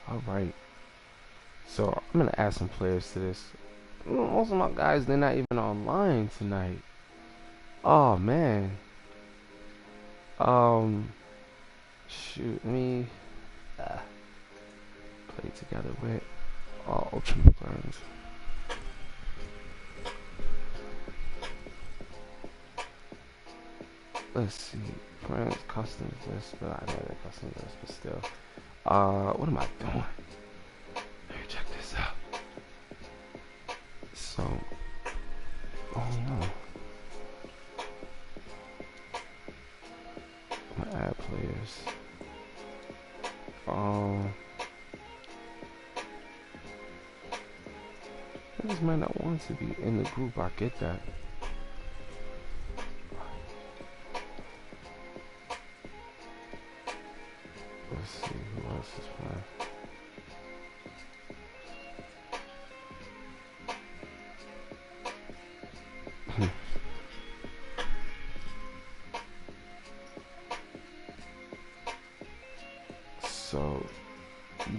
Alright, so I'm gonna add some players to this. Most of my guys, they're not even online tonight. Oh man. Um, shoot, let me play together with all Ultimate Friends. Let's see, friends, customs list, but I know that customs list, but still. What am I doing? Let me check this out. So, oh no. I'm gonna add players. This might not want to be in the group, I get that. Let's see, who else is playing? So,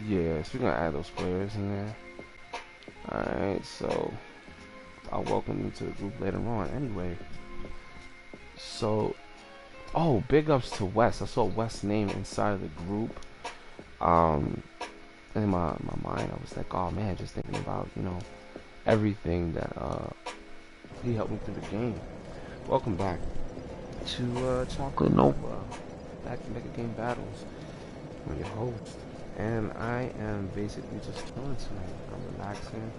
yeah, so we're gonna add those players in there. Alright, so I'll welcome you to the group later on. Anyway, so, oh, big ups to Wes. I saw Wes' name inside of the group. In my mind, I was like, oh man, just thinking about, you know, everything that he helped me through the game. Welcome back to Chocolatenova, back to Mega Game Battles. I'm your host, and I am basically just chilling tonight. I'm relaxing,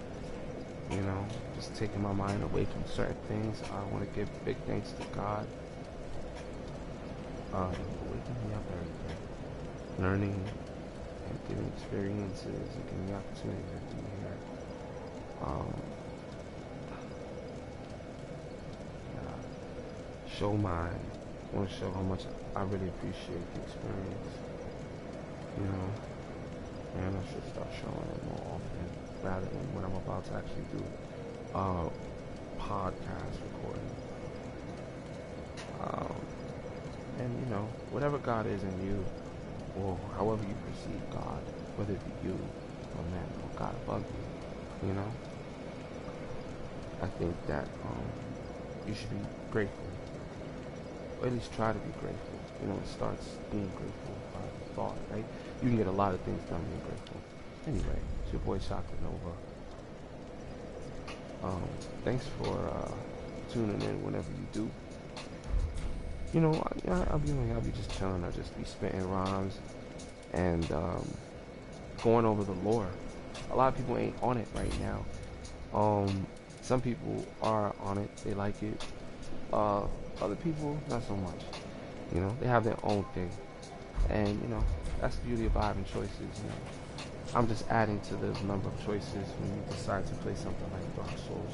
you know, just taking my mind away from certain things. I want to give big thanks to God for waking me up every day, learning and getting experiences and getting the opportunity to be here. Show my, I want to show how much I really appreciate the experience, you know, and I should start showing it more often rather than when I'm about to actually do podcast recording. And you know, whatever God is in you, or however you perceive God, whether it be you or man or God above you, you know, I think that you should be grateful, or at least try to be grateful. You know, it starts being grateful by the thought, right? You can get a lot of things done being grateful. Anyway, it's your boy Chocolatenova. Thanks for tuning in whenever you do. You know, I'll be just chilling. I'll just be spitting rhymes and going over the lore. A lot of people ain't on it right now. Some people are on it. They like it. Other people, not so much. You know, they have their own thing. And, you know, that's the beauty of having choices. You know, I'm just adding to the number of choices when you decide to play something like Darksouls.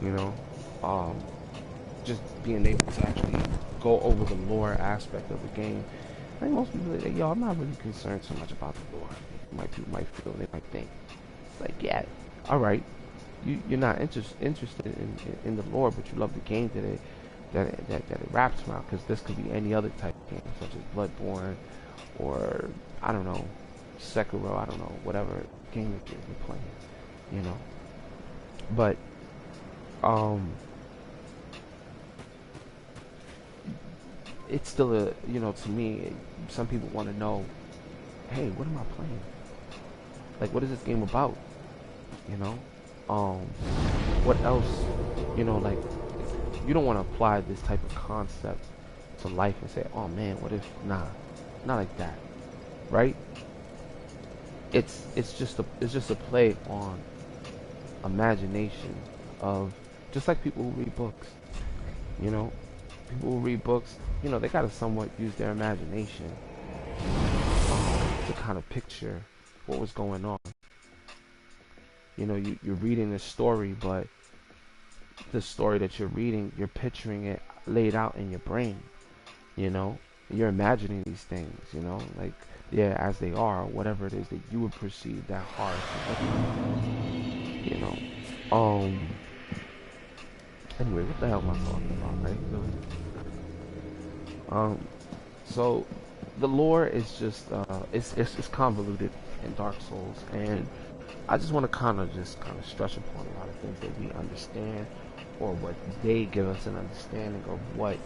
You know, just being able to actually go over the lore aspect of the game. I think most people say, yo, I'm not really concerned so much about the lore. People might feel, they might think, like, yeah, all right, you're not interested in the lore, but you love the game that it wraps around, because this could be any other type of game, such as Bloodborne, or, I don't know, Sekiro, I don't know, whatever game that you're playing, you know. But, it's still a, you know, to me, some people want to know, hey, what am I playing? Like, what is this game about? You know? What else, you know, like, you don't want to apply this type of concept to life and say, oh man, what if, nah, not like that, right? It's just a play on imagination of, just like people who read books, you know? People who read books, you know, they gotta somewhat use their imagination to kind of picture what was going on. You know, you're reading a story, but the story that you're reading, you're picturing it laid out in your brain, you know? You're imagining these things, like, yeah, as they are, whatever it is that you would perceive that harsh you know. Anyway, what the hell am I talking about, right? So the lore is just it's convoluted in Dark Souls, and I just want to kind of stretch upon a lot of things that we understand, or what they give us an understanding of what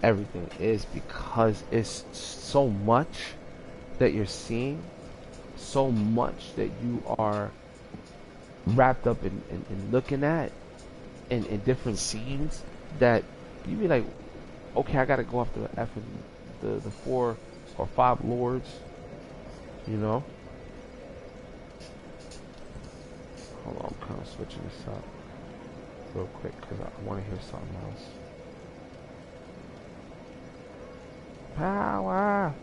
everything is, because it's so much that you're seeing, so much that you are wrapped up in looking at in different scenes, that you be like, okay, I gotta go after the effing the 4 or 5 lords, you know. Hold on, I'm kind of switching this up real quick because I want to hear something else. Power.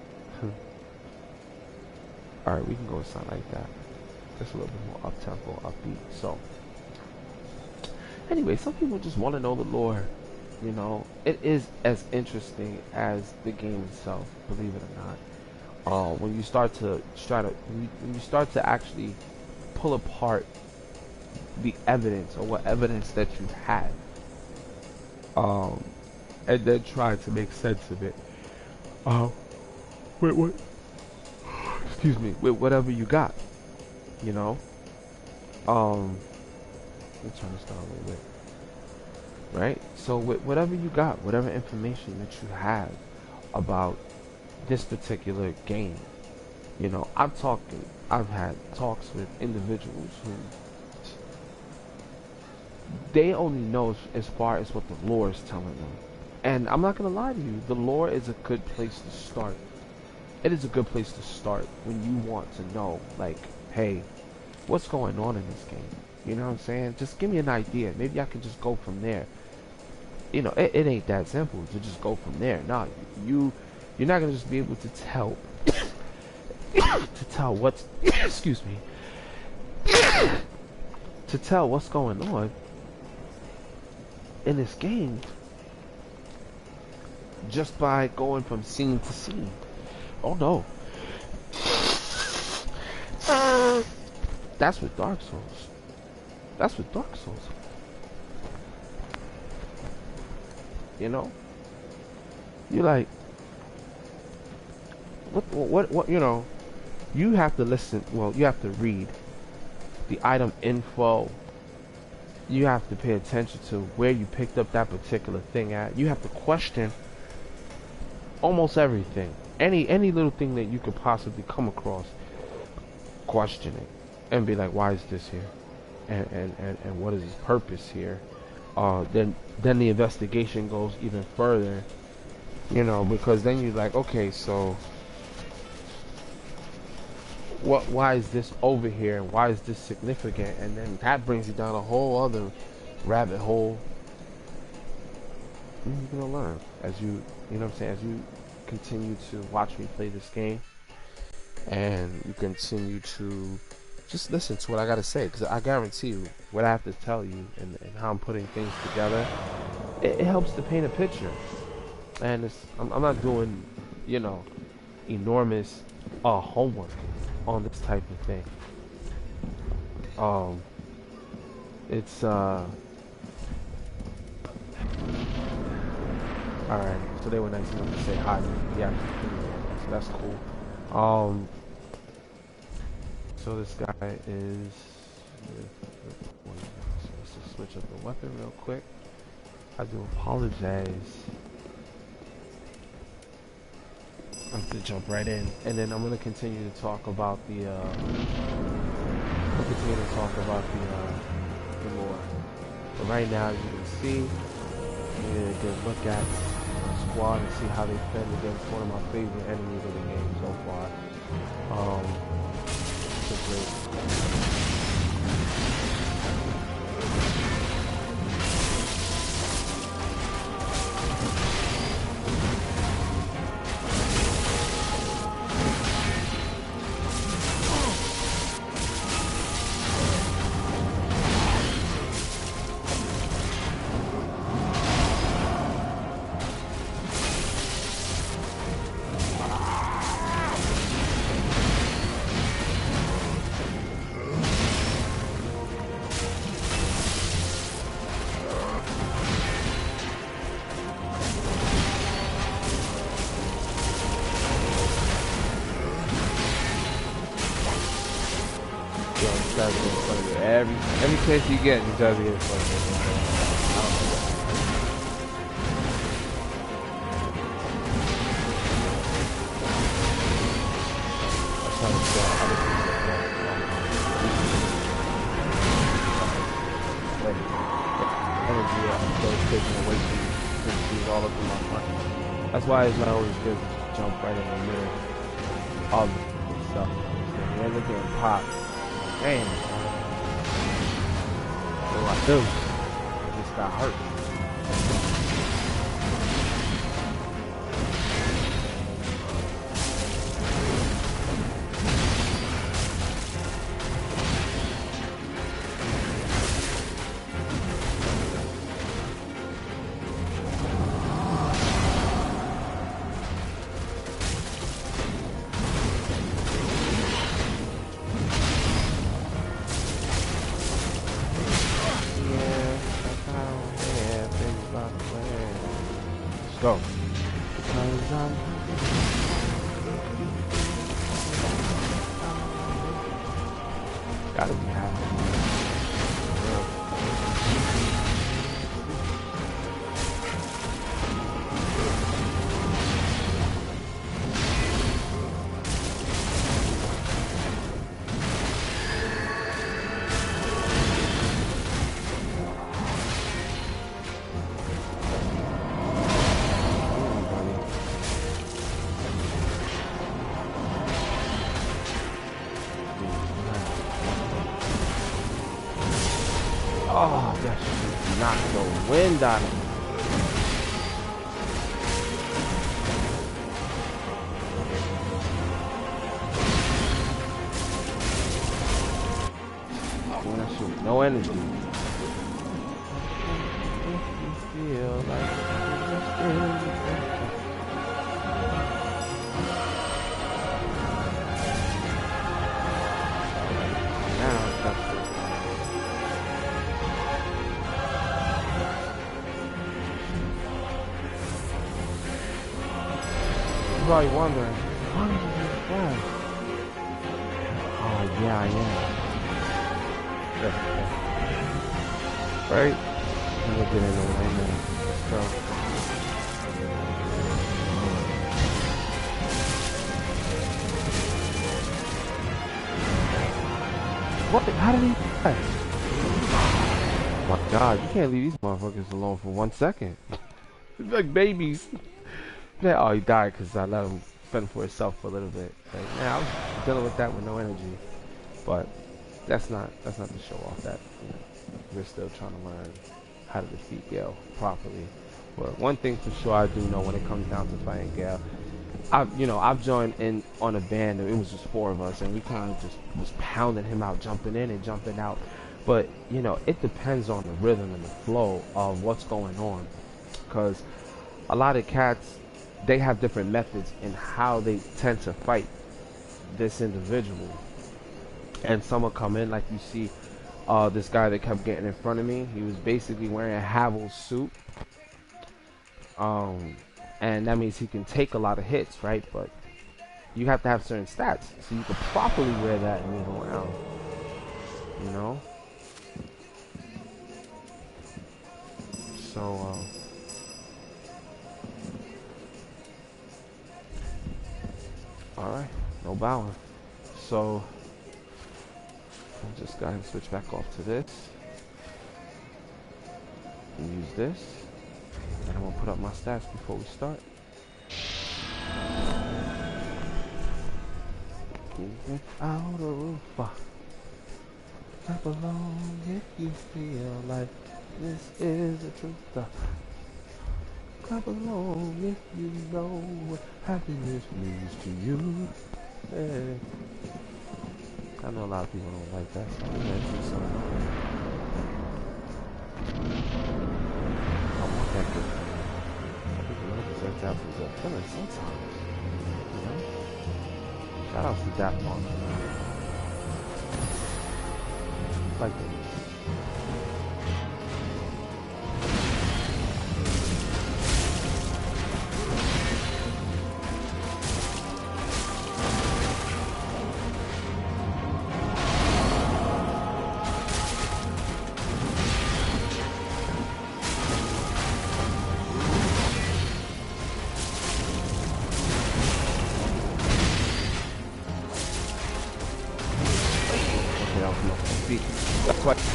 All right, we can go with something like that. Just a little bit more up tempo, upbeat. So, anyway, some people just want to know the lore. You know, it is as interesting as the game itself, believe it or not. When you start to when you start to actually pull apart the evidence, or what evidence that you have, and then try to make sense of it. Wait, what? Excuse me. With whatever you got, you know. Let me turn this down a little bit. Right? So with whatever you got, whatever information that you have about this particular game, you know, I've had talks with individuals who they only know as far as what the lore is telling them. And I'm not gonna lie to you, the lore is a good place to start. It is a good place to start when you want to know, like, hey, what's going on in this game? You know what I'm saying? Just give me an idea. Maybe I can just go from there. You know, it ain't that simple to just go from there. No, you're not gonna just be able to tell to tell what's excuse me to tell what's going on in this game just by going from scene to scene. Oh no. That's with Dark Souls. That's with Dark Souls. You know? You're like, what, you know, you have to listen, well, you have to read the item info. You have to pay attention to where you picked up that particular thing at. You have to question almost everything. Any little thing that you could possibly come across, question it. And be like, why is this here? And what is its purpose here? Then the investigation goes even further, you know, because then you're like, okay, so why is this over here, and why is this significant? And then that brings you down a whole other rabbit hole. And you're gonna learn as you know what I'm saying, as you continue to watch me play this game, and you continue to just listen to what I gotta say, because I guarantee you what I have to tell you, and how I'm putting things together, it helps to paint a picture. And I'm not doing, you know, enormous homework on this type of thing. It's alright, so they were nice enough to say hi. Yeah, so that's cool. So this guy is, let's just switch up the weapon real quick. I do apologize. I have to jump right in, and then I'm gonna continue to talk about the lore. But right now, as you can see, we need a good look at the squad and see how they fend against one of my favorite enemies of the game so far. It's a great. tries to get in front of it. Every chance he gets, he tries to get in front of it. That's how it's done. Other people energy goes taken away from you since he's all up in my front. That's why it's not always good to jump right in the middle of the stuff. You end up getting popped. Damn. What do I do? I just got hurt. Go. Because I'm gotta be happy. Oh, that shit knocked the wind out of me. Doing that shit with no energy. If you feel like now that's probably wondering, why did you do that? Oh yeah, I am. Right? I'm gonna get in the way now. Let's go. What? How did he die? Oh my god, you can't leave these motherfuckers alone for 1 second. It's like babies. Oh, he died because I let him fend for himself for a little bit. Like, man, I was dealing with that with no energy, but that's not to show off that we're still trying to learn how to defeat Gale properly. But one thing for sure I do know when it comes down to fighting Gale, I've joined in on a band and it was just 4 of us, and we kind of just was pounding him out, jumping in and jumping out. But it depends on the rhythm and the flow of what's going on, because a lot of cats, they have different methods in how they tend to fight this individual. And some will come in, like you see this guy that kept getting in front of me. He was basically wearing a Havel's suit. And that means he can take a lot of hits, right? But you have to have certain stats so you can properly wear that and move around. So, alright, no bowing. So, I'll just go ahead and switch back off to this. And use this. And I'm going to put up my stats before we start. Without a roof. Clap along if you feel like this is the truth. Clap along if you know what happiness means to you. Hey. I know a lot of people don't like that song. I want that good. I think the Lakers are out for the feeling sometimes. Shout out to Daft Punk. Like that.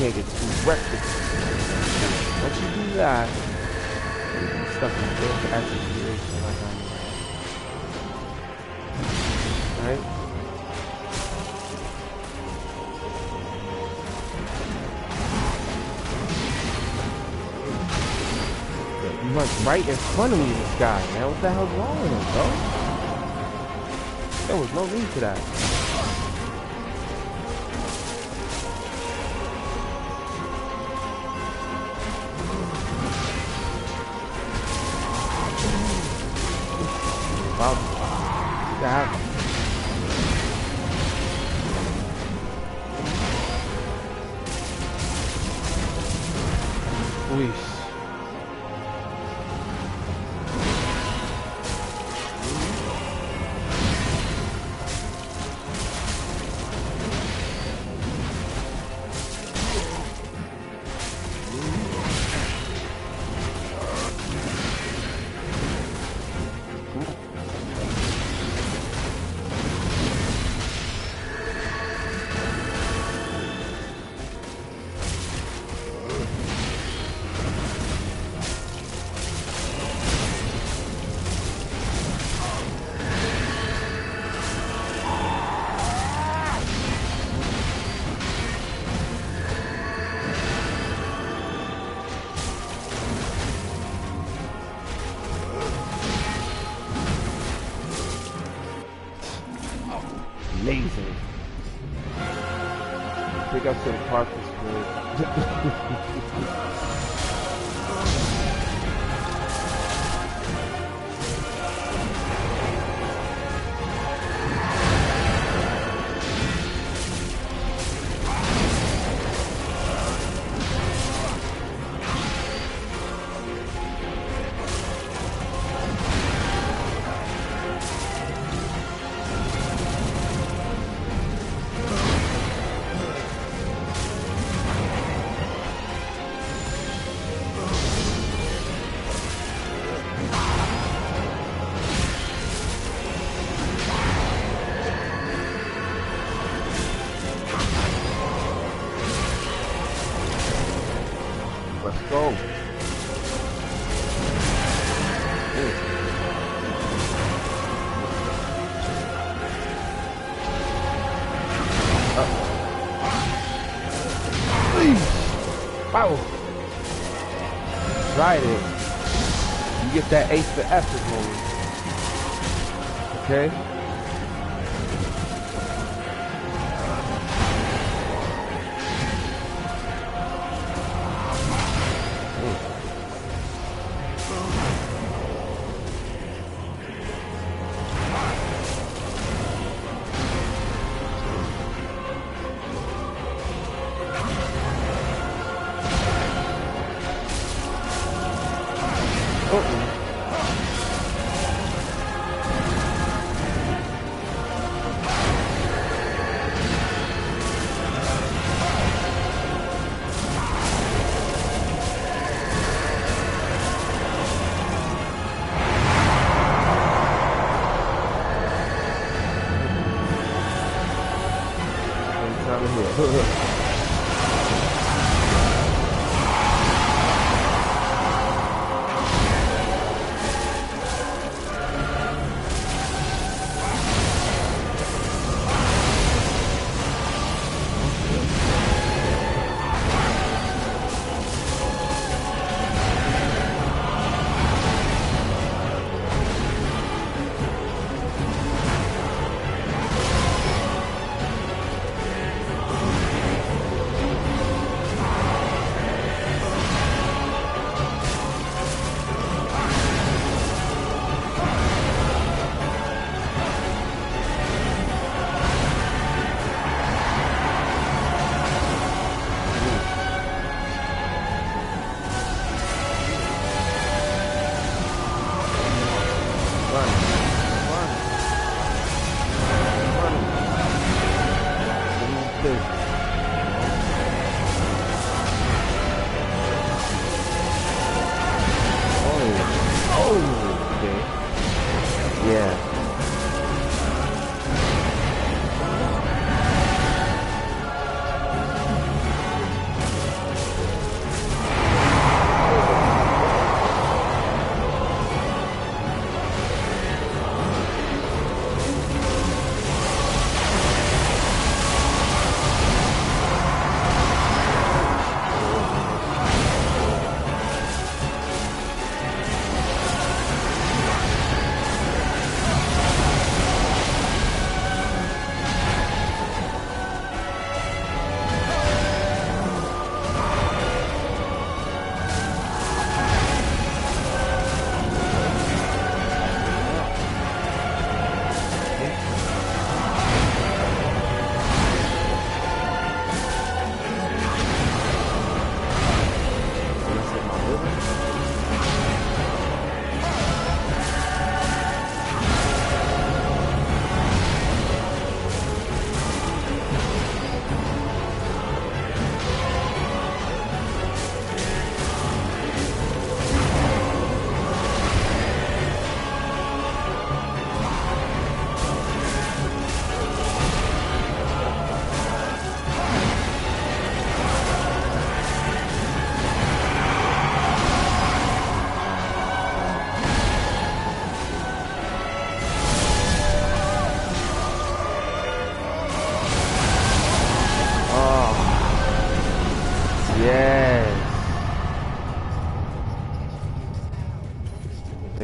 can't get too wrecked. Once you do that, you're stuck in this acid situation like I'm in. Right? You went right in front of me, this guy, man. What the hell's wrong with him, bro? There was no need for that. Wow. That happened. Please. Amazing. Pick up some park is good. Let's go. Wow. Tried it. You get that ace for effort moment. Okay?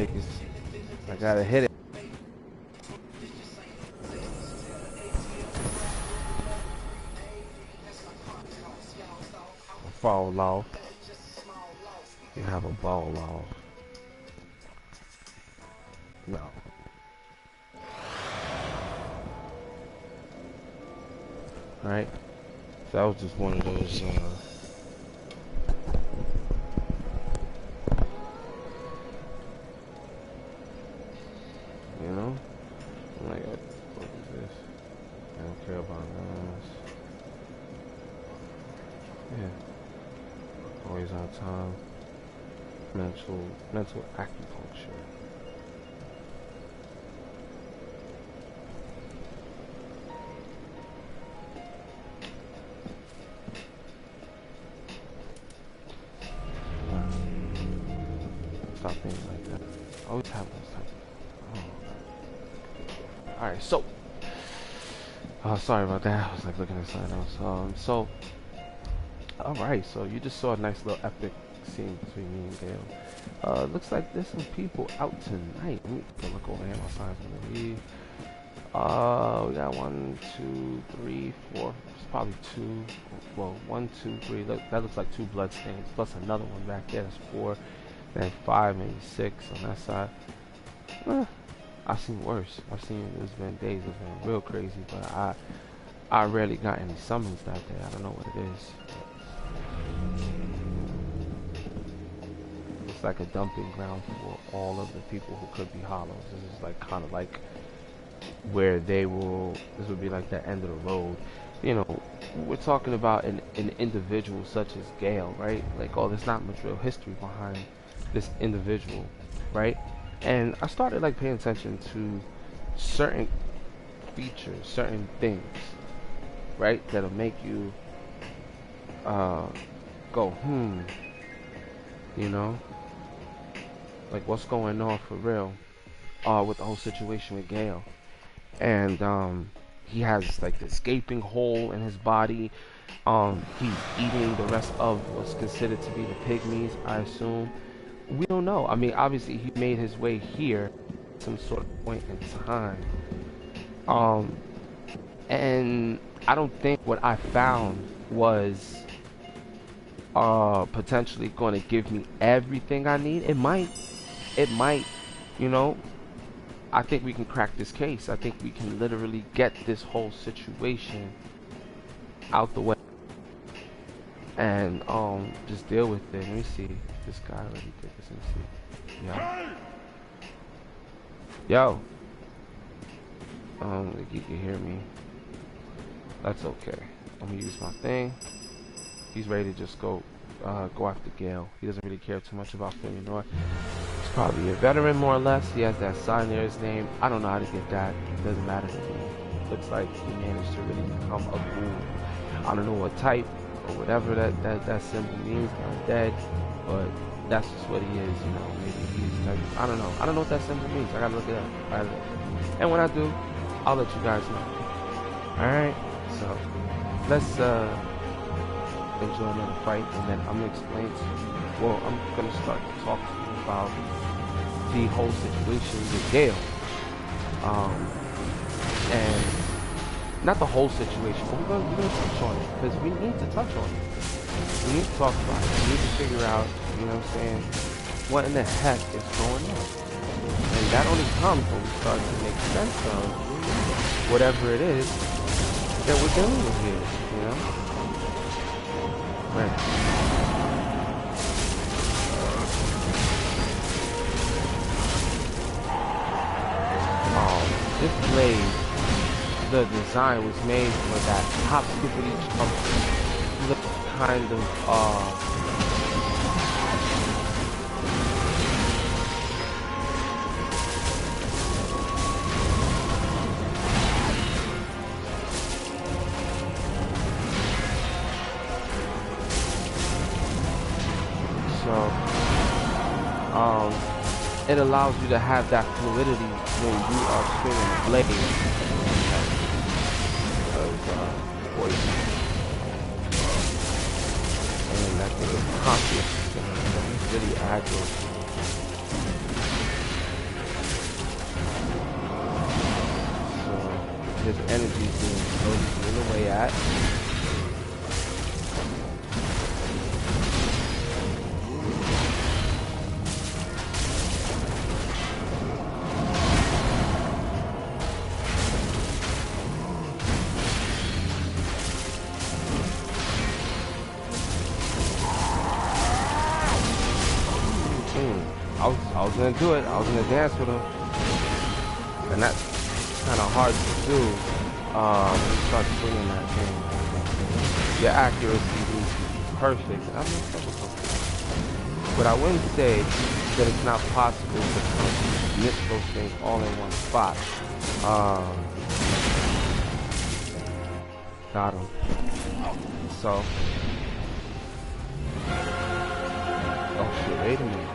I gotta hit it. Fall off. You have a ball off. No. Alright. So that was just one of those, you know? I'm like, what the fuck is this? I don't care about guns. Yeah. Always on time. Mental acupuncture. Stop things like that. I always have those types of... Oh. Alright, so... sorry about that. I was like looking at something else. Alright, so you just saw a nice little epic scene between me and Gail. Looks like there's some people out tonight. Let me go look over here. My sign's gonna leave. We got 1, 2, 3, 4. It's probably 2. Well, 1, 2, 3. Look, that looks like 2 bloodstains. Plus another one back there. That's 4. Then 5, maybe 6 on that side. I've seen worse. There's been days it's been real crazy, but I rarely got any summons that day. I don't know what it is. It's like a dumping ground for all of the people who could be hollows. This is like kind of like where this would be like the end of the road. You know, we're talking about an individual such as Gale, right? Like, oh, there's not much real history behind this individual, right? And I started like paying attention to certain features, certain things, right? That'll make you go, you know? Like, what's going on for real with the whole situation with Gale. And he has like this gaping hole in his body. He's eating the rest of what's considered to be the pygmies, I assume. We don't know. I mean, obviously he made his way here at some sort of point in time. And I don't think what I found was potentially going to give me everything I need. It might, you know. I think we can crack this case. I think we can literally get this whole situation out the way and just deal with it. Let me see. This guy already did this. Let me see. Yo. You can hear me. That's okay. I'm gonna use my thing. He's ready to just go after Gale. He doesn't really care too much about Fillmore. He's probably a veteran, more or less. He has that sign near his name. I don't know how to get that. It doesn't matter to me. Looks like he managed to really become a ghoul. I don't know what type or whatever that symbol means. I'm dead, but that's just what he is. You know, maybe he's like, I don't know. I don't know what that symbol means. I gotta look it up. And when I do, I'll let you guys know. All right. So let's enjoy another fight, and then I'm gonna explain to you. Well, I'm gonna start to talk to you about the whole situation with Gale, and not the whole situation, but we're gonna touch on it because we need to touch on it. We need to talk about it. We need to figure out, you know what I'm saying, what in the heck is going on, and that only comes when we start to make sense of whatever it is that we're dealing with here, you know. Right. This blade, the design was made for that top skippity jump. The kind of it allows you to have that fluidity when you are swinging the blade. Poison. And that thing is conscious. It's really agile. energy is being slowly eaten away at. I was gonna do it. I was gonna dance with him, and that's kind of hard to do. When you start swinging that thing, your accuracy needs to be perfect. I'm not trouble. But I wouldn't say that it's not possible to miss those things all in one spot. Got him. So, oh shit! Wait a minute.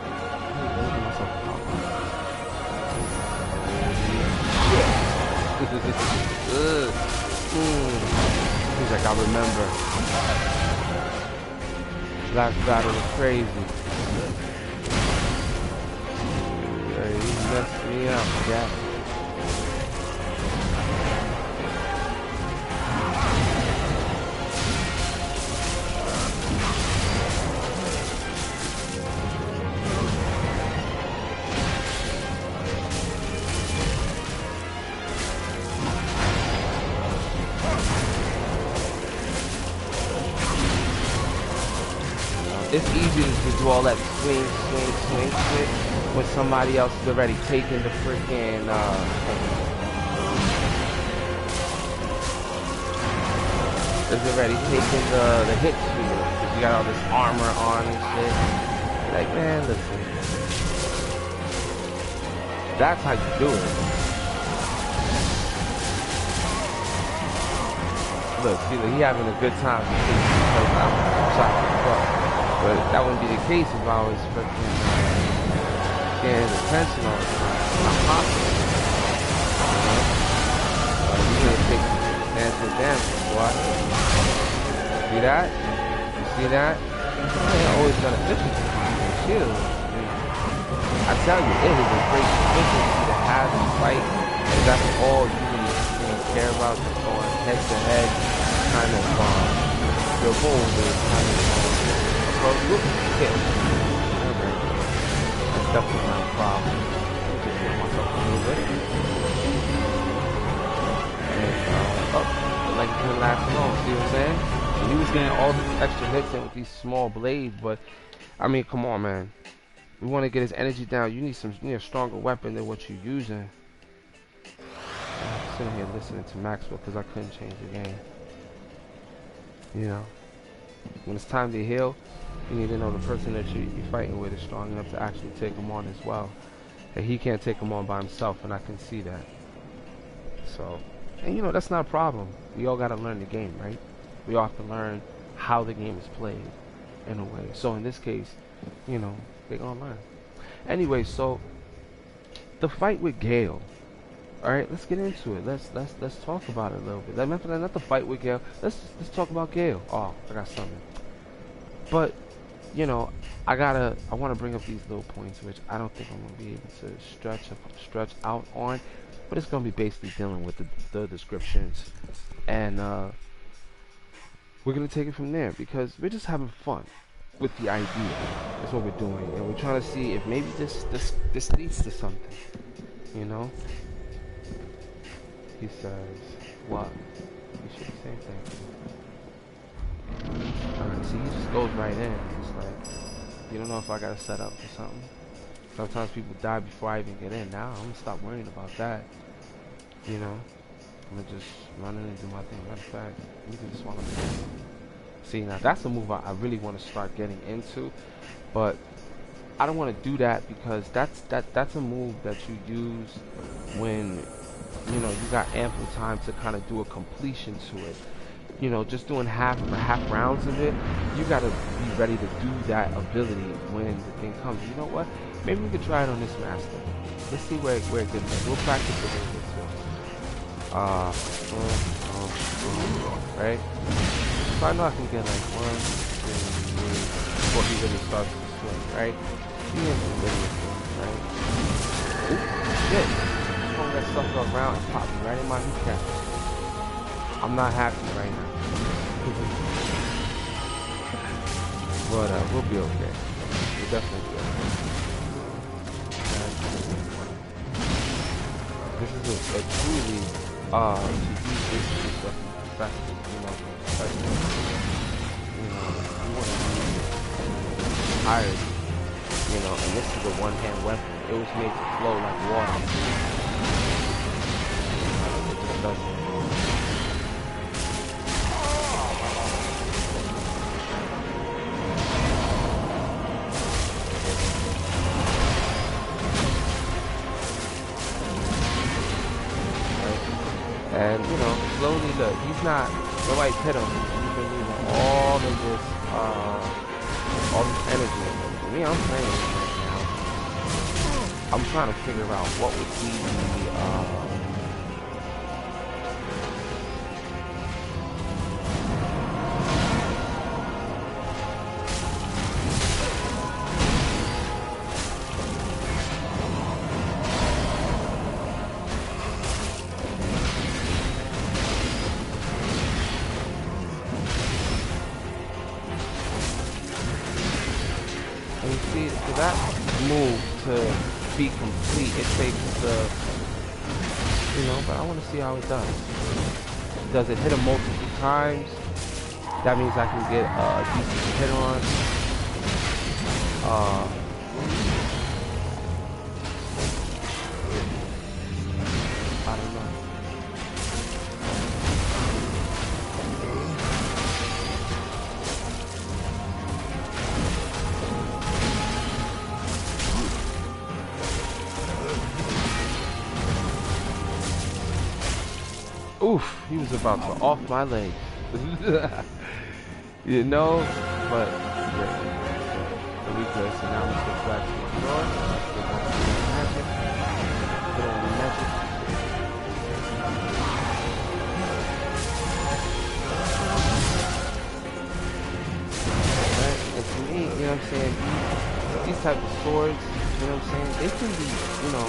He's like, I remember. Last battle was crazy. Yeah, he messed me up, yeah. It's easy to do all that swing shit when somebody else is already taking the freaking is already taking the hit shield because you got all this armor on and shit. Like, man, listen, that's how you do it. Look, see, he having a good time because I'm shot the fuck. But that wouldn't be the case if I was freaking getting his attention all the time. I'm hostile. You're gonna take substantial damage, boy. See that? You see that? It's always beneficial to use shield. I tell you, it is a great efficiency to have in fight, and that's all you really care about. Just going head to head, kind of your goal is kind of look hit. That's definitely not a problem. Just hit myself a little bit. And like it didn't last long, see what I'm saying? And he was getting all these extra hits in with these small blades, but I mean, come on, man. We want to get his energy down. You need a stronger weapon than what you're using. I'm sitting here listening to Maxwell because I couldn't change the game. You know, when it's time to heal, you need to know the person that you're fighting with is strong enough to actually take him on as well. And he can't take him on by himself, and I can see that. So, and you know, that's not a problem. We all got to learn the game, right? We all have to learn how the game is played, in a way. So in this case, you know, they're gonna learn. Anyway, so the fight with Gale. All right, let's get into it. Let's talk about it a little bit. Not the fight with Gale. Let's talk about Gale. Oh, I got something. But you know, I want to bring up these little points, which I don't think I'm gonna be able to stretch out on. But it's gonna be basically dealing with the descriptions, and we're gonna take it from there because we're just having fun with the idea. That's what we're doing, and we're trying to see if maybe this leads to something. You know. He says, what? You should say same thing. Alright, see, he just goes right in. It's like, you don't know if I gotta set up for something. Sometimes people die before I even get in. Now, I'm gonna stop worrying about that. You know? I'm gonna just run in and do my thing. Matter of fact, you can just swallow me. See, now that's a move I really want to start getting into. But I don't want to do that because that's a move that you use when, you know, you got ample time to kind of do a completion to it. You know, just doing half rounds of it, you gotta be ready to do that ability when the thing comes. You know what? Maybe we could try it on this master. Let's see where it gets us. We'll practice it a little bit too. Right? So I know I can get like 1, 2, 3 before he really starts to swing, right? He is really swing, right? Ooh, shit! That stuff around and pop me right in my kneecap. I'm not happy right now. But we'll be okay. We'll definitely be okay. This is a truly to use this stuff professional, you know, professional. You know, you want to use hired, you know, and this is a one-hand weapon. It was made to flow like water. It just doesn't. And, you know, slowly, look, he's not, nobody's hit him. He's been losing all of this, all this energy. For me, I'm playing this right now. I'm trying to figure out what would be the, and you see, for that move to be complete, it takes the, you know, but I want to see how it does. Does it hit him multiple times? That means I can get a decent hit on. I don't know. Oof, he was about to off my leg. You know, but yeah. So we good. So now we switch back to the floor. Let's get back to the magic. Put on the magic. Right? And to me, you know what I'm saying, these type of swords, you know what I'm saying, they can be, you know,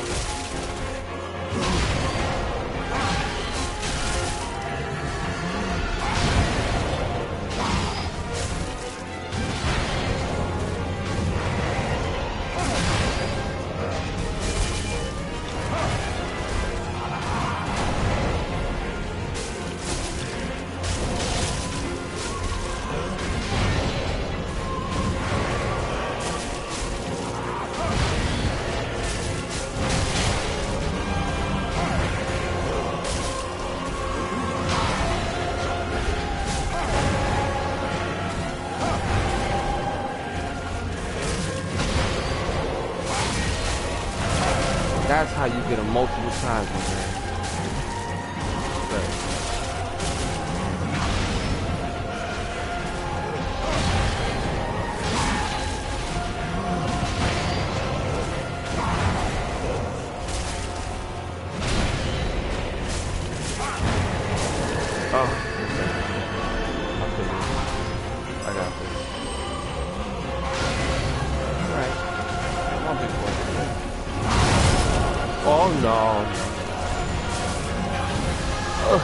that's how you get them multiple times, my man. Okay. Oh, okay. I'll figure it. I got this. Alright. One big one. Oh no. Ugh.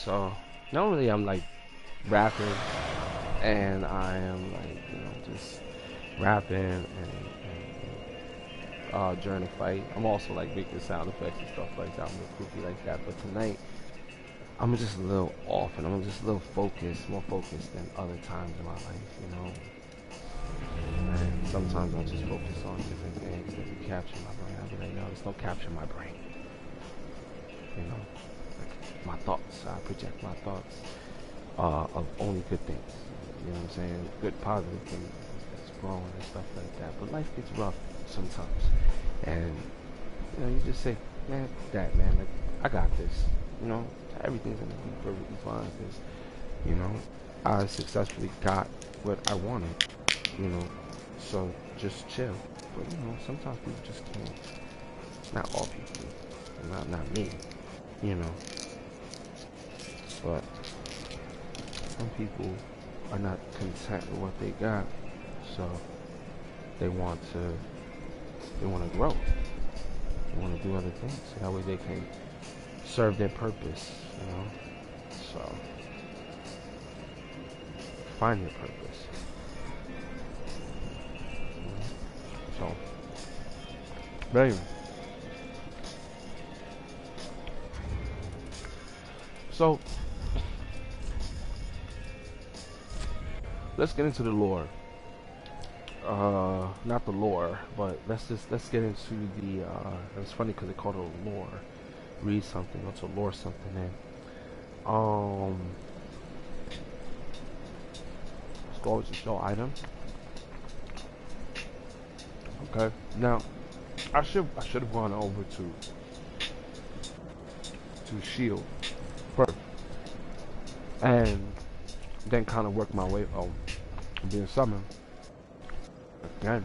So normally I'm like rapping, and I am like, just rapping and during the fight. I'm also like making sound effects and stuff like that. I'm a little kooky like that. But tonight I'm just a little off, and I'm just a little focused, more focused than other times in my life. And sometimes I just focus on different things that can capture my brain. I'll be like, no, this don't capture my brain. Like my thoughts. I project my thoughts of only good things. You know what I'm saying? Good, positive things that's growing and stuff like that. But life gets rough sometimes, and you just say, man, that man, like, I got this. Everything's gonna be perfectly fine because I successfully got what I wanted. You know, so just chill. But sometimes people just can't. Not all people, not me. You know, but some people are not content with what they got, so they want to grow. They want to do other things, so that way they can serve their purpose. So find your purpose. So, but anyway. So let's get into the lore. Not the lore, but let's get into the. It's funny because they call it a lore. Read something, or to lore something in. Let's go over to show item. Okay. Now, I should have gone over to shield first, and then kind of work my way being summoned. Again,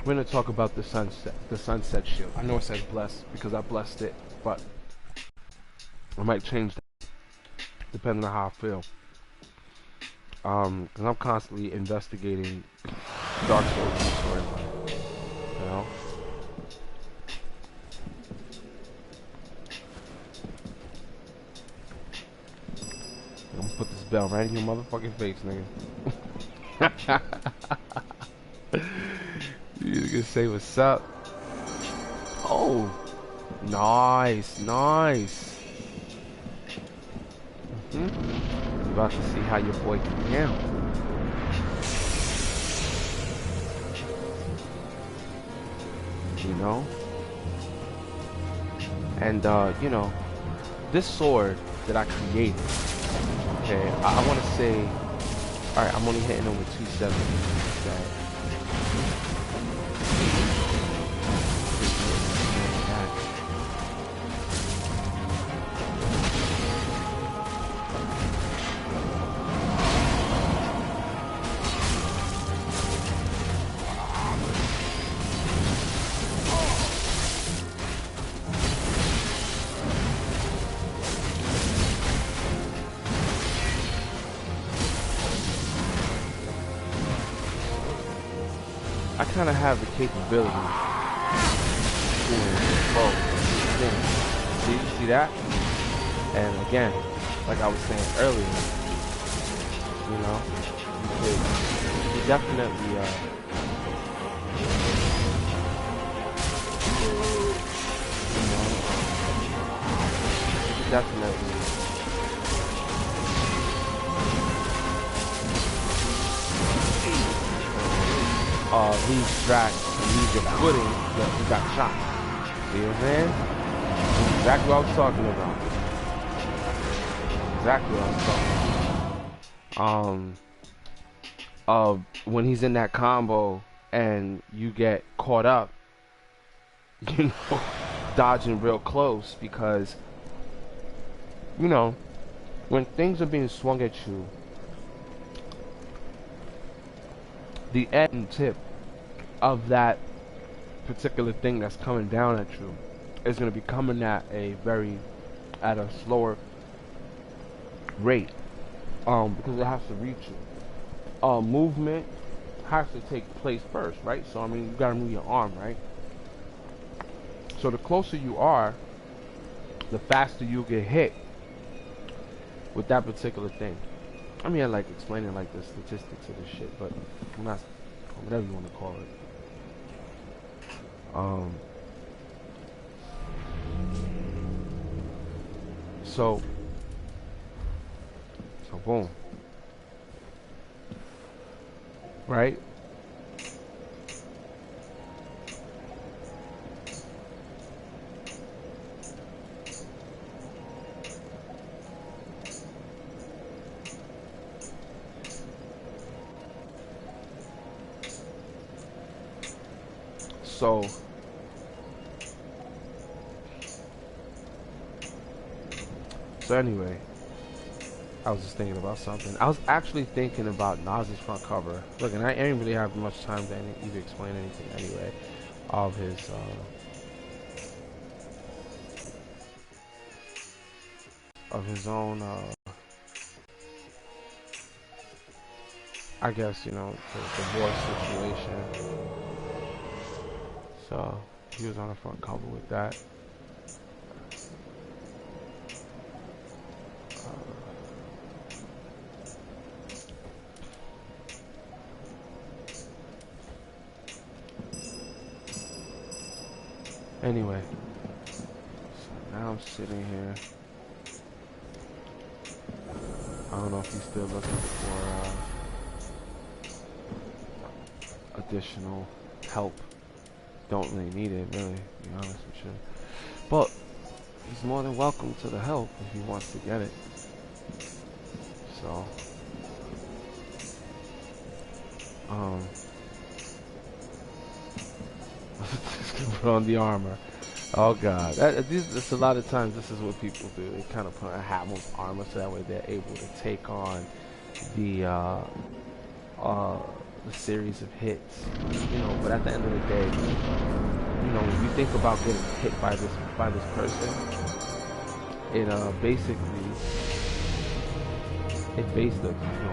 we're gonna talk about the sunset shield. I know it says blessed because I blessed it, but I might change that depending on how I feel. Because I'm constantly investigating Darksouls storyline. I'm gonna put this bell right in your motherfucking face, nigga. You can say what's up. Oh, nice. You're about to see how your boy can count. And this sword that I created. Okay, I want to say, all right, I'm only hitting over 270. Okay. I kind of have the capability to both things. See that? And again, like I was saying earlier, you definitely definitely lose track and lose your footing, you got shot. See what I'm saying? That's exactly what I was talking about. Exactly what I was talking about. When he's in that combo and you get caught up, dodging real close because, when things are being swung at you, the end tip of that particular thing that's coming down at you is going to be coming at a slower rate, because it has to reach you. Movement has to take place first, right? So you gotta move your arm, right? So the closer you are, the faster you get hit with that particular thing. I mean, I like explaining like the statistics of this shit, but I'm not, whatever you want to call it. So boom, right? So anyway, I was just thinking about something. I was actually thinking about Nas's front cover. Look, and I ain't really have much time to even explain anything anyway of his own I guess, the divorce situation. So he was on the front cover with that. Anyway, so now I'm sitting here. I don't know if he's still looking for additional help. Don't really need it, really, to be honest with you. But he's more than welcome to the help if he wants to get it. So, put on the armor. Oh God, this a lot of times this is what people do. They kind of put a Hamill's armor so that way they're able to take on the series of hits. But at the end of the day, when you think about getting hit by this person, it basically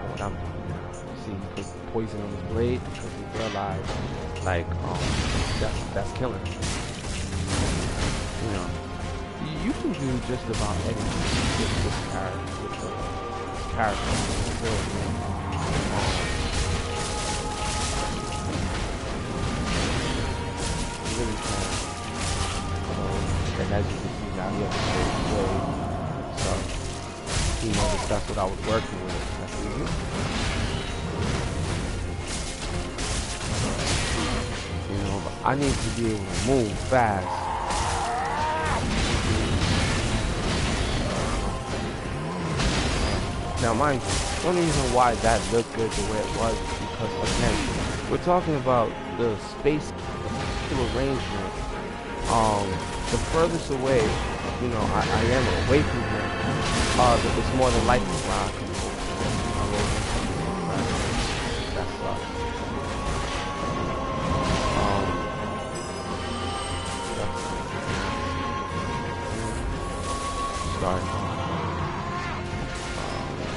what I'm doing. See, he put poison on his blade because he realized that's killing him. You can do just about anything with this character. You really can. And as you can see now, he has a straight blade. So he noticed that's what I was working with. That's easy. But I need to be able to move fast. Now, mind you, the only reason why that looked good the way it was is because, again, we're talking about the space arrangement. The furthest away, I am away from him, it's more than likely where I can move. That sucks. Sorry.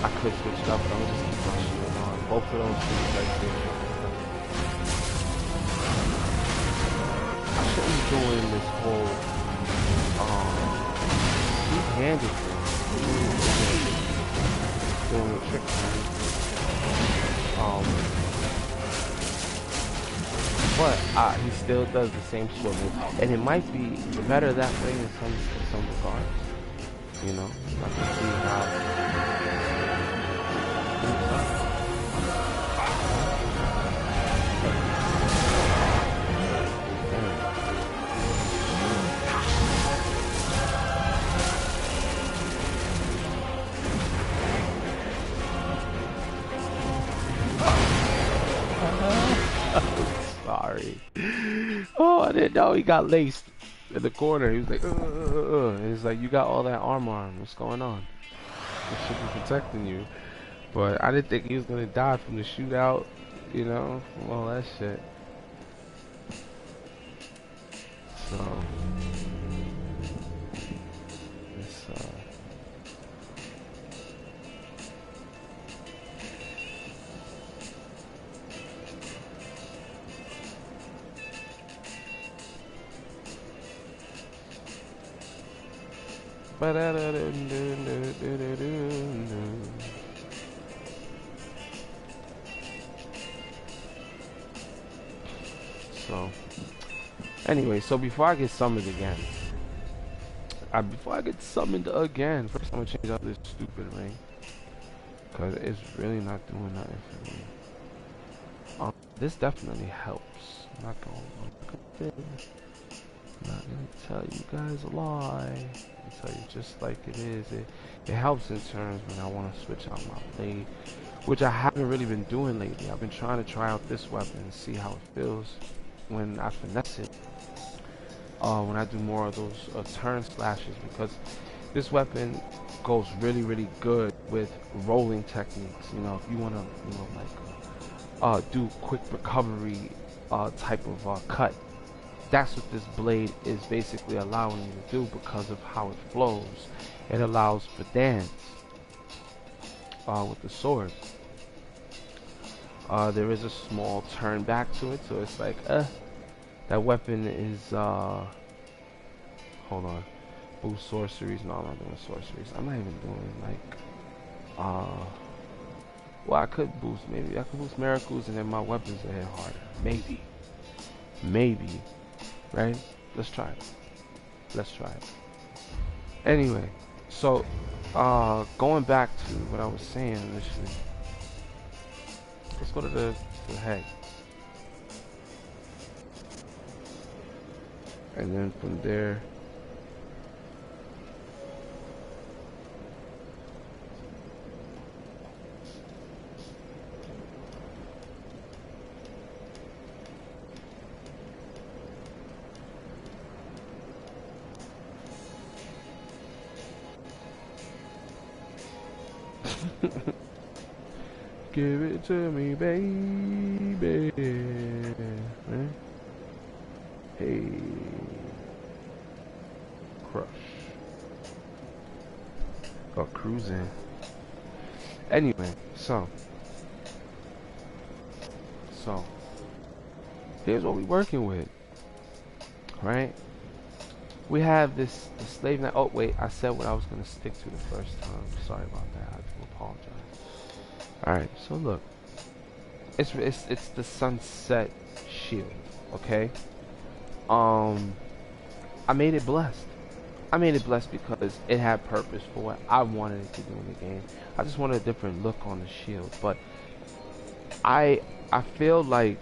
I could switch it up, but I'm gonna just keep my shield on. Both of those things right there. I shouldn't be doing this whole two-handed thing. Doing a trick thing. But he still does the same swivel, and it might be better that way in some regards. I can see how. Sorry. Oh, I didn't know he got laced in the corner. He was like, and he's like, you got all that armor on. What's going on? It should be protecting you. But I didn't think he was gonna die from the shootout, from all that shit. So it's So, anyway, so before I get summoned again, first I'm gonna change out this stupid ring, cause it's really not doing nothing for me. This definitely helps. I'm not gonna tell you guys a lie. I'll tell you just like it is. It helps in terms when I want to switch out my blade, which I haven't really been doing lately. I've been trying to try out this weapon and see how it feels when I finesse it. When I do more of those turn slashes, because this weapon goes really good with rolling techniques. You know, if you want to, you know, like do quick recovery type of cut. That's what this blade is basically allowing you to do because of how it flows. It allows for dance with the sword. There is a small turn back to it, so it's like, that weapon is, hold on, boost sorceries. No, I'm not doing sorceries. I'm not even doing like, well, I could boost, maybe I could boost miracles and then my weapons are hit harder. Maybe, right? Let's try it. Anyway, so, going back to what I was saying initially, let's go to the head. And then from there, give it to me, baby. Right? Hey, crush. Got cruising. Anyway, so here's what we're working with, right? We have the slave knight. Oh wait, I said what I was gonna stick to the first time. Sorry about that. I do apologize. All right, so look, it's the sunset shield. Okay. I made it blessed. Because it had purpose for what I wanted it to do in the game. I just wanted a different look on the shield, but I feel like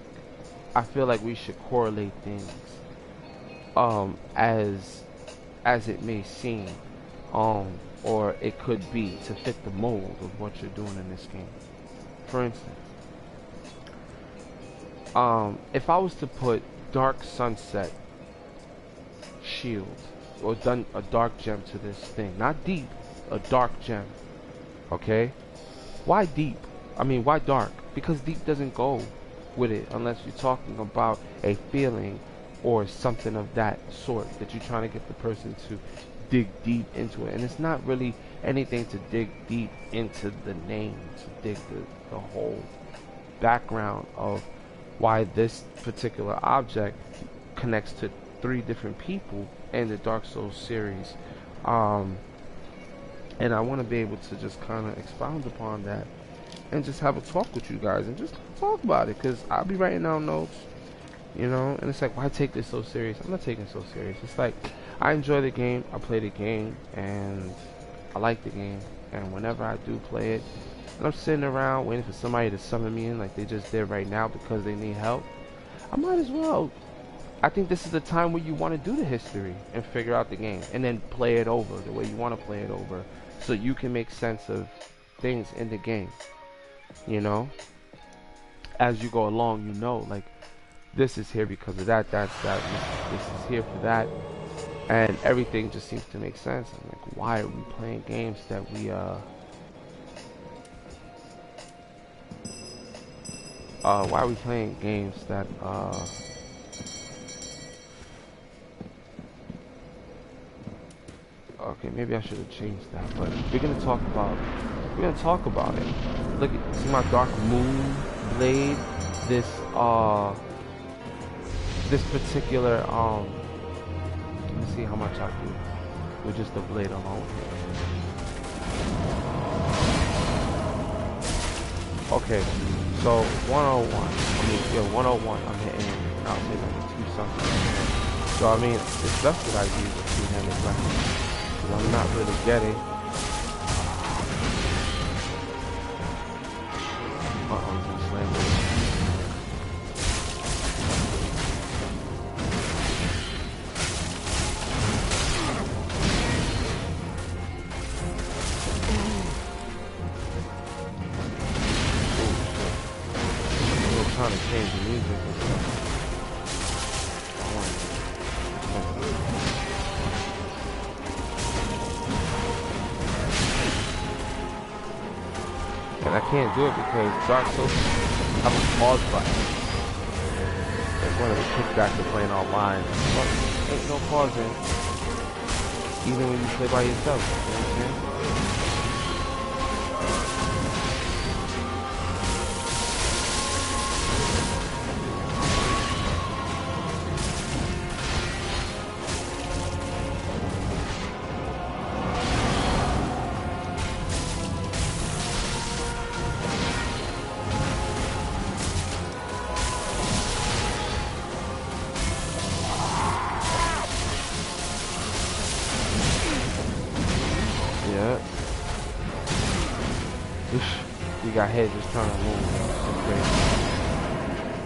we should correlate things as it may seem, or it could be to fit the mold of what you're doing in this game. For instance, if I was to put Dark Sunset shield or done a dark gem to this thing, not deep, a dark gem, okay? Why deep? I mean, why dark? Because deep doesn't go with it unless you're talking about a feeling or something of that sort that you're trying to get the person to dig deep into it. And it's not really anything to dig deep into the name, to dig the whole background of why this particular object connects to 3 different people in the Dark Souls series. And I want to be able to just kind of expound upon that and just have a talk with you guys and just talk about it, because I'll be writing down notes, you know, and it's like, why take this so serious? I'm not taking it so serious. It's like, I enjoy the game, I play the game, and I like the game, and whenever I do play it, and I'm sitting around waiting for somebody to summon me in like they just did right now because they need help, I might as well. I think this is the time where you want to do the history and figure out the game and then play it over the way you want to play it over, so you can make sense of things in the game, you know, as you go along. You know, like, this is here because of that, this is here for that, and everything just seems to make sense. I'm like, why are we playing games that we why are we playing games that okay, maybe I should have changed that, but we're gonna talk about it. Look at, see my dark moon blade, this particular let me see how much I do. with just the blade alone. Okay, so 101. I mean, yeah, 101. I'm hitting, I'll say like 2 something. So I mean, it's best that I use a two-handed weapon because I'm not really getting. I'm slamming. Trying to change the music and stuff. And I can't do it because Darksouls have a pause button. Like one of the kickbacks to playing online. But ain't no pausing. Even when you play by yourself. You know what I'm saying? You got head just trying to move. That's crazy.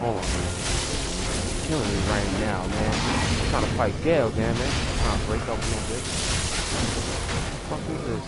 Hold on, man. You're killing me right now, man. I'm trying to fight Gale, damn it. I'm trying to break up a little bit. What the fuck is this?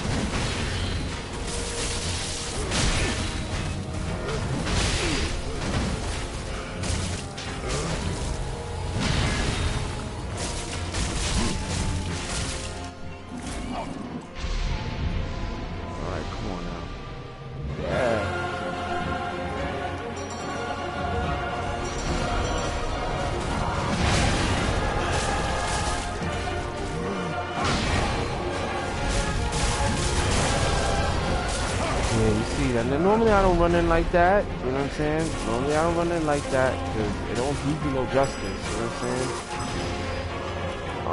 Normally I don't run in like that, you know what I'm saying? Normally I don't run in like that because it don't do you no justice, you know what I'm saying? I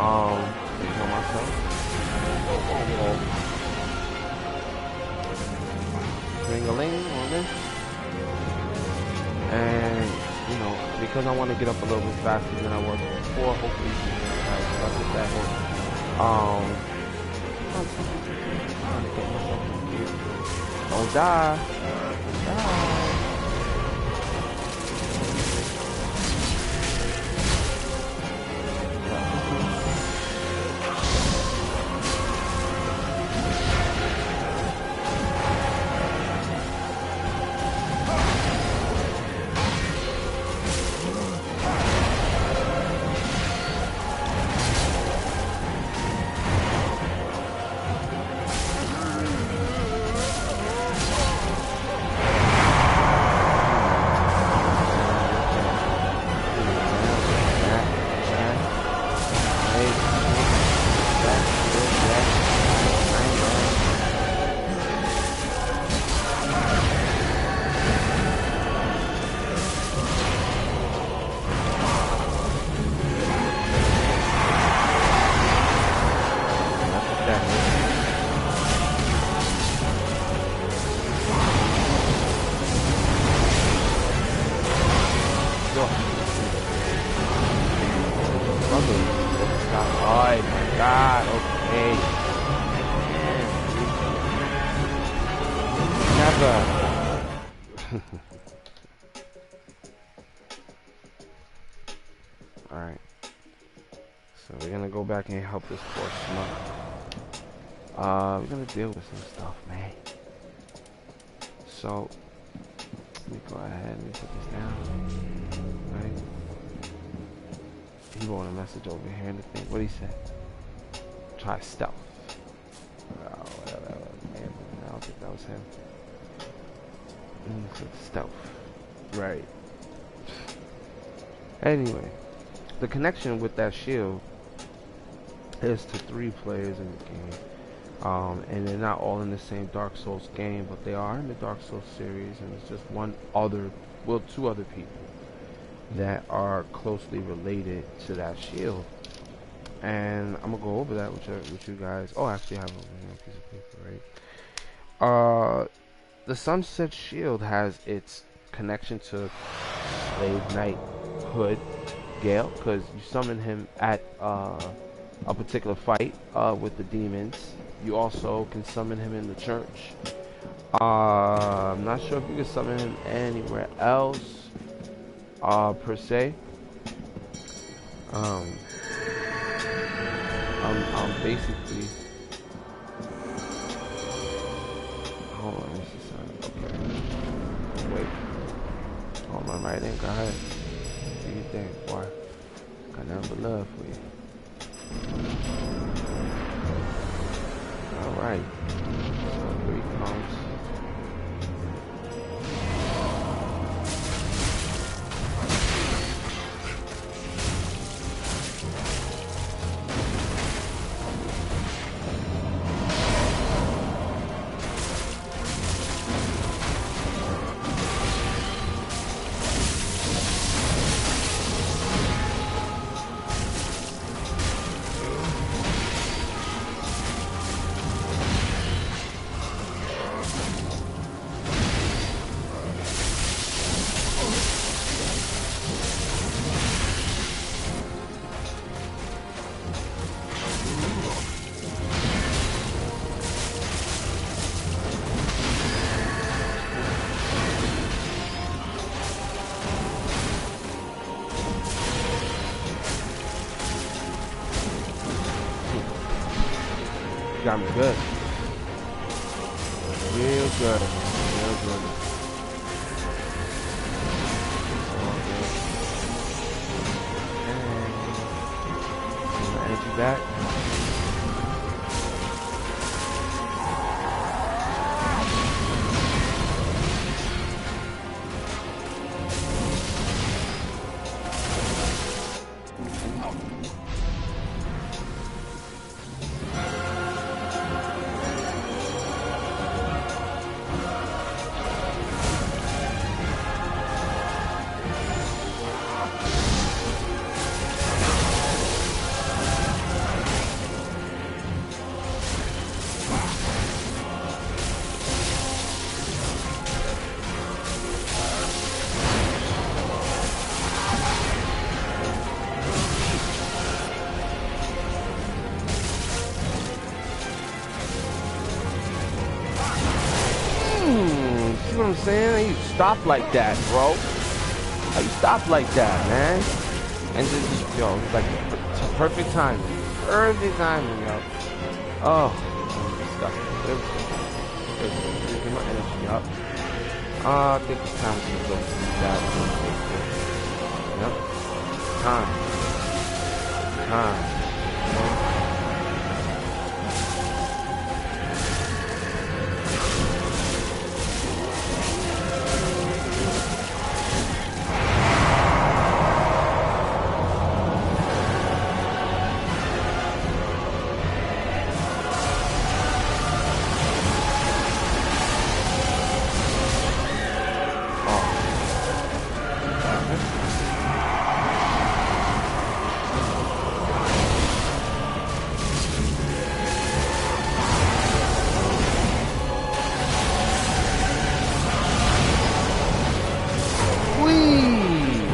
kill myself. Ring-a-ling on this. And, you know, because I want to get up a little bit faster than I was before, hopefully you can stuck with that hit. I'm trying to get myself in here. Don't die. Don't die. Alright. So we're gonna go back and help this poor schmuck. We're gonna deal with some stuff, man. So let me go ahead and put this down. Right. He wrote a message over here in the thing. What'd he say? Try stealth. Whatever. Man, I don't think that was him. Stealth. Right. Anyway, the connection with that shield is to 3 players in the game. And they're not all in the same Dark Souls game, but they are in the Dark Souls series, and it's just 2 other people that are closely related to that shield. and I'm gonna go over that with you guys. Oh, actually, I have a piece of paper, right? The Sunset Shield has its connection to Slave Knight Hood Gale, because you summon him at a particular fight with the demons. You also can summon him in the church. I'm not sure if you can summon him anywhere else per se. Um, I'm basically. Hold on, let me see something. Okay. Wait. Hold on, right then. Go ahead. Do your thing, boy. Got nothing but love for you. Alright. So here he comes. Got me good. Real good. Real good. All good. And energy back. See what I'm saying? You stop like that, bro. How you stop like that, man? And just, yo, it's like perfect timing. Perfect timing, yo. Oh, disgusting. Get my energy up. I think it's time to go see that. Yep. Time.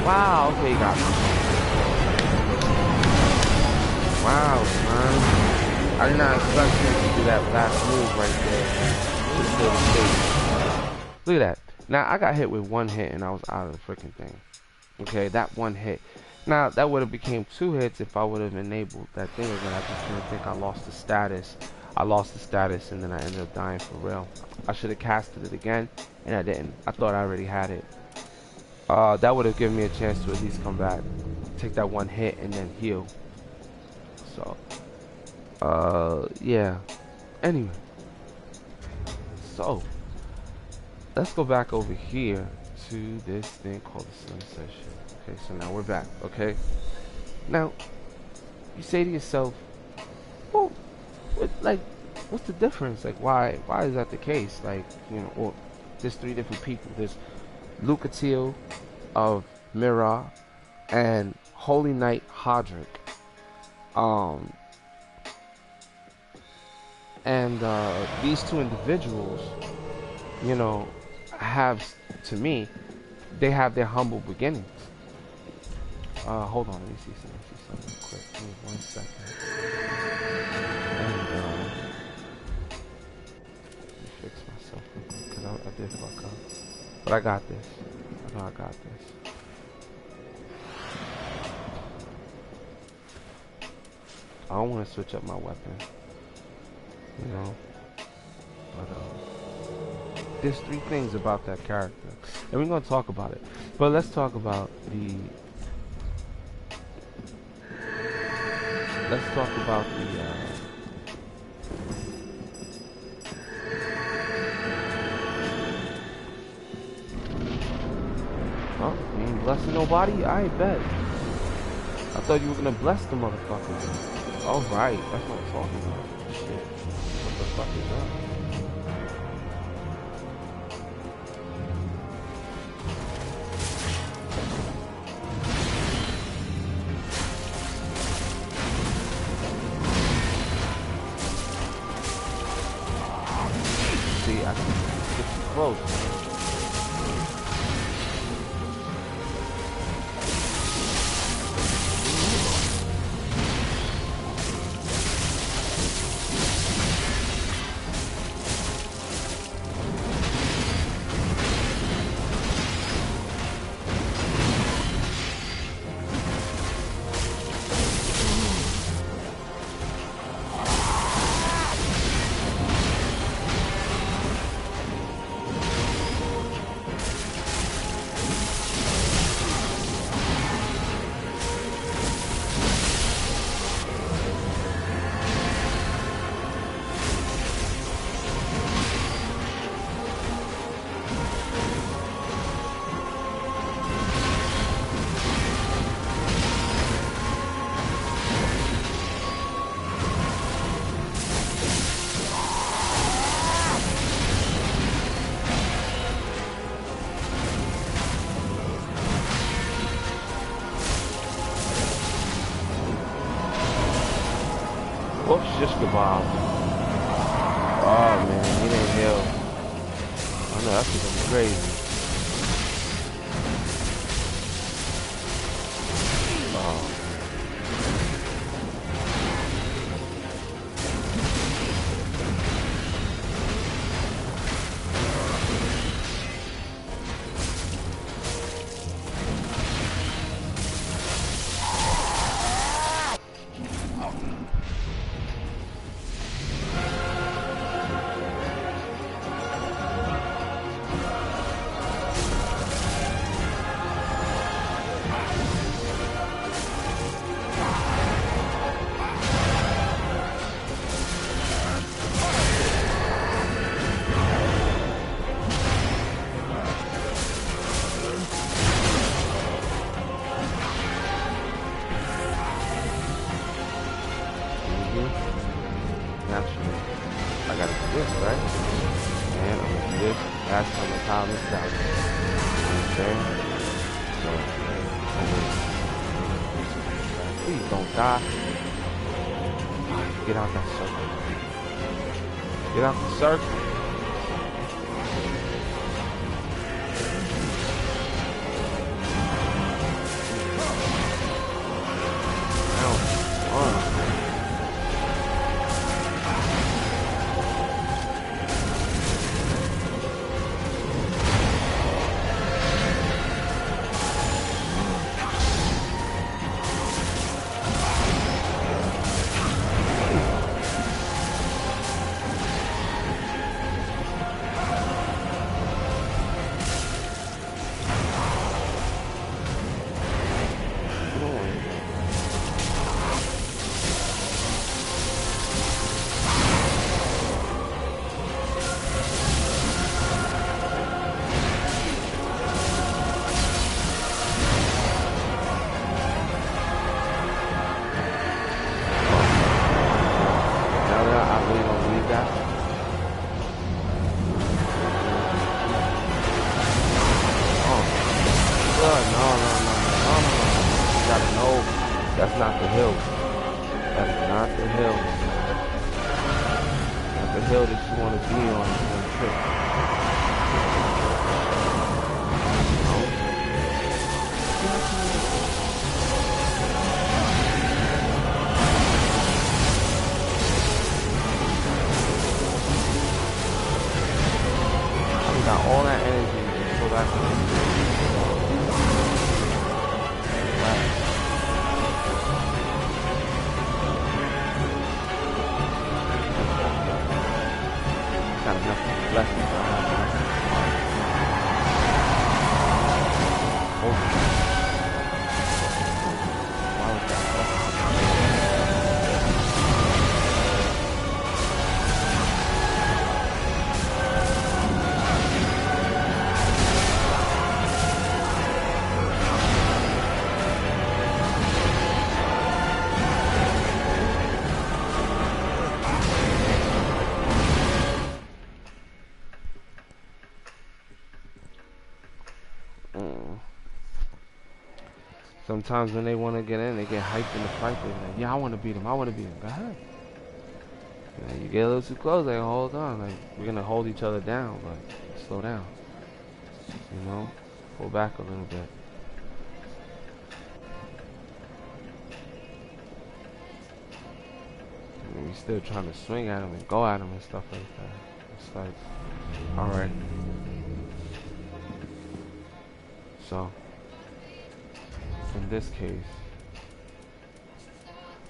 Wow, okay, got me. Wow, son. I did not expect him to do that last move right there. Look at that. Now, I got hit with one hit and I was out of the freaking thing. Okay, that one hit. Now, that would have became 2 hits if I would have enabled that thing again. I just didn't think I lost the status. I lost the status and then I ended up dying for real. I should have casted it again and I didn't. I thought I already had it. That would have given me a chance to at least come back, take that one hit, and then heal. So, yeah. Anyway, so let's go back over here to this thing called the Sunset Shield. Okay, so now we're back. Okay, now you say to yourself, well, what's the difference? Like, why is that the case? Like, you know, well, there's 3 different people. There's Lucatiel of Mirror and Holy Knight Hodrick. Um, and these two individuals, you know, have, to me, they have their humble beginnings. Hold on, let me see something real quick. Give me 1 second. And let me fix myself real quick, because I did fuck up. But I got this. I know I got this. I don't want to switch up my weapon, you know. But there's 3 things about that character, and we're gonna talk about it. But let's talk about the. Let's talk about the. Oh, you ain't blessing nobody? I bet. I thought you were gonna bless the motherfuckers. All right, that's what I'm talking about. Shit, what the fuck is up? See, I can get too close, man. Oops, just the bomb. Oh man, he didn't heal. I know that's gonna be crazy. Oh. Naturally, I gotta do this, right? And I'm gonna do this. That's how much time this out. You understand? So, please don't die. Get out that circle. Get out the circle. No. You gotta know that's not the hill. That is not the hill. Not the hill that you want to be on one trip. I got all that energy to go back to the got enough left. Why was that? Sometimes when they want to get in, they get hyped in the fight. They're like, yeah, I want to beat him. I want to beat him. Go ahead. You get a little too close, like, hold on. Like, we're going to hold each other down, but slow down. You know? Pull back a little bit. And we still trying to swing at him and go at him and stuff like that. It's like, alright. So, in this case,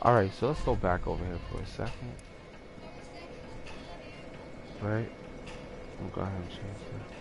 alright, so let's go back over here for a second. Right? We'll go ahead and change that.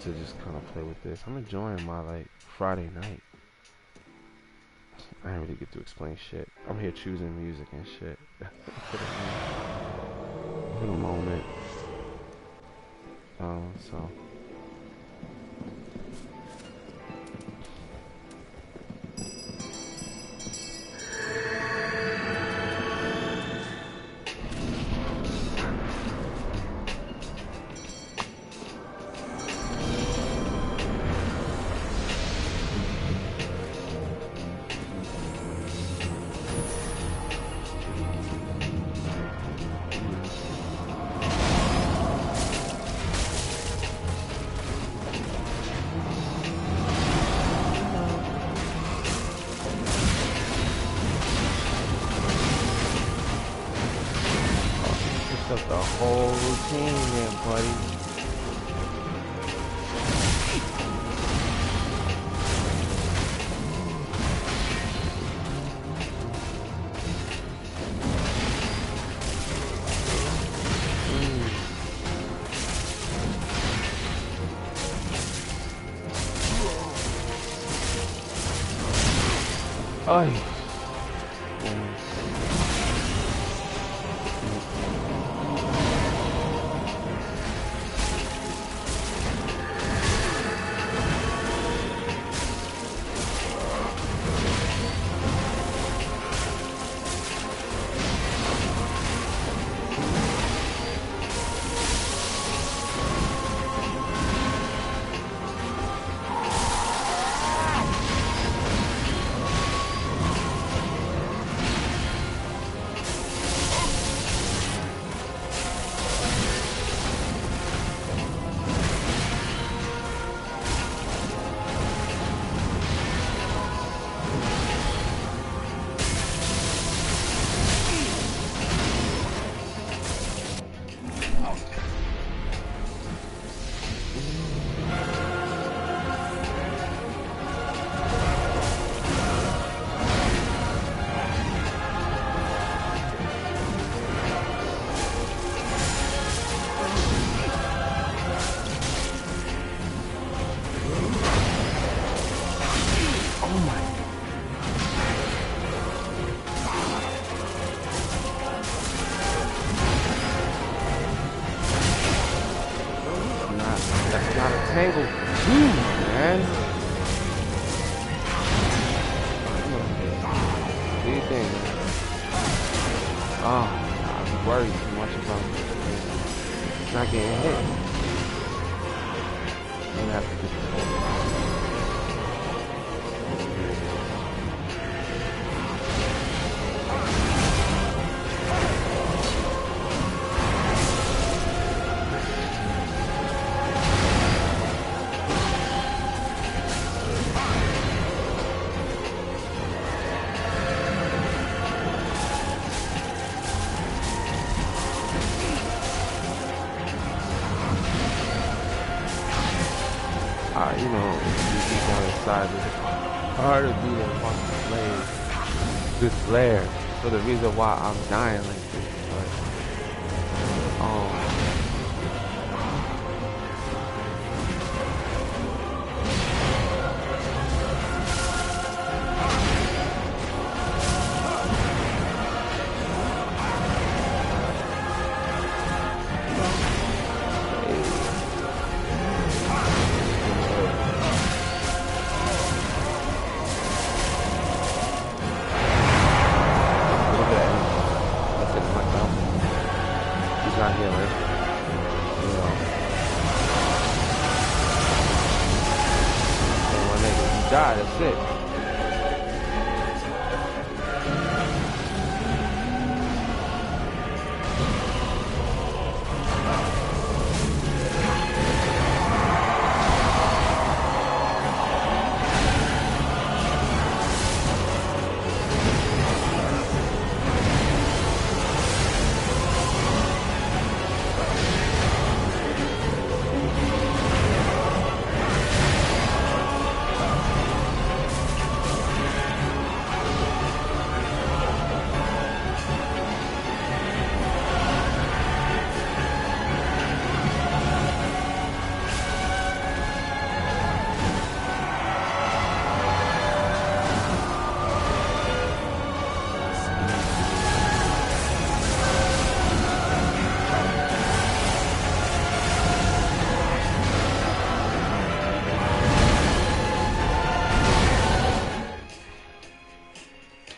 To just kind of play with this. I'm enjoying my like Friday night. I didn't really get to explain shit. I'm here choosing music and shit. For the moment. So the whole routine there, buddy. Ay. tangled too, man. Do you think, man? Oh, I be worried too much about it. It's not getting hit. I'm gonna have to get this whole. You know, you keep on the side, it's hard to be a fucking slave. This lair. So the reason why I'm dying like this is not here, right? You know. So my nigga, you die, that's it.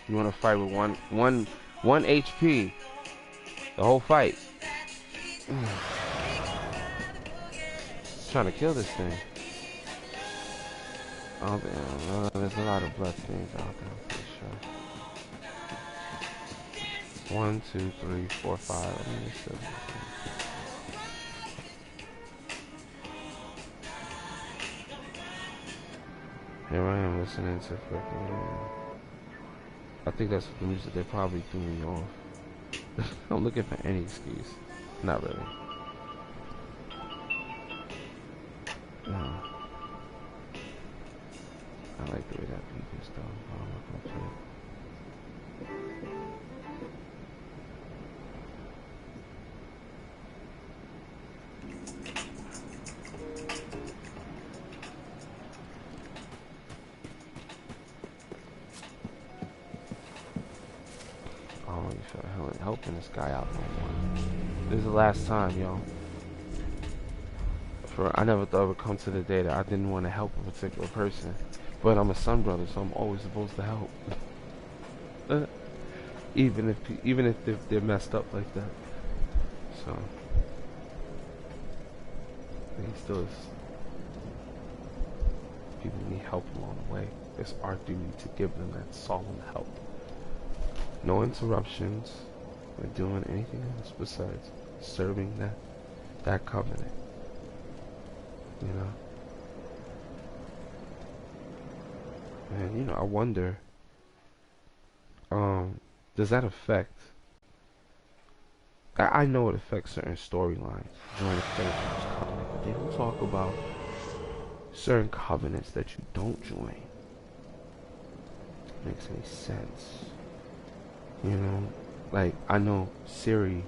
You want to fight with one HP the whole fight. Trying to kill this thing. Oh damn, there's a lot of blood stains out there, I'm pretty sure. 1, 2, 3, 4, 5. I mean, it's still here I am listening to freaking. I think that's the music that probably threw me off. I'm looking for any excuse. Not really. No. I like the way that beat is though. I don't know if I'll play it. Helping this guy out no more. This is the last time, yo. I never thought it would come to the day that I didn't want to help a particular person, but I'm a son brother, so I'm always supposed to help. even if they're messed up like that. So he still is. People need help along the way. It's our duty to give them that solemn help. No interruptions. Or doing anything else besides serving that covenant, you know. And you know, I wonder, does that affect? I know it affects certain storylines, join the covenant, but they don't talk about certain covenants that you don't join. Makes any sense, you know? Like, I know Siri,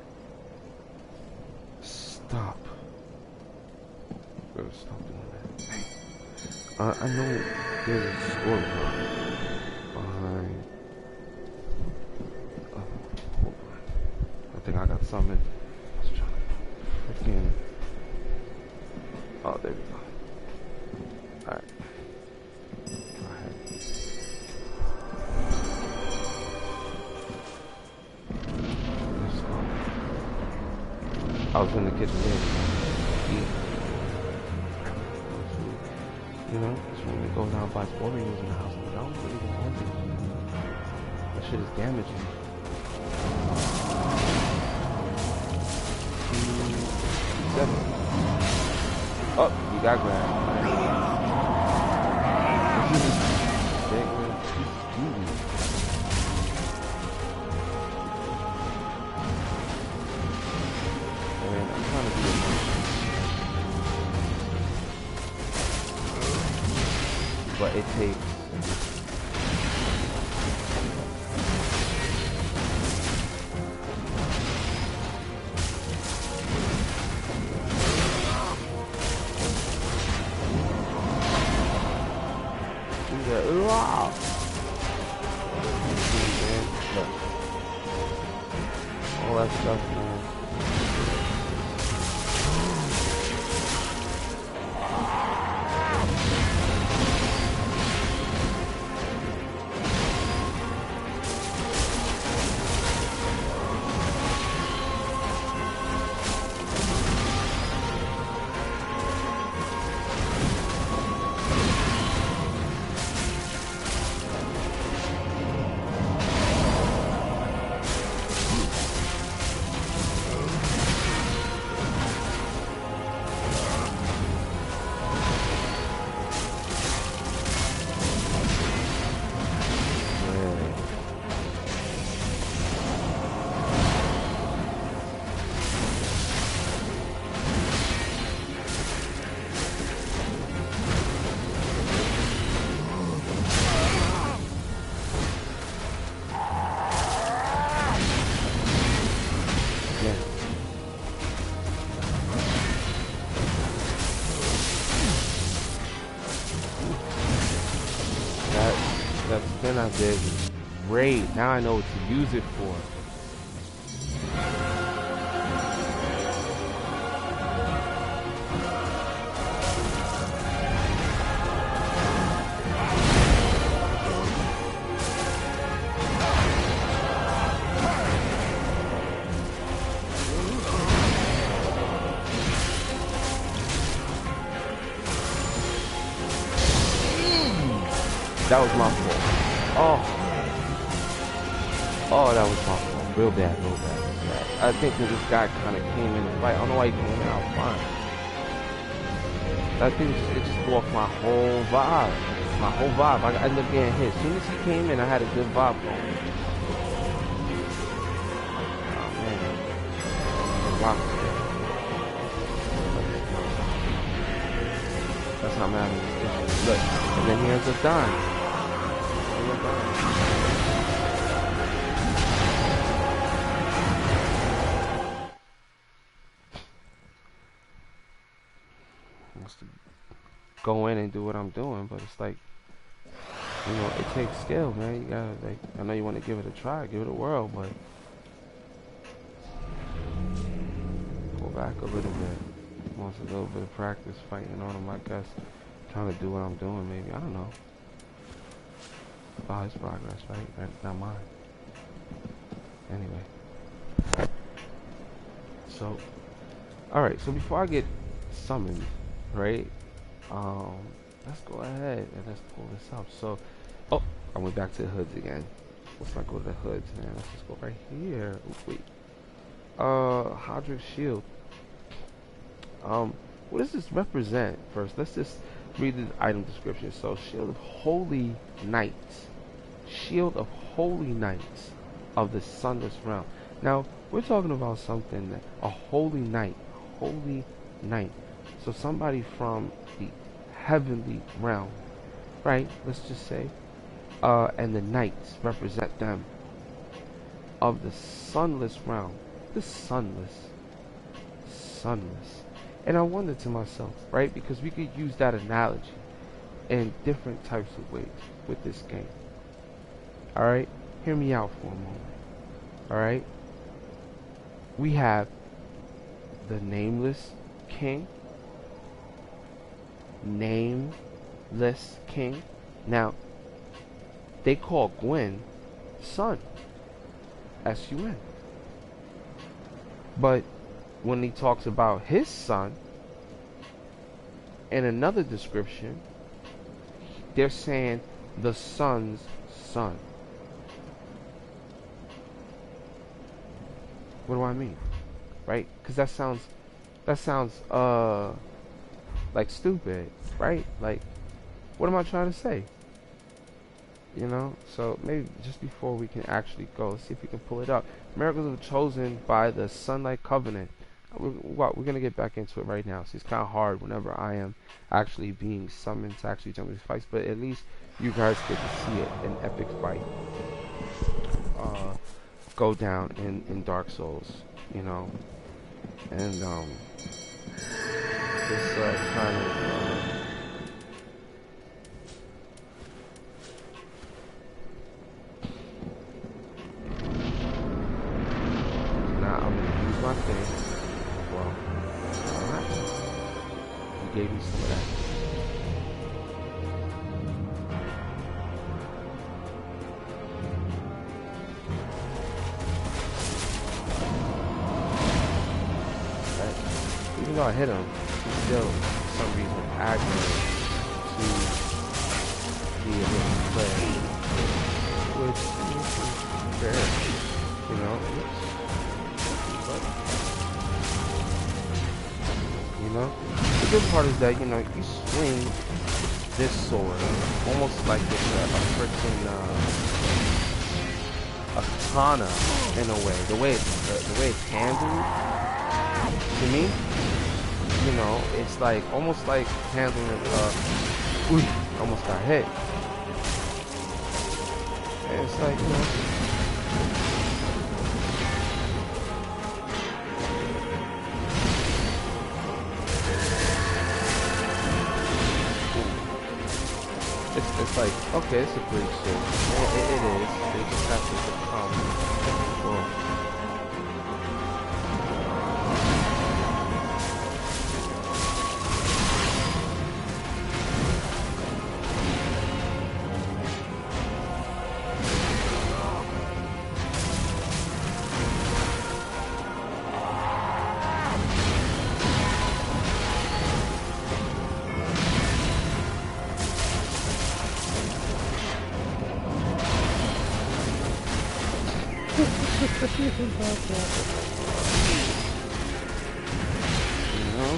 stop. Stop doing that. I know there's a storyline behind. Hold on. I think I got something. I was trying to freaking. Oh, there we go. get big. Eat. You know, just when we go down and buy Oreos in the house, like, I don't really want Oreos. That shit is damaging. Oh, you got grabbed. Man, I'm trying to do it. But it takes wow. All that stuff, man. That spin I did was great. Now I know what to use it for. That was my fault. Oh, that was my fault. Real bad, real bad, real bad. I think that this guy kind of came in the fight. I don't know why he came out fine. I think it just threw off my whole vibe. My whole vibe. I ended up getting hit. As soon as he came in, I had a good vibe going. Oh, man. Wow. That's not mattering. Look, and then here's a dime. Wants to go in and do what I'm doing, but it's like, you know, it takes skill, man. You gotta, like, I know you want to give it a try, give it a whirl, but pull back a little bit. Wants a little bit of practice fighting on him, I guess. Trying to do what I'm doing, maybe. I don't know. About his progress, right? Not mine. Anyway. So, alright, so before I get summoned, right? Let's go ahead and let's pull this up. So, oh, I went back to the hoods again. Let's not go to the hoods, man. Let's just go right here. Ooh, wait. Hodrick's shield. What does this represent? First, let's just read the item description. So, shield of holy knights. Shield of holy knights of the sunless realm. Now, we're talking about something that a holy knight. Holy knight. So somebody from the heavenly realm, right? Let's just say, and the knights represent them of the sunless realm. The sunless. And I wondered to myself, right? Because we could use that analogy in different types of ways with this game. Alright? Hear me out for a moment. Alright? We have the nameless king. Nameless king. Now, they call Gwen Sun. S-U-N. But when he talks about his son in another description, they're saying the son's son. What do I mean? Right? Because that sounds like stupid, right? Like, what am I trying to say? You know, so maybe just before we can actually go, let's see if we can pull it up. Miracles are chosen by the Sunlight Covenant. We're going to get back into it right now. So it's kind of hard whenever I am actually being summoned to actually jump into fights, but at least you guys get to see it, an epic fight go down in Dark Souls, you know. And this kind of now I'm gonna use my thing. Well, alright. You gave me some of that. Right. Even though I hit him, he's still for some reason aggravated to the original player, which is fair, you know. You know, the good part is that, you know, you swing this sword almost like it's a freaking a katana in a way. The way it's handled, to me, you know, it's like almost like handling almost got hit. And it's like, you know, it's like, okay, it's a great sword. It is. They just have to become. Well, you know?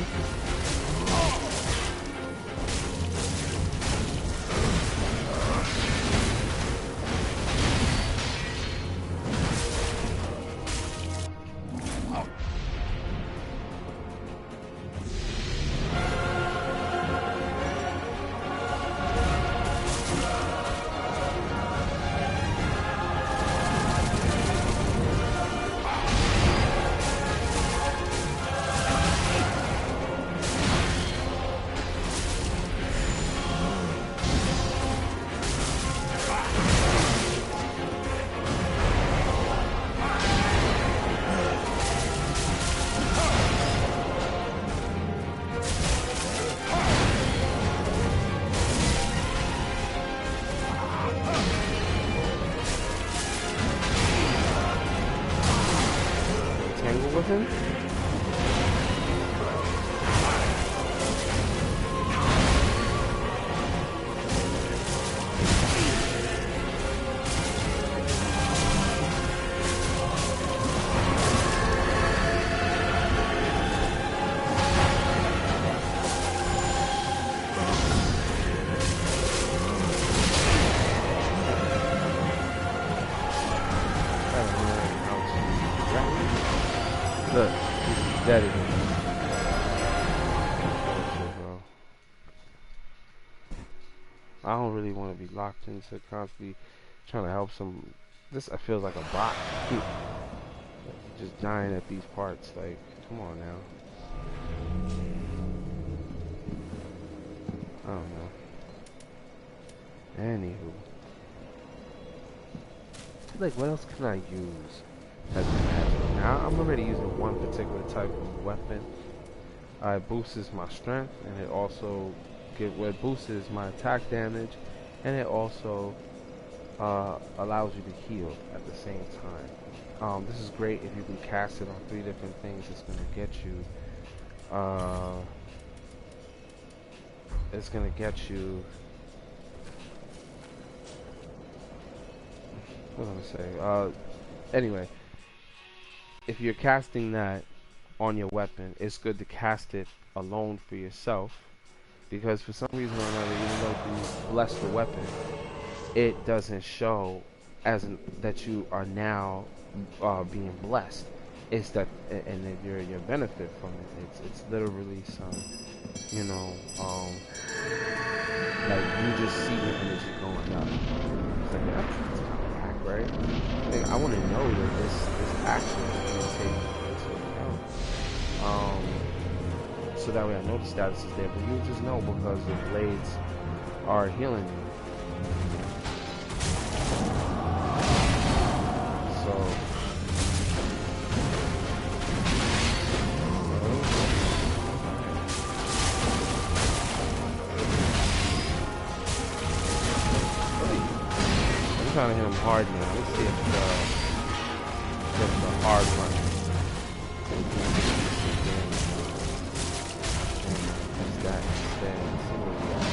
With him? Look, he's dead again. I don't really want to be locked into constantly trying to help some. This I feel like a bot. Just dying at these parts. Like, come on now. I don't know. Anywho, like, what else can I use? Now I'm already using one particular type of weapon. It boosts my strength, and it also boosts my attack damage, and it also allows you to heal at the same time. This is great if you can cast it on 3 different things. Uh, it's gonna get you. What was I gonna say? Anyway, if you're casting that on your weapon, it's good to cast it alone for yourself, because for some reason or another, even though you bless the weapon, it doesn't show that you are now being blessed. It's that, and that your benefit from it. It's literally some, you know, like you just see your energy going up. It's like that's kind of whack, right? Like, I want to know that this action is going to take into account. So that way I know the status is there, but you just know because the blades are healing you. So I'm trying to hit him hard now. Let's see if the hard one. That's that instead. See what we got.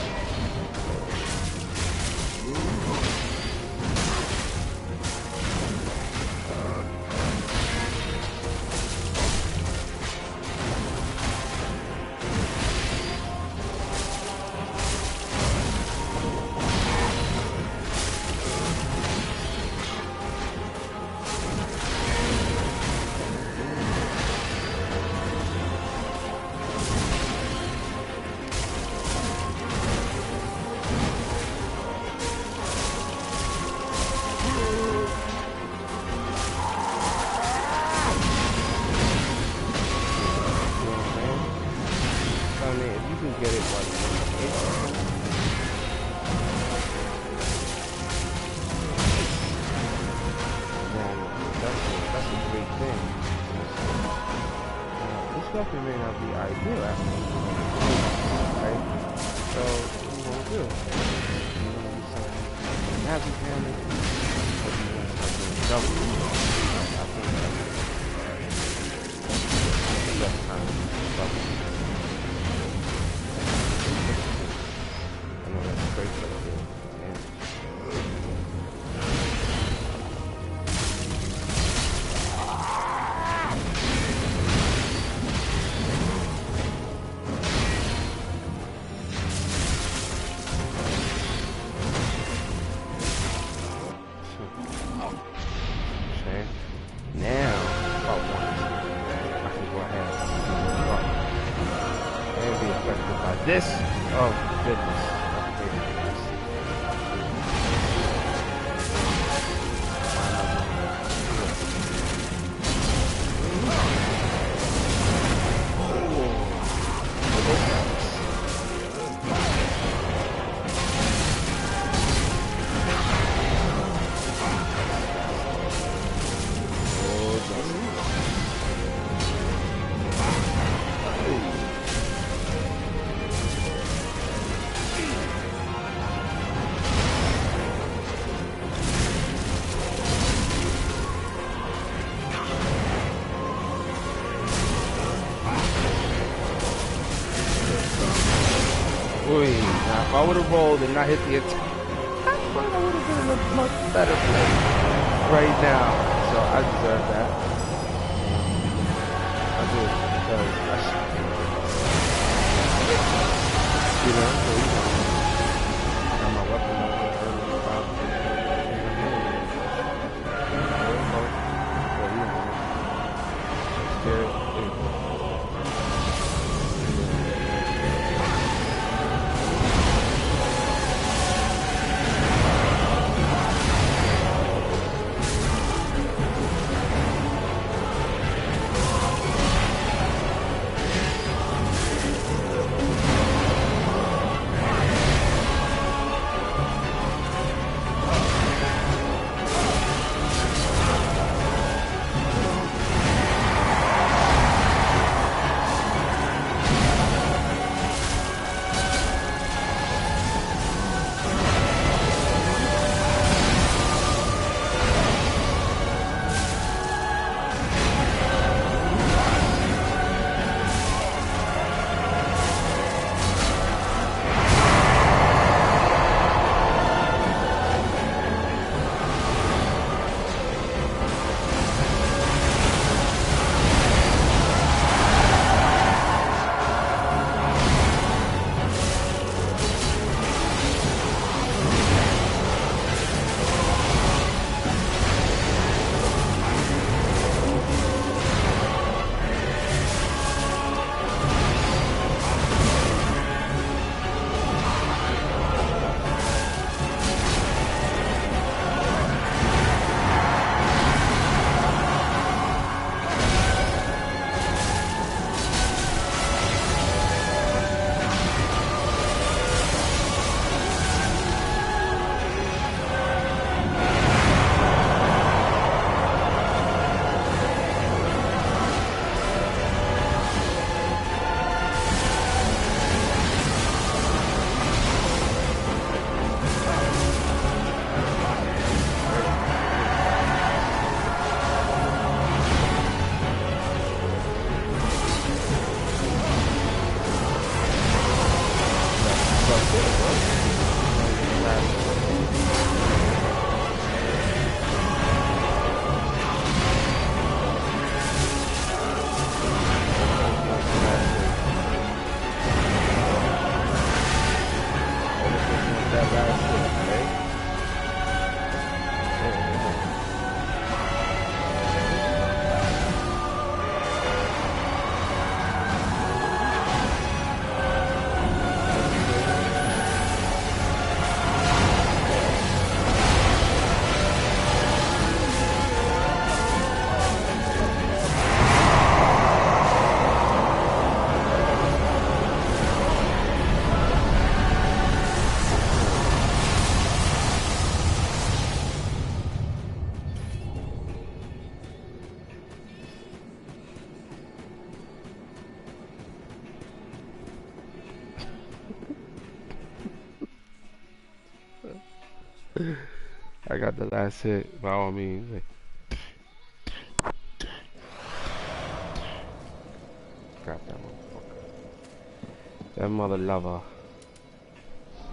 Weapon may not be ideal after right? So what you want to do? You want to do something magic damage, or do you want to start doing double? I think that's kind of double. I know that's great for the damage. This, oh goodness. Now, if I would have rolled and not hit the attack, I would have been in a much better place right now. So I deserve that. I do, because I should, you know, I got my weapon over early about I got the last hit by all means. Like, grab that motherfucker. That mother lover. Oh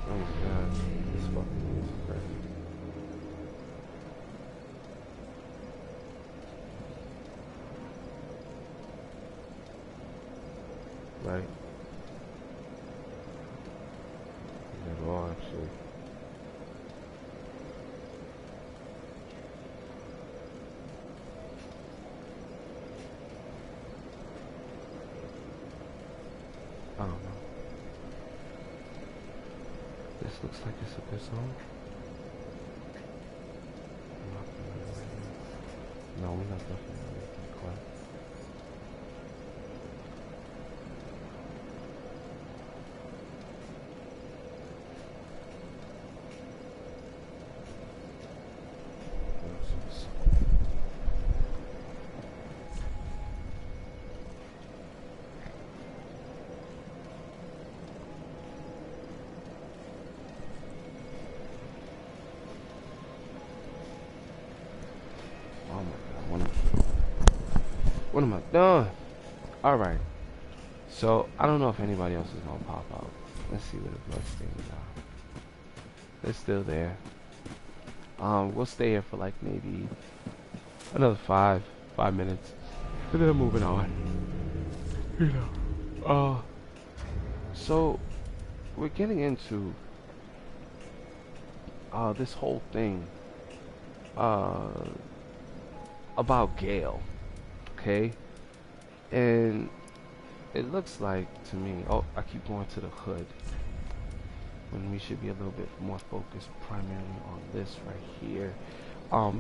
my god. This fucking thing is crazy. Right? At all, actually. I don't know. This looks like it's a good song. I'm not familiar with it. No, we're not definitely making it clap. Oh my god, what am I doing? Alright, so I don't know if anybody else is gonna pop out. Let's see where the bloodstains are. They're still there. We'll stay here for like maybe another 5 minutes. And then moving on. You know. So we're getting into this whole thing uh about Gale. Okay? And it looks like to me, oh, I keep going to the hood when we should be a little bit more focused primarily on this right here.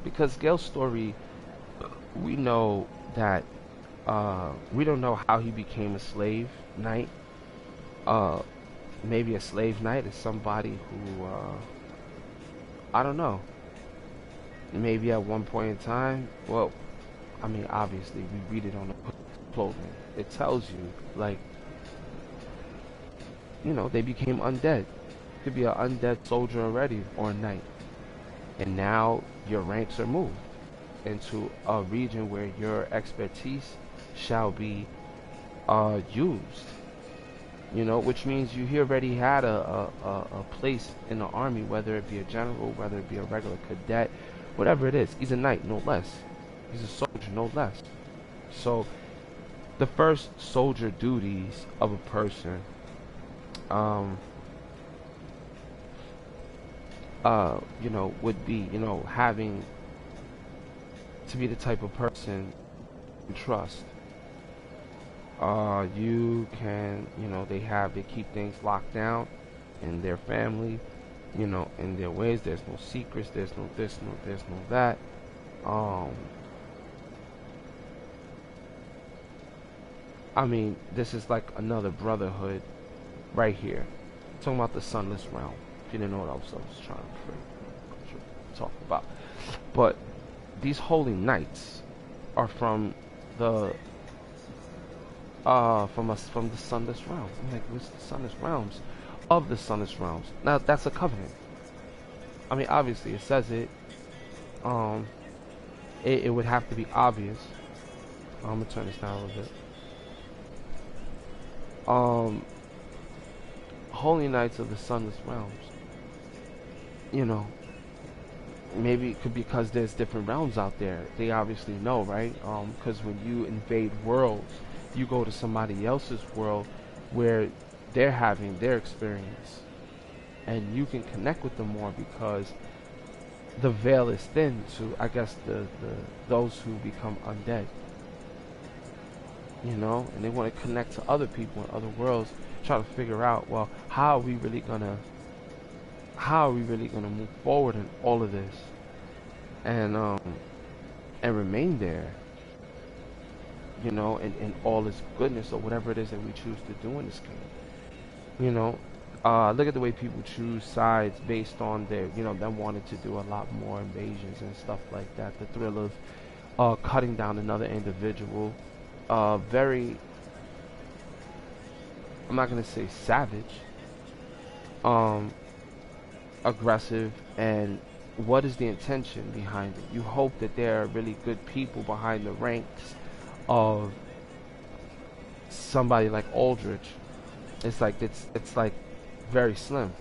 Because Gale's story, we know that we don't know how he became a slave knight. Maybe a slave knight is somebody who I don't know. Maybe at one point in time, well, I mean, obviously we read it on the clothing. It tells you, like, you know, they became undead. Could be an undead soldier already or a knight, and now your ranks are moved into a region where your expertise shall be used. You know, which means you already had a place in the army, whether it be a general, whether it be a regular cadet, whatever it is. He's a knight, no less. He's a soldier, no less. So the first soldier duties of a person, you know, would be, you know, having to be the type of person you trust. You can, you know, they keep things locked down in their family, you know, in their ways. There's no secrets, there's no this, no this, no that. Um, I mean, this is like another brotherhood right here. Talking about the sunless realm. If you didn't know what I was trying to talk about. But these holy knights are from the from the sunless realms. I'm like, what's the sunless realms? Of the sunless realms. Now that's a covenant. I mean, obviously it says it. Um, it would have to be obvious. I'm gonna turn this down a little bit. Um, holy knights of the sunless realms. You know, maybe it could be because there's different realms out there. They obviously know, right? Because when you invade worlds, you go to somebody else's world where they're having their experience, and you can connect with them more because the veil is thin to, I guess, the those who become undead. You know, and they want to connect to other people in other worlds, try to figure out, well, how are we really gonna move forward in all of this, and and remain there, you know, in all this goodness or whatever it is that we choose to do in this game. You know, look at the way people choose sides based on their, you know, them wanting to do a lot more invasions and stuff like that. The thrill of cutting down another individual. Very, I'm not gonna say savage, um, aggressive, and what is the intention behind it? You hope that there are really good people behind the ranks of somebody like Aldrich. It's like very slim.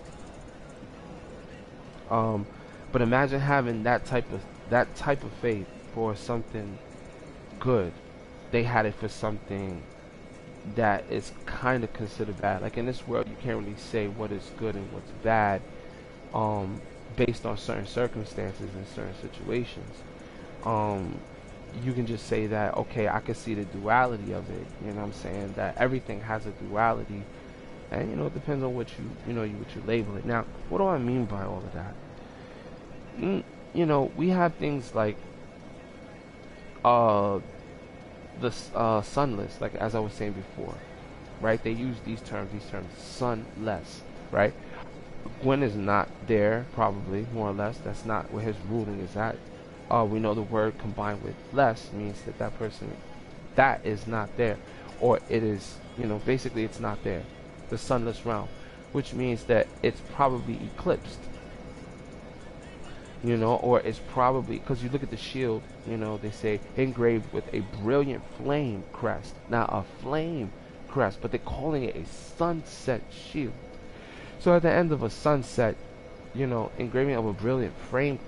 Um, but imagine having that type of faith for something good. They had it for something that is kind of considered bad. Like in this world, you can't really say what is good and what's bad, um, based on certain circumstances and certain situations. Um, you can just say that, okay, I can see the duality of it. You know what I'm saying? That everything has a duality, and it depends on what what you label it. Now, what do I mean by all of that? We have things like uh the sunless, like as I was saying before, right? They use these terms, sunless, right? Gwen is not there, probably, more or less. That's not where his ruling is at. We know the word combined with less means that that person, that is not there. Or it is, basically it's not there. The sunless realm. Which means that it's probably eclipsed. Or it's probably, because you look at the shield, they say engraved with a brilliant flame crest. Now, a flame crest, but they're calling it a sunset shield. So at the end of a sunset, engraving of a brilliant flame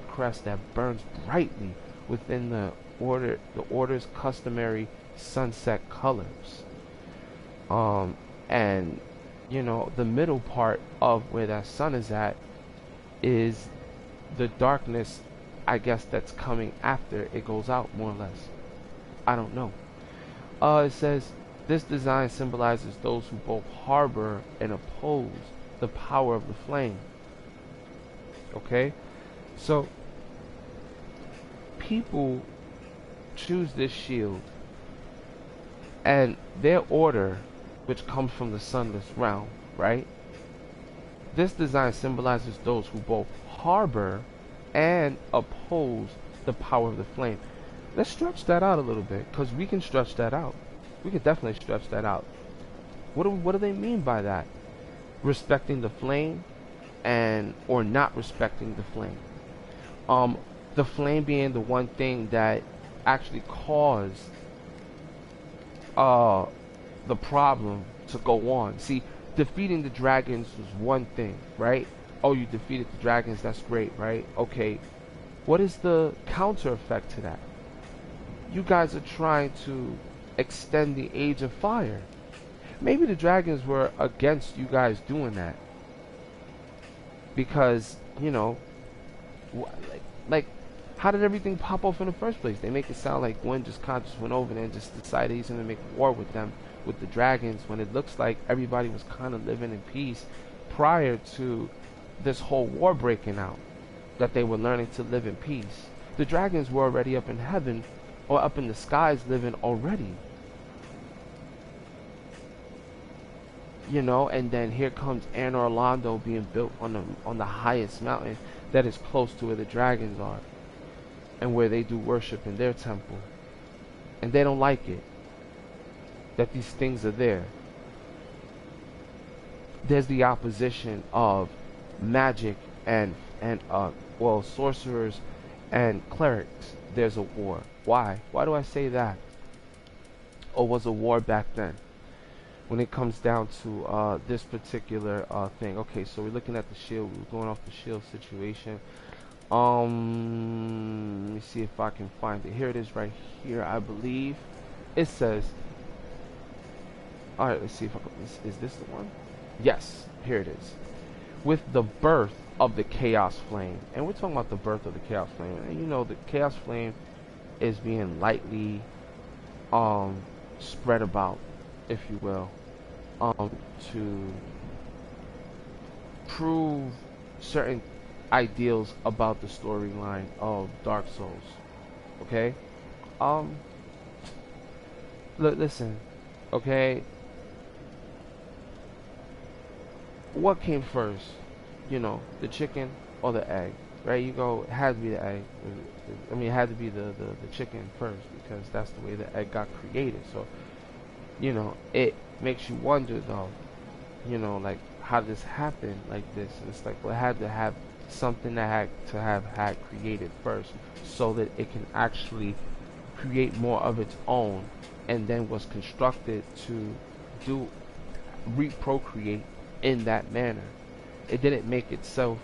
crest that burns brightly within the order's customary sunset colors. And the middle part of where that sun is at is the darkness, I guess, that's coming after it goes out, more or less. I don't know. It says this design symbolizes those who both harbor and oppose the power of the flame. Okay? So, people choose this shield, and their order, which comes from the sunless realm, right? This design symbolizes those who both harbor and oppose the power of the flame. Let's stretch that out a little bit, because we can stretch that out. We can definitely stretch that out. What do they mean by that? Respecting the flame or not respecting the flame. The flame being the one thing that actually caused the problem to go on. See, defeating the dragons was one thing, right? Oh, you defeated the dragons, that's great, right? Okay, what is the counter effect to that? You guys are trying to extend the age of fire. Maybe the dragons were against you guys doing that, because like how did everything pop off in the first place? They make it sound like Gwen just conscious went over there and just decided he's gonna make war with them, with the dragons, when it looks like everybody was kind of living in peace prior to this whole war breaking out, that they were learning to live in peace. The dragons were already up in heaven, or up in the skies, living already. And then here comes Anne Orlando being built on the highest mountain that is close to where the dragons are, and where they do worship in their temple. And they don't like it that these things are there. There's the opposition of magic and sorcerers and clerics. There's a war. Why? Why do I say that? Or was a war back then? When it comes down to this particular thing. Okay, so we're looking at the shield. We're going off the shield situation. Let me see if I can find it. Here it is, right here, I believe. It says. All right, let's see if I can. Is this the one? Yes, here it is. With the birth of the chaos flame, and we're talking about the birth of the chaos flame. And the chaos flame is being lightly spread about, if you will, to prove certain ideals about the storyline of Dark Souls. Okay? Listen, okay? What came first? The chicken or the egg? Right? It had to be the egg. I mean, it had to be the chicken first, because that's the way the egg got created. So, it makes you wonder, though, like, how did this happen like this? And it's like, well, it had to have something that had to have had created first, so that it can actually create more of its own, and then was constructed to do reprocreate in that manner. It didn't make itself,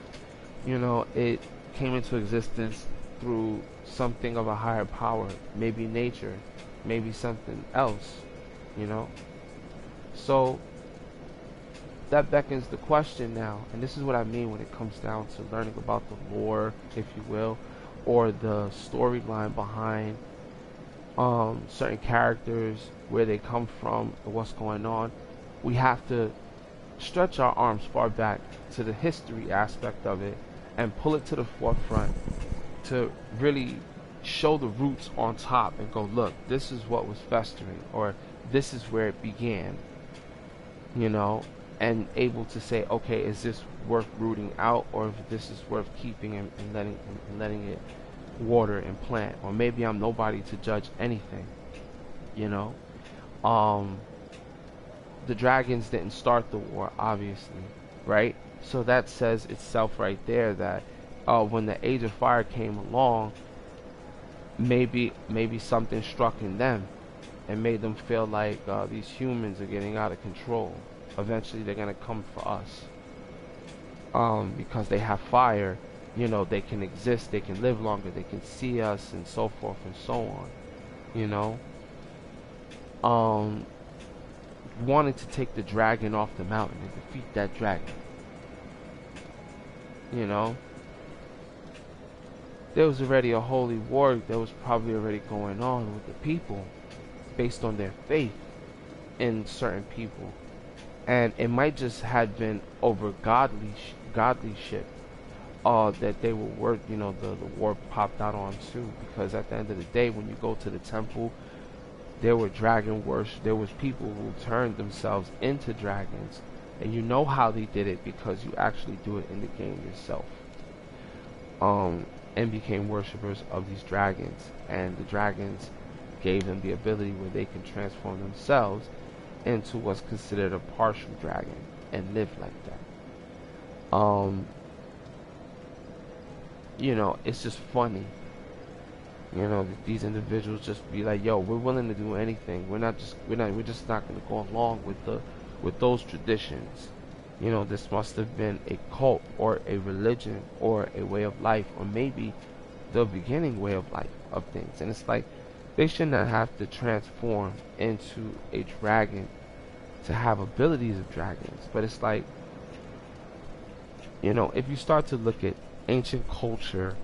it came into existence through something of a higher power, maybe nature, maybe something else, you know. So that beckons the question now, and this is what I mean when it comes down to learning about the lore, if you will, or the storyline behind certain characters, where they come from, and what's going on. We have to stretch our arms far back to the history aspect of it and pull it to the forefront to really show the roots on top and go, look, this is what was festering, or this is where it began, you know, and able to say, okay, is this worth rooting out, or if this is worth keeping and letting it water and plant, or maybe I'm nobody to judge anything, you know. Um, the dragons didn't start the war, obviously, right? So that says itself right there that when the Age of Fire came along, maybe something struck in them and made them feel like these humans are getting out of control. Eventually, they're gonna come for us because they have fire. You know, they can exist, they can live longer, they can see us, and so forth and so on. You know, um, wanted to take the dragon off the mountain and defeat that dragon. You know, there was already a holy war that was probably already going on with the people based on their faith in certain people, and it might just had been over godly shit that they were worth, the war popped out on too, because at the end of the day, when you go to the temple, there were dragon worship. There was people who turned themselves into dragons, and you know how they did it because you actually do it in the game yourself. And became worshippers of these dragons, and the dragons gave them the ability where they can transform themselves into what's considered a partial dragon and live like that. It's just funny. These individuals just be like, "Yo, we're willing to do anything. We're just not going to go along with those traditions." This must have been a cult or a religion or a way of life, or maybe the beginning way of life of things. And it's like they should not have to transform into a dragon to have abilities of dragons. But it's like, if you start to look at ancient culture,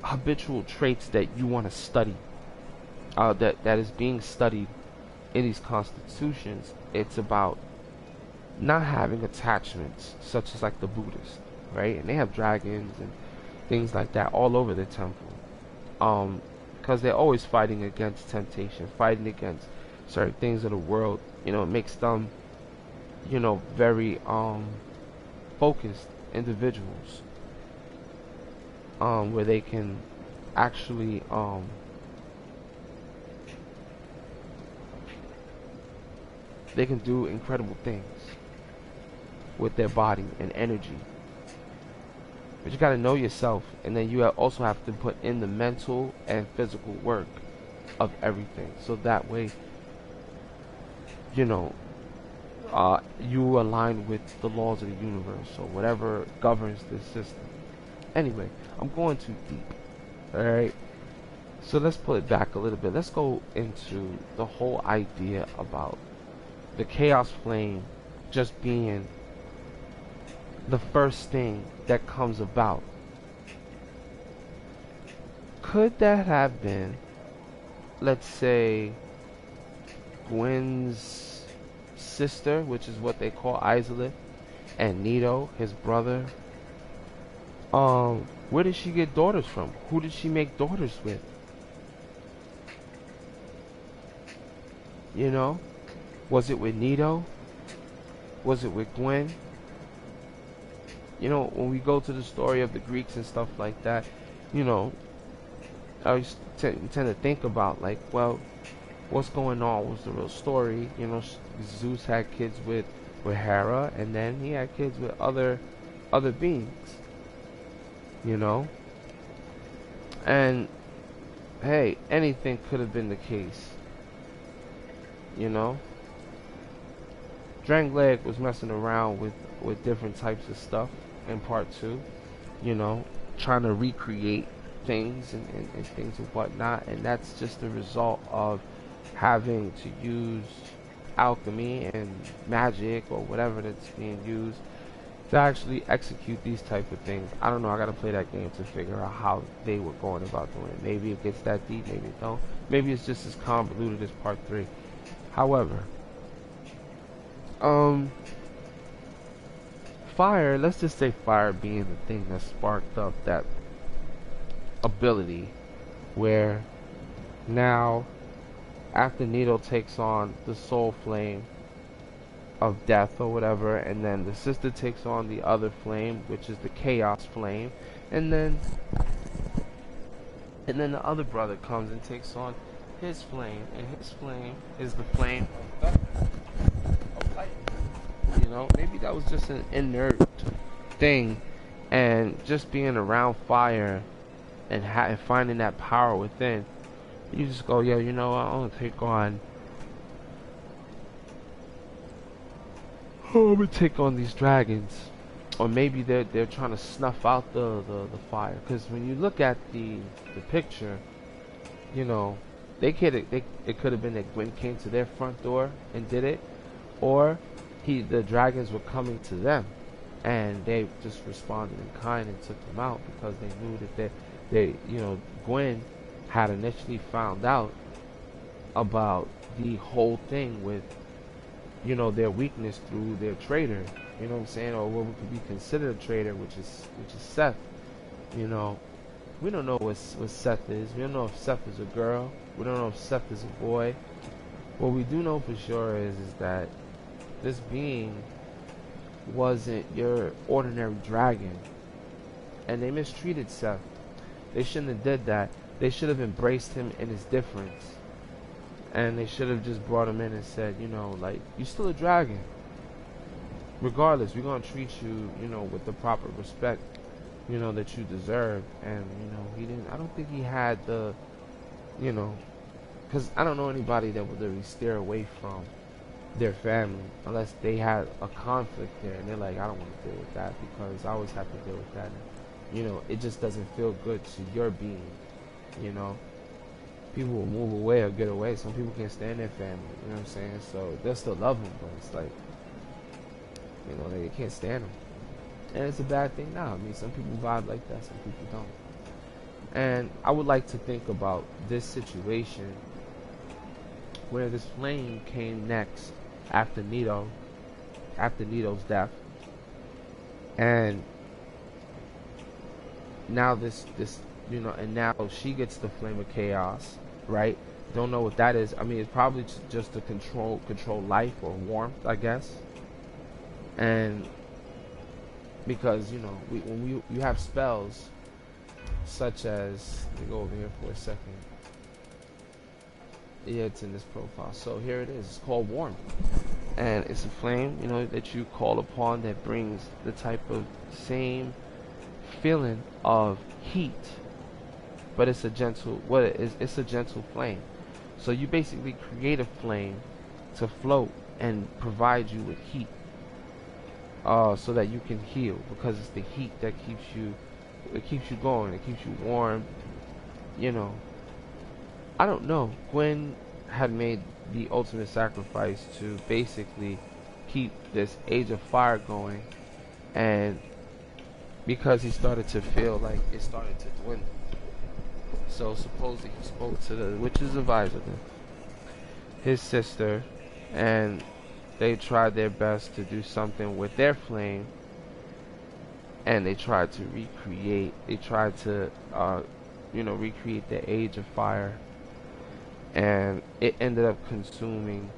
habitual traits that you want to study, that is being studied in these constitutions, it's about not having attachments, such as like the Buddhists, right? And they have dragons and things like that all over the temple, because they're always fighting against temptation, fighting against certain things of the world. It makes them, very focused individuals, where they can actually they can do incredible things with their body and energy. But you got to know yourself, and then you also have to put in the mental and physical work of everything, so that way, you align with the laws of the universe, or whatever governs this system. Anyway, I'm going too deep. Alright? So let's pull it back a little bit. Let's go into the whole idea about the chaos flame just being the first thing that comes about. Could that have been, let's say, Gwen's sister, which is what they call Izalith, and Nito, his brother? Where did she get daughters from? Who did she make daughters with? Was it with Nito? Was it with Gwen? When we go to the story of the Greeks and stuff like that, I always tend to think about, like, well, what's going on? What's the real story? Zeus had kids with with Hera, and then he had kids with other beings, you know. And hey, anything could have been the case, you know. Drangleic was messing around with different types of stuff in part two, you know, trying to recreate things and things and whatnot, and that's just the result of having to use alchemy and magic or whatever that's being used to actually execute these type of things. I don't know, I gotta play that game to figure out how they were going about doing it. Maybe it gets that deep, maybe it don't. Maybe it's just as convoluted as part 3. However, fire, let's just say fire being the thing that sparked up that ability where now after Nito takes on the soul flame of death or whatever, and then the sister takes on the other flame, which is the chaos flame, and then the other brother comes and takes on his flame, and his flame is the flame of light. You know, maybe that was just an inert thing, and just being around fire and finding that power within, you just go, yo, you know what, I'm gonna take on these dragons. Or maybe they're trying to snuff out the fire, because when you look at the picture, you know, it could have been that Gwen came to their front door and did it, or the dragons were coming to them and they just responded in kind and took them out, because they knew that they you know, Gwen had initially found out about the whole thing with, you know, their weakness through their traitor, you know what I'm saying, or what could be considered a traitor, which is Seth. You know, we don't know what Seth is. We don't know if Seth is a girl. We don't know if Seth is a boy. What we do know for sure is that this being wasn't your ordinary dragon, and they mistreated Seth. They shouldn't have did that. They should have embraced him in his difference. And they should have just brought him in and said, you know, like, you're still a dragon. Regardless, we're going to treat you, you know, with the proper respect, you know, that you deserve. And, you know, he didn't, I don't think he had the, you know, because I don't know anybody that would literally steer away from their family unless they had a conflict there. And they're like, I don't want to deal with that because I always have to deal with that. And, you know, it just doesn't feel good to your being, you know. People will move away or get away. Some people can't stand their family, you know what I'm saying? So they'll still love them, but it's like, you know, they can't stand them. And it's a bad thing now. I mean, some people vibe like that, some people don't. And I would like to think about this situation where this flame came next after Nito's death. And now this you know, and now she gets the flame of chaos, right? Don't know what that is. I mean, it's probably just to control life or warmth, I guess. And because, you know, when you have spells such as, let me go over here for a second. Yeah, it's in this profile. So here it is. It's called warmth, and it's a flame, you know, that you call upon that brings the type of same feeling of heat. But it's a gentle, it's a gentle flame. So you basically create a flame to float and provide you with heat, so that you can heal, because it's the heat that keeps you going, it keeps you warm. You know, I don't know. Gwen had made the ultimate sacrifice to basically keep this Age of Fire going, and because he started to feel like it started to dwindle. So supposedly he spoke to the witch's advisor, his sister, and they tried their best to do something with their flame, and they tried to recreate the Age of Fire, and it ended up consuming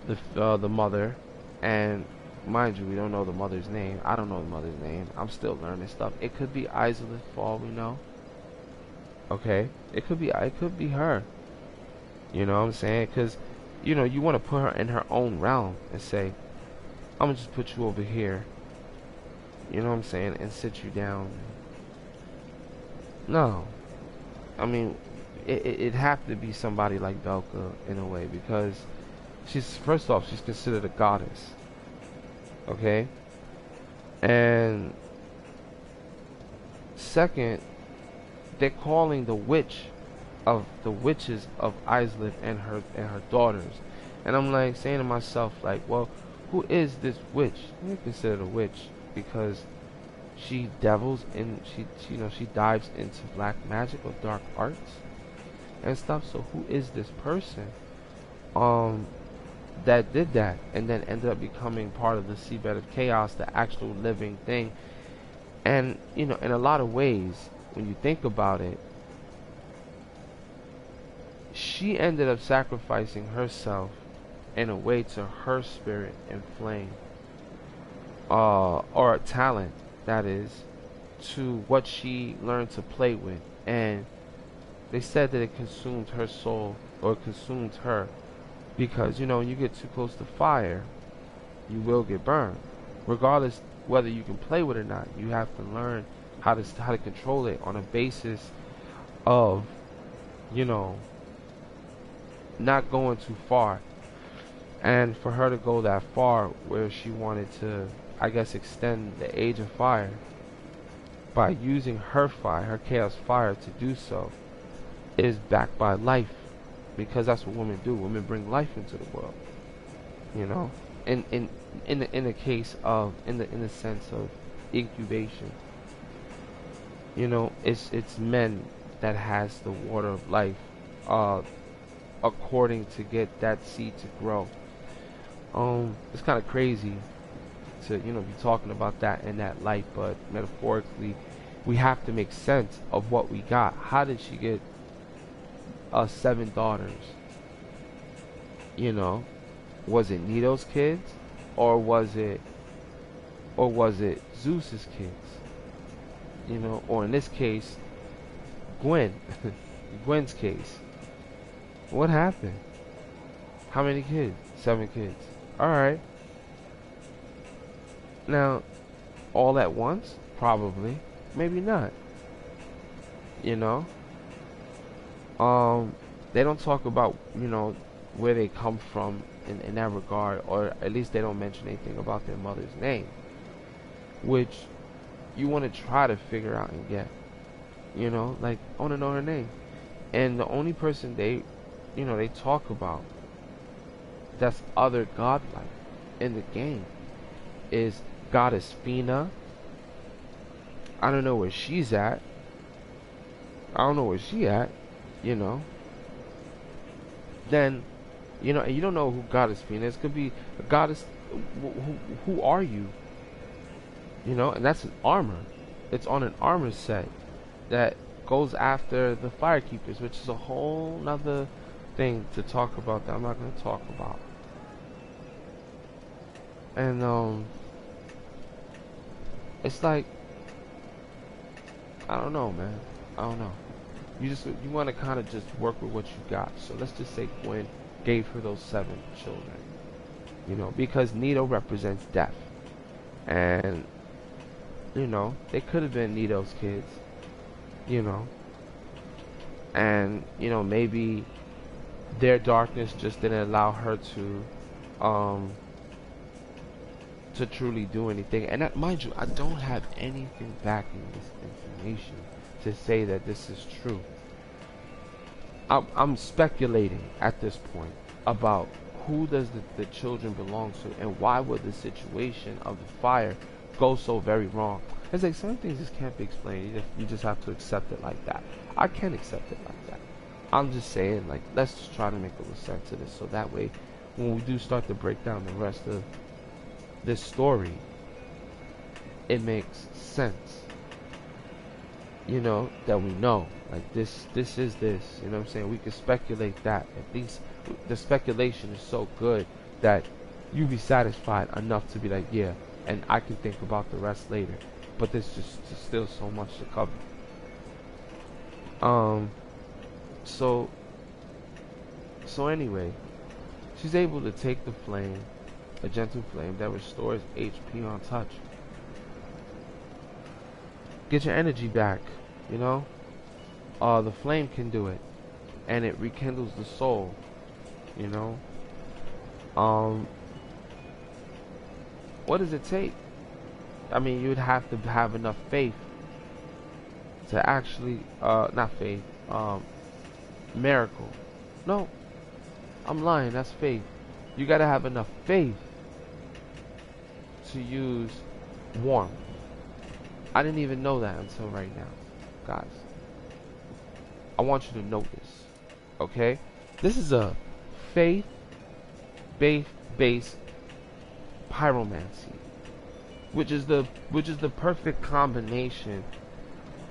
the mother. And mind you, we don't know the mother's name. I don't know the mother's name. I'm still learning stuff. It could be Isolith for all we know. Okay, it could be her. You know what I'm saying? Because, you know, you want to put her in her own realm and say, I'm gonna just put you over here. You know what I'm saying? And sit you down. No. I mean, it'd have to be somebody like Belka in a way, because she's, first off, she's considered a goddess. Okay? And second, they're calling the witches of Islip and her daughters. And I'm like saying to myself, like, well, who is this witch? You're considered a witch because she devils and she dives into black magic or dark arts and stuff. So who is this person um that did that and then ended up becoming part of the seabed of chaos, the actual living thing? And in a lot of ways, when you think about it, she ended up sacrificing herself in a way to her spirit and flame, or talent, that is, to what she learned to play with. And they said that it consumed her soul, or consumed her, because when you get too close to fire, you will get burned. Regardless whether you can play with it or not, you have to learn how to control it on a basis of not going too far. And for her to go that far, where she wanted to, I guess, extend the age of fire by using her fire, her chaos fire, to do so, is backed by life, because that's what women do. Women bring life into the world. In the case of, in the sense of incubation, it's men that has the water of life, according to get that seed to grow. It's kind of crazy to be talking about that in that light, but metaphorically, we have to make sense of what we got. How did she get 7 daughters? Was it Nito's kids, or was it Zeus's kids? Or in this case, Gwen's case. What happened? How many kids? 7 kids. Alright. Now, all at once? Probably. Maybe not. They don't talk about, where they come from in that regard, or at least they don't mention anything about their mother's name, which you want to try to figure out and get. Like, I want to know her name. And the only person they talk about that's other godlike in the game is Goddess Fina. I don't know where she's at. I don't know where she at. Then, and you don't know who Goddess Fina is. Could be a goddess. Who are you? And that's an armor. It's on an armor set that goes after the Firekeepers, which is a whole nother thing to talk about that I'm not going to talk about. And it's like, I don't know, man. I don't know. You want to kind of just work with what you got. So let's just say Gwen gave her those 7 children. Because Nito represents death, and they could have been Nito's kids. And maybe their darkness just didn't allow her to truly do anything. And that, mind you, I don't have anything backing this information to say that this is true. I'm speculating at this point about who does the children belong to, and why would the situation of the fire go so very wrong. It's like some things just can't be explained. You just have to accept it like that. I can't accept it like that. I'm just saying, like, let's just try to make a little sense of this, so that way when we do start to break down the rest of this story, it makes sense. That we know, like, this is this. You know what I'm saying? We can speculate that. At least the speculation is so good that you be satisfied enough to be like, yeah, and I can think about the rest later. But there's just still so much to cover. So anyway, she's able to take the flame A gentle flame that restores HP on touch. Get your energy back, you know? The flame can do it. And it rekindles the soul, you know? What does it take? I mean, you'd have to have enough faith to actually, not faith, miracle. No, I'm lying, that's faith. You gotta have enough faith to use warmth. I didn't even know that until right now. Guys, I want you to know this, okay? This is a faith-based pyromancy, which is the perfect combination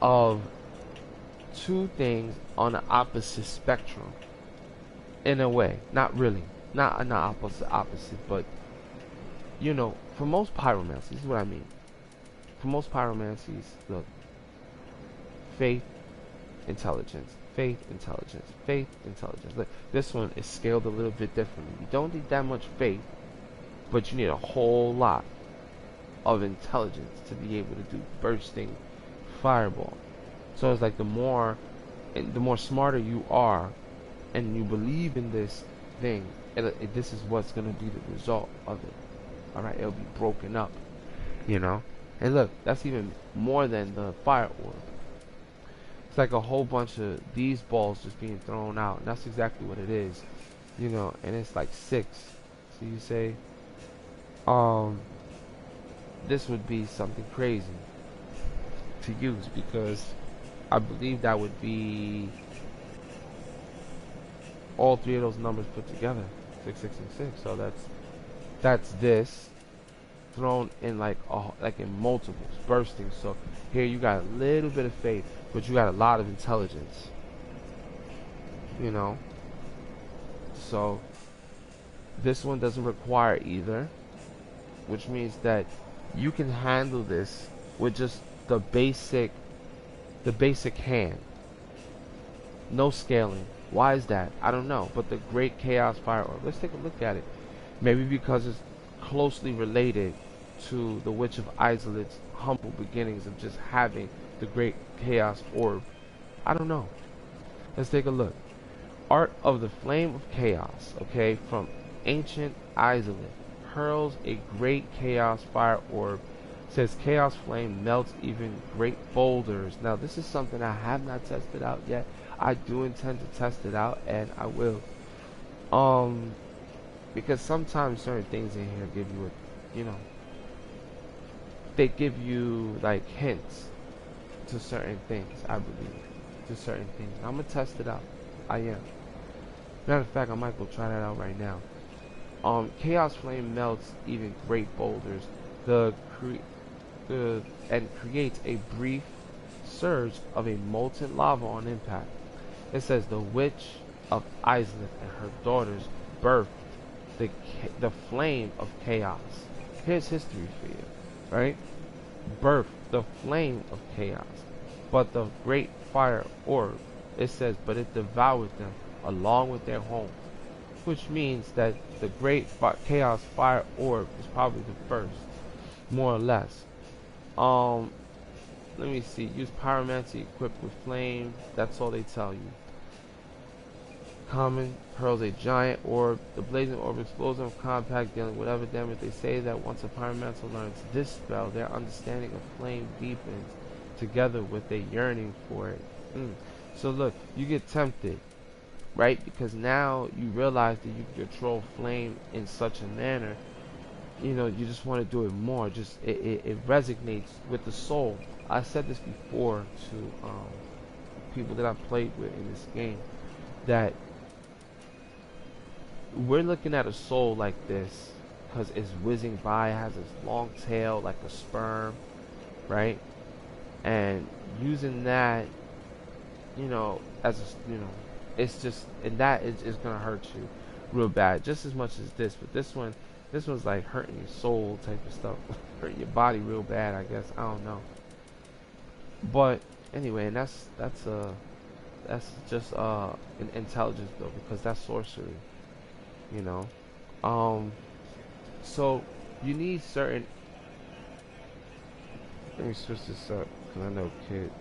of two things on the opposite spectrum. In a way, not really, not opposite, but you know, for most pyromancies, this is what I mean. For most pyromancies, look, faith, intelligence, faith, intelligence, faith, intelligence. Look, this one is scaled a little bit differently. You don't need that much faith, but you need a whole lot of intelligence to be able to do bursting fireball. So it's like the more smarter you are, and you believe in this thing, this is what's gonna be the result of it. All right, it'll be broken up, you know. And look, that's even more than the fire orb. It's like a whole bunch of these balls just being thrown out, and that's exactly what it is, you know. And it's like 6. So you say, this would be something crazy to use, because I believe that would be all 3 of those numbers put together, 6, 6, and 6. So that's this thrown in like in multiples, bursting. So here you got a little bit of faith, but you got a lot of intelligence, you know. So this one doesn't require either, which means that you can handle this with just the basic hand, no scaling. Why is that? I don't know, but the Great Chaos Fire Orb, let's take a look at it. Maybe because it's closely related to the Witch of Isolet's humble beginnings of just having the Great Chaos Orb. I don't know. Let's take a look. Art of the Flame of Chaos, okay, from ancient Isolet, hurls a great chaos fire orb. Says chaos flame melts even great boulders. Now this is something I have not tested out yet. I do intend to test it out, and I will. Because sometimes certain things in here give you a, you know, they give you like hints to certain things, I believe. To certain things. I'm gonna test it out. I am. Matter of fact, I might go try that out right now. Chaos flame melts even great boulders. And creates a brief surge of a molten lava on impact. It says the Witch of Isolet and her daughters birthed the flame of chaos. Here's history for you, right? Birthed the flame of chaos, but the great fire orb, it says, but it devoured them along with their homes, which means that the great chaos fire orb is probably the first, more or less. Let me see. Use pyromancy equipped with flame. That's all they tell you. Common hurls a giant orb. The blazing orb explodes on compact, dealing whatever damage. They say that once a pyromancer learns this spell, their understanding of flame deepens, together with a yearning for it. So look, you get tempted, right? Because now you realize that you can control flame in such a manner. You know, you just want to do it more. Just it resonates with the soul. I said this before to people that I've played with in this game, that we're looking at a soul like this because it's whizzing by, it has this long tail like a sperm, right? And using that, you know, as a, you know, it's just, and that is gonna hurt you real bad, just as much as this. But this one's like hurting your soul type of stuff, hurting your body real bad, I guess. I don't know. But anyway, and that's just intelligence though, because that's sorcery, you know. So you need certain. Let me switch this up because I know kids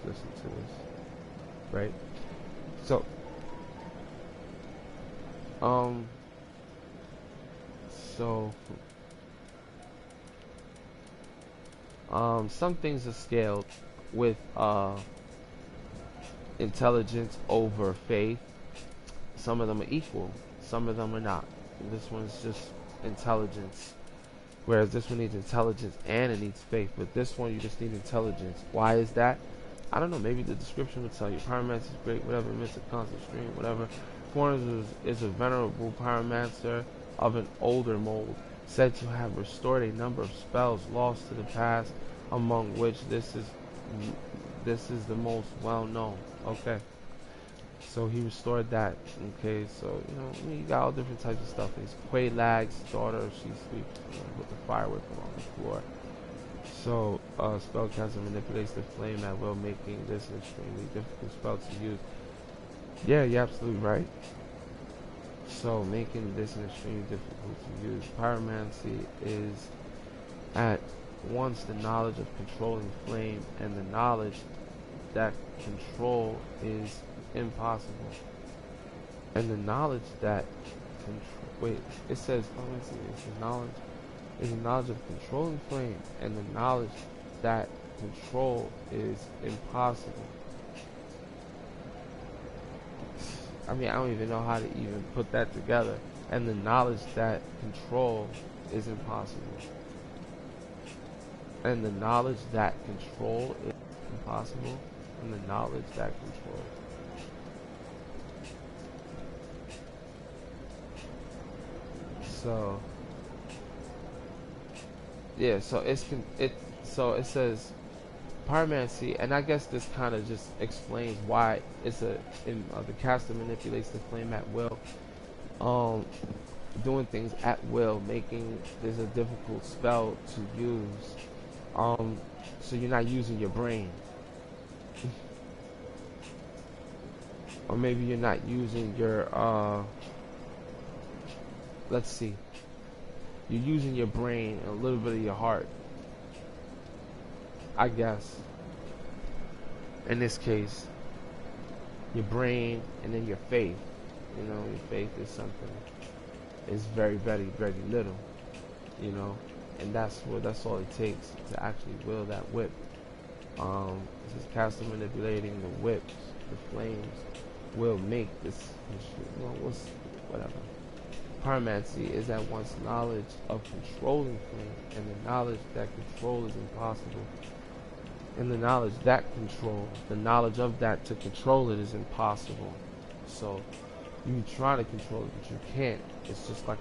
listen to this, right? So um so some things are scaled with intelligence over faith. Some of them are equal, some of them are not. This one's just intelligence, whereas this one needs intelligence and it needs faith. But this one you just need intelligence. Why is that? I don't know. Maybe the description will tell you. Pyromancer is great, whatever. Mystic constant stream, whatever. Foreigners is a venerable pyromancer of an older mold, said to have restored a number of spells lost to the past, among which this is the most well known. Okay. So he restored that. Okay, so you got all different types of stuff. He's Quaylag's daughter. She sleeps with the fire whipping on the floor. So spellcaster manipulates the flame at will, making this an extremely difficult spell to use. Yeah, you're absolutely right. So making this an extremely difficult to use. Pyromancy is at once the knowledge of controlling flame and the knowledge that control is impossible. And the knowledge that wait, it says, oh, let's see, it's the knowledge is the knowledge of controlling flame and the knowledge that control is impossible. I mean, I don't even know how to even put that together. And the knowledge that control is impossible. And the knowledge that control is impossible. And the knowledge that control. So yeah, so so it says pyromancy, and I guess this kind of just explains why it's the caster manipulates the flame at will, doing things at will, making this a difficult spell to use. So you're not using your brain, or maybe you're not using your let's see. You're using your brain and a little bit of your heart, I guess. In this case, your brain and then your faith. Your faith is something. It's very, very, very little. And that's all it takes to actually will that whip. This is caster manipulating the whips, the flames will make this. Whatever. Pyromancy is at once knowledge of controlling flame and the knowledge that control is impossible. And the knowledge that control, the knowledge of that to control it is impossible. So you try to control it, but you can't. It's just like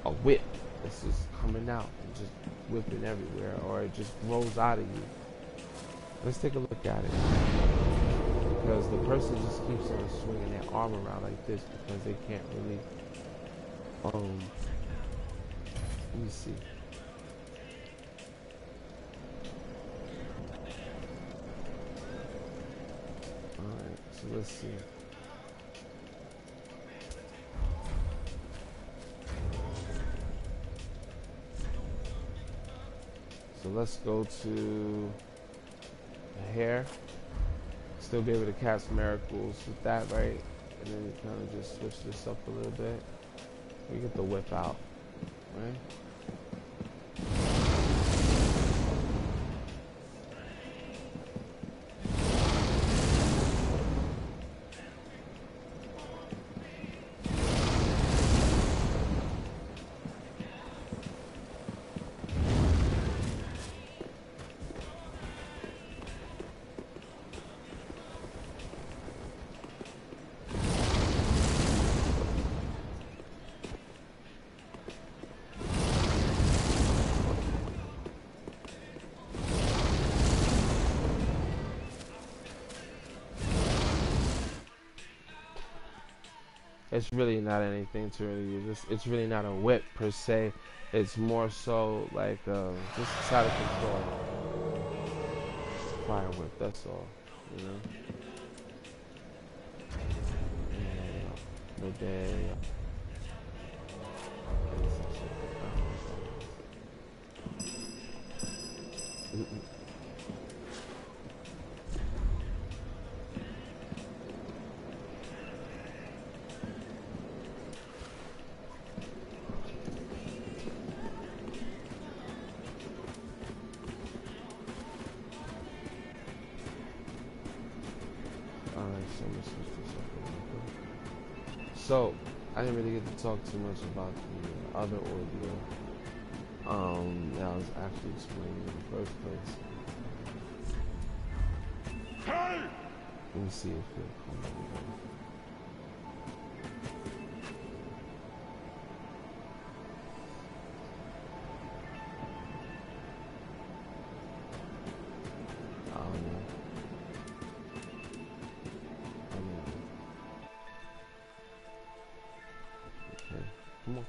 a whip that's just coming out and just whipping everywhere, or it just grows out of you. Let's take a look at it. Because the person just keeps on swinging their arm around like this because they can't really let me see. Alright, so let's see. So let's go to the hair. Still be able to cast miracles with that, right? And then you kind of just switch this up a little bit. We get the whip out, right? It's really not anything to really use. It's really not a whip per se. It's more so like just out of control. Fire whip, that's all. Yeah, no day. switch this up a little bit. So, I didn't really get to talk too much about the other ordeal that I was actually explaining in the first place. Hey! Let me see if it'll come over here.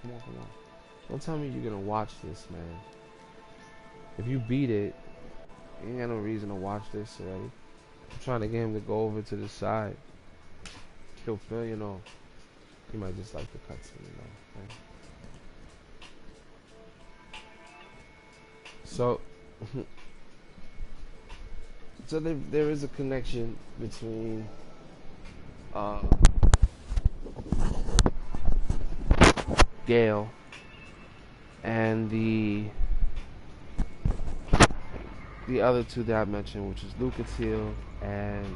Come on. Don't tell me you're gonna watch this, man. If you beat it, you ain't got no reason to watch this already. I'm trying to get him to go over to the side. He'll feel, you know. He might just like the cutscene, you know. Okay? So, there is a connection between Gale and the other two that I mentioned, which is Lucatiel and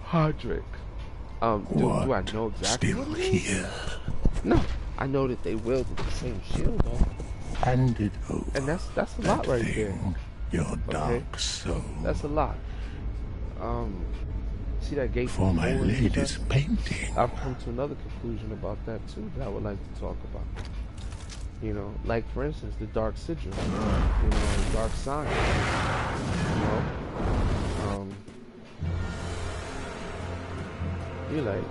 Hardrick. Do I know exactly still what it is? here? No, I know that they wielded the same shield, though. Hand it over. And that's a lot right there. Your dark soul. That's a lot. See that gate for my lady's painting. I've come to another conclusion about that too that I would like to talk about. You know, like for instance, the dark sigil. You know, the dark sign. You know, you're like,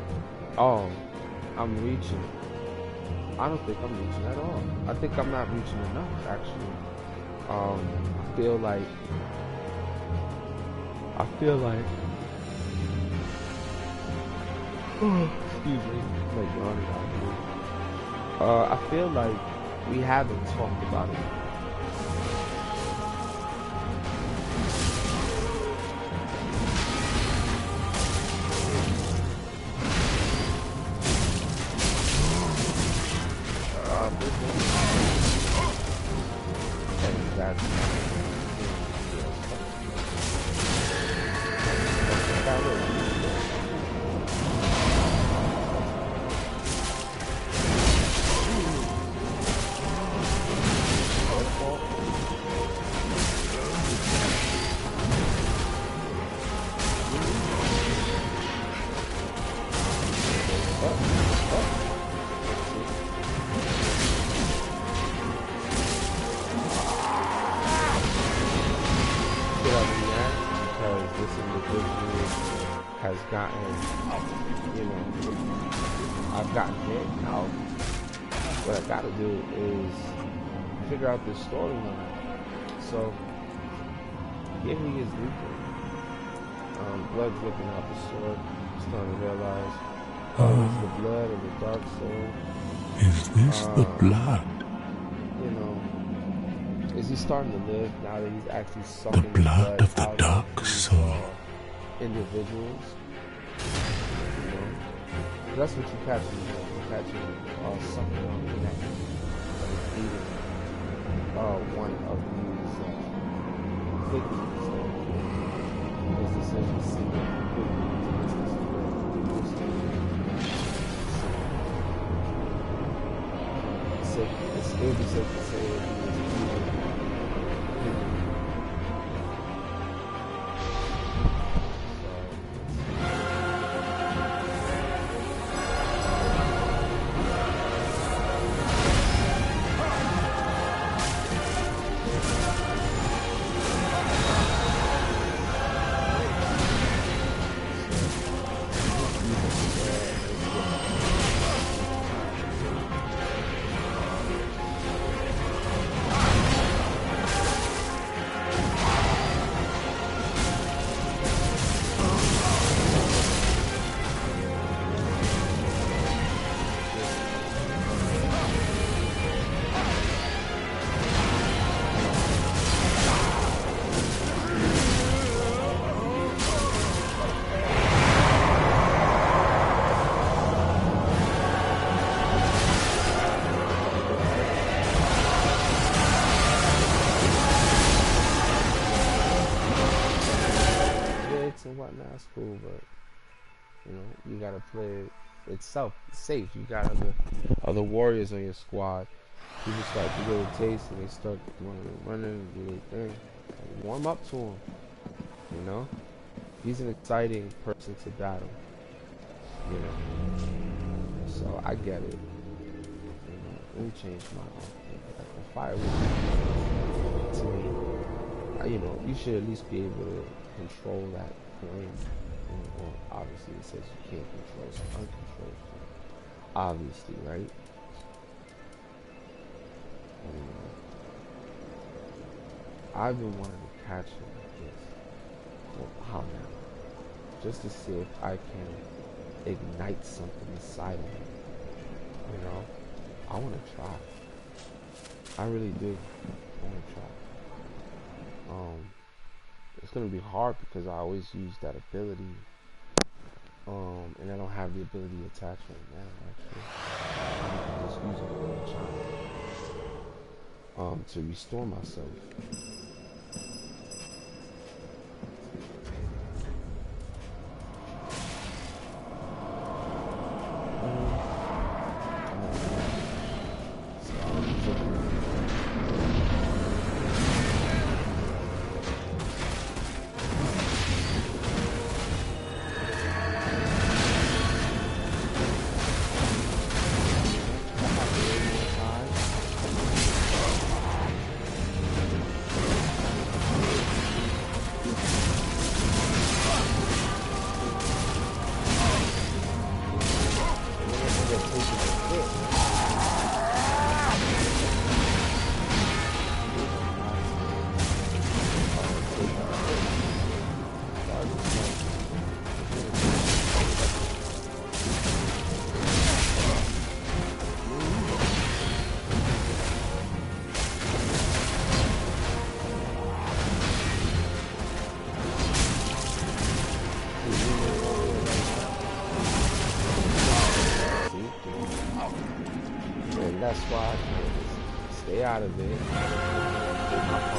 oh, I'm reaching. I don't think I'm reaching at all. I think I'm not reaching enough, actually. I feel like excuse me, like yawning out here. I feel like we haven't talked about it. Figure out this storyline. So here he is leaping. Blood dripping out the sword. Starting to realize it's the blood of the dark soul. Is this the blood? You know, is he starting to live now that he's actually sucking the blood of the out dark of soul? Individuals. You know, that's what you catch him. You catch him sucking on the neck. Eating one of these figures is the same single it would be safe to say that he was cool, but you know, you gotta play it itself safe. You got other warriors on your squad. People start to get a taste and they start running and do their thing. Like, warm up to him, you know? He's an exciting person to battle, you know? So I get it. You know, let me change my like the fire to me. You know, you should at least be able to control that flame. You know, well, obviously it says you can't control some uncontrolled flame. Obviously, right? I've been wanting to catch him like this. Well, how now? Just to see if I can ignite something inside of him. You know? I want to try. I really do. I want to try. It's going to be hard because I always use that ability. And I don't have the ability to attach right now, actually. I'm just using it all the time. To restore myself. That's why I can stay out of it. Do my part.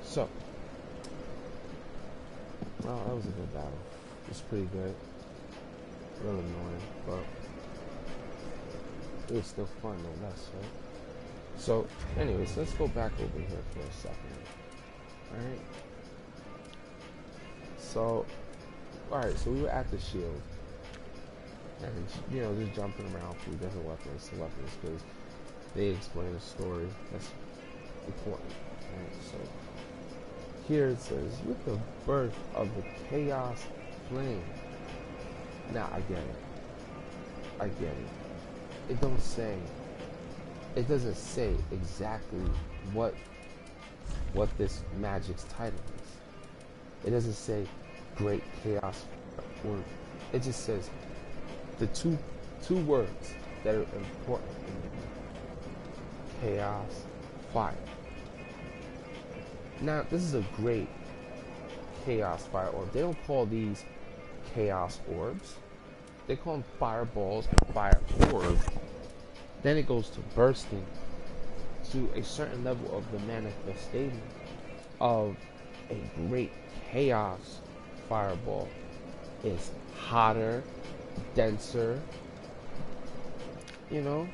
So, well, that was a good battle. It was pretty good. A little annoying, but it was still fun nonetheless, right? So, anyways, let's go back over here for a second. Alright? So, alright, so we were at the shield. And, you know, just jumping around through different weapons because they explain a story that's important. Right? So, here it says, with the birth of the chaos flame. Now, I get it. It don't say, it doesn't say exactly what this magic's title is. It doesn't say Great Chaos, or it just says the two words that are important in the chaos, fire. Now, this is a great chaos fire orb. They don't call these chaos orbs. They call them fireballs and fire orbs. Then it goes to bursting to a certain level of the manifestation of a great chaos fireball. Is hotter, denser, you know,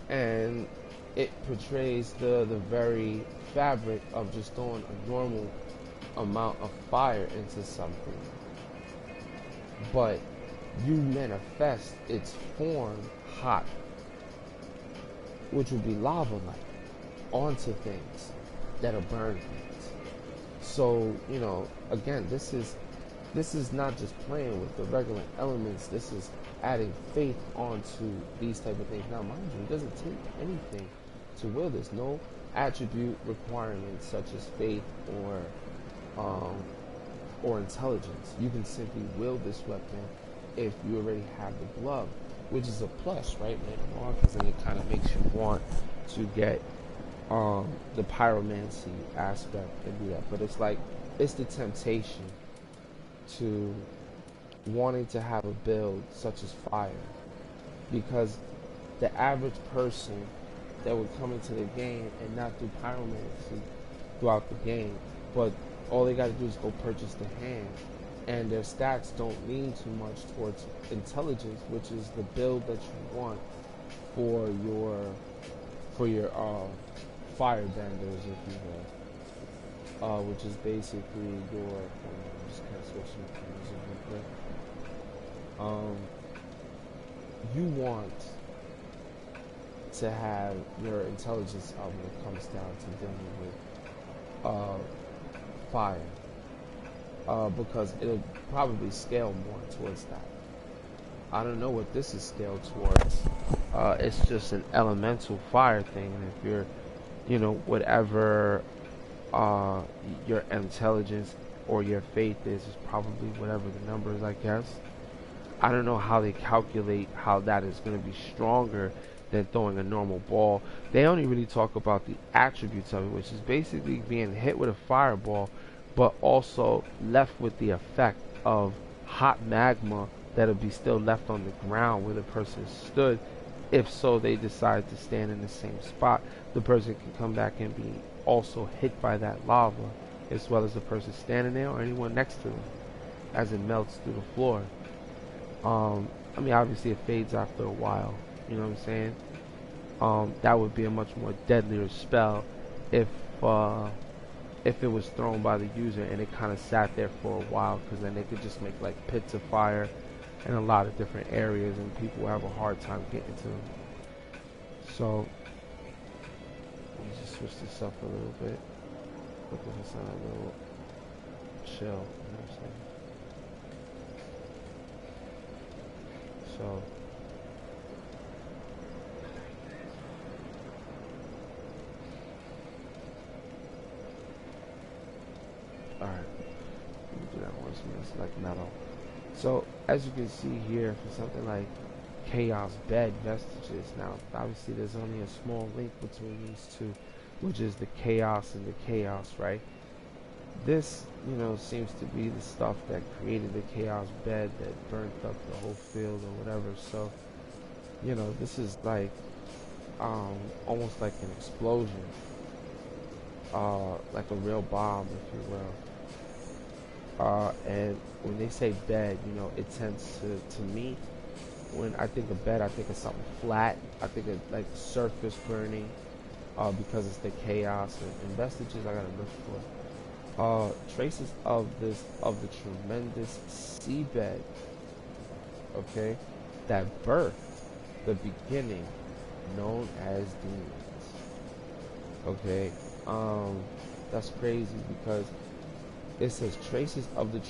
and it portrays the very fabric of just throwing a normal amount of fire into something, but you manifest its form hot, which would be lava-like, onto things that'll burn things. So, you know, again, this is not just playing with the regular elements. This is adding faith onto these type of things. Now, mind you, it doesn't take anything to will this. No attribute requirements such as faith or intelligence. You can simply will this weapon if you already have the glove, which is a plus, right, later on, because then it kind of makes you want to get the pyromancy aspect and do that. But it's like, it's the temptation to wanting to have a build such as fire, because the average person that would come into the game and not do pyromancy throughout the game, but all they got to do is go purchase the hand, and their stats don't lean too much towards intelligence, which is the build that you want for your firebenders, if you will, which is basically your just kind of switching things real quick. You want to have your intelligence up when it comes down to dealing with fire, because it'll probably scale more towards that. I don't know what this is scaled towards. It's just an elemental fire thing, and if you're, you know, whatever your intelligence or your faith is probably whatever the number is, I guess. I don't know how they calculate how that is going to be stronger than throwing a normal ball. They only really talk about the attributes of it, which is basically being hit with a fireball, but also left with the effect of hot magma that'll be still left on the ground where the person stood. If so, they decide to stand in the same spot, the person can come back and be also hit by that lava, as well as the person standing there or anyone next to them, as it melts through the floor. I mean, obviously it fades after a while, you know what I'm saying? That would be a much more deadlier spell if it was thrown by the user and it kind of sat there for a while, because then they could just make like pits of fire in a lot of different areas and people will have a hard time getting to them. So let me just switch this up a little bit, put this on a little chill, you know what I'm saying? So alright, let me do that once more. It's like metal. So as you can see here, for something like Chaos Bed Vestiges, now obviously there's only a small link between these two, which is the Chaos and the Chaos, right? This, you know, seems to be the stuff that created the Chaos Bed that burnt up the whole field or whatever. So, you know, this is like almost like an explosion. like a real bomb, if you will. And when they say bed, you know, it tends to me, when I think of bed, I think of something flat. I think of like surface burning, because it's the chaos and vestiges I gotta look for. Traces of the tremendous seabed, okay, that birthed the beginning known as demons. Okay, that's crazy because it says traces of the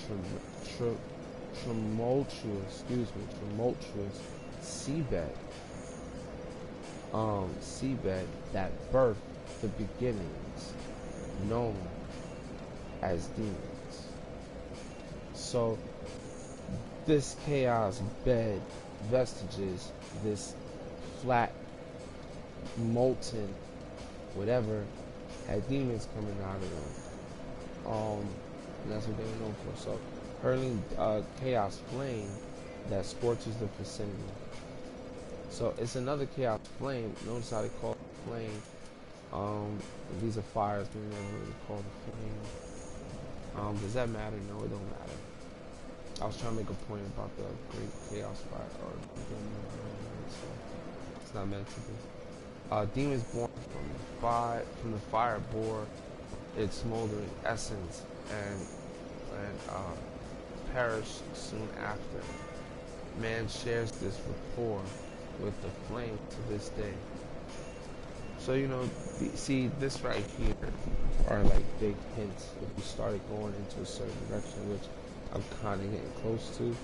tumultuous seabed, seabed that birthed the beginnings known as demons. So this chaos bed vestiges, this flat, molten, whatever, had demons coming out of them. And that's what they were known for. So hurling chaos flame that scorches the vicinity. So it's another chaos flame. Notice how they call it flame. These are fires, but they never really call it flame. Does that matter? No, it don't matter. I was trying to make a point about the great chaos fire, or so it's not meant to be. Demons born from the fire bore its smoldering essence and perished soon after. Man shares this rapport with the flame to this day. So, you know, see, this right here are like big hints. If you started going into a certain direction, which I'm kind of getting close to.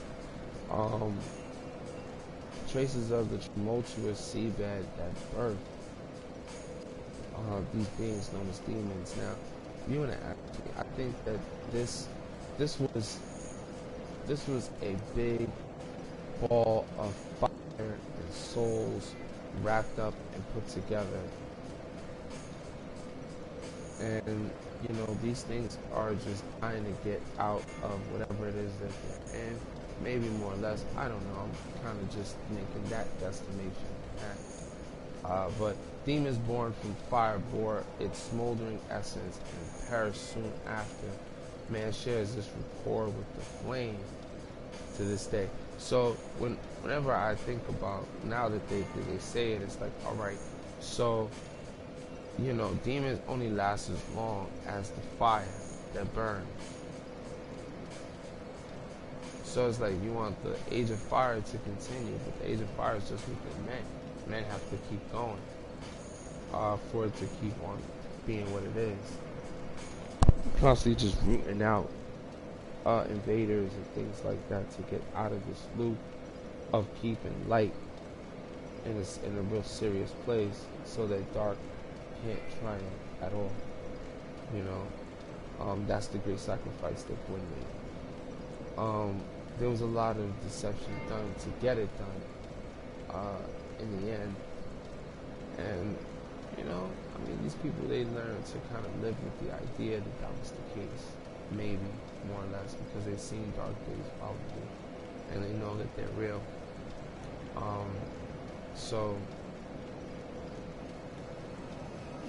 Traces of the tumultuous seabed that birthed these beings known as demons. Now, you want to ask me, I think that this was a big ball of fire and souls wrapped up and put together. And, you know, these things are just trying to get out of whatever it is that they're in. Maybe more or less. I don't know. I'm kind of just making that destination. But demons born from fire bore its smoldering essence and perished soon after. Man shares this rapport with the flame to this day. So whenever I think about, now that they say it, it's like, all right, so, you know, demons only last as long as the fire that burns. So it's like you want the age of fire to continue, but the age of fire is just within men. Men have to keep going for it to keep on being what it is. Constantly just rooting out invaders and things like that to get out of this loop of keeping light in a real serious place, so that dark can't triumph at all. You know, that's the great sacrifice that Gwen made. There was a lot of deception done to get it done in the end, and you know, I mean, these people, they learned to kind of live with the idea that that was the case, maybe more or less, because they've seen dark days probably, and they know that they're real. So,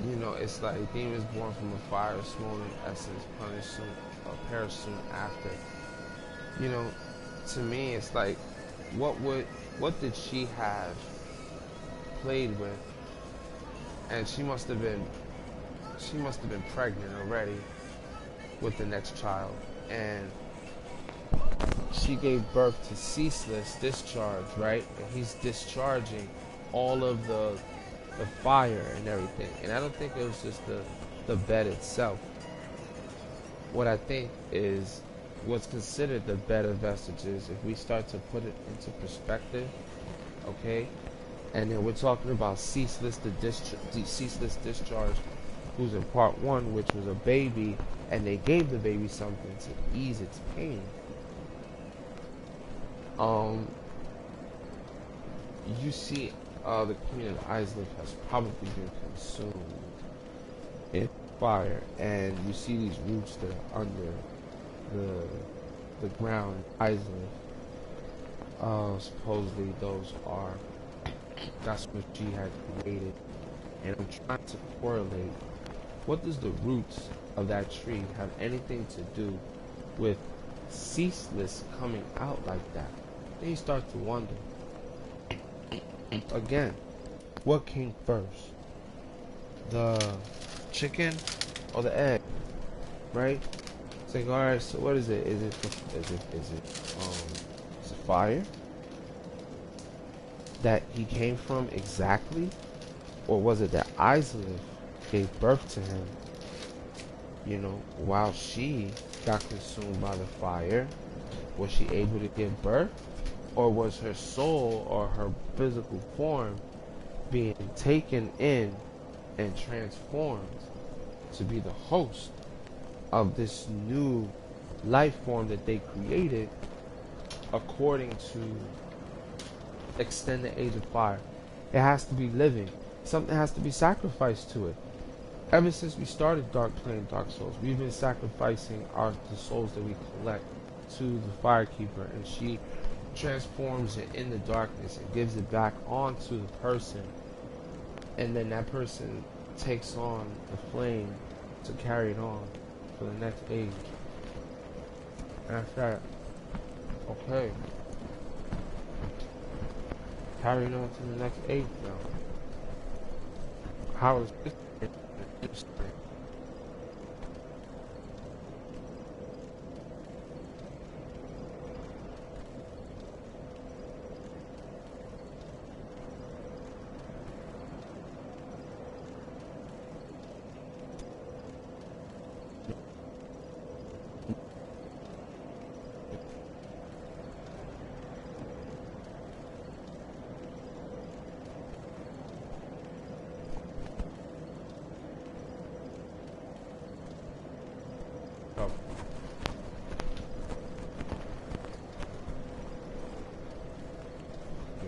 you know, it's like demons born from a fire, smoldering essence, punished soon, perish soon after. You know, to me, it's like, what did she have played with? And she must have been pregnant already with the next child, and she gave birth to ceaseless discharge, right? And he's discharging all of the fire and everything. And I don't think it was just the bed itself. What I think is what's considered the bed of vestiges, if we start to put it into perspective, okay? And then we're talking about ceaseless discharge, who's in part one, which was a baby, and they gave the baby something to ease its pain. You see, the queen of Islip has probably been consumed in fire, and you see these roots that are under the ground. Islip, supposedly that's what she had created, and I'm trying to correlate What does the roots of that tree have anything to do with ceaseless coming out like that? Then you start to wonder. Again, what came first? The chicken or the egg? Right? It's like, alright, so what is it? Is it fire that he came from exactly? Or was it that Islip gave birth to him, you know, while she got consumed by the fire? Was she able to give birth? Or was her soul or her physical form being taken in and transformed to be the host of this new life form that they created according to extend the age of fire? It has to be living. Something has to be sacrificed to it. Ever since we started playing Dark Souls, we've been sacrificing the souls that we collect to the Firekeeper, and she transforms it in the darkness and gives it back onto the person, and then that person takes on the flame to carry it on for the next age. And I said, okay, carrying on to the next age now. How is this interesting?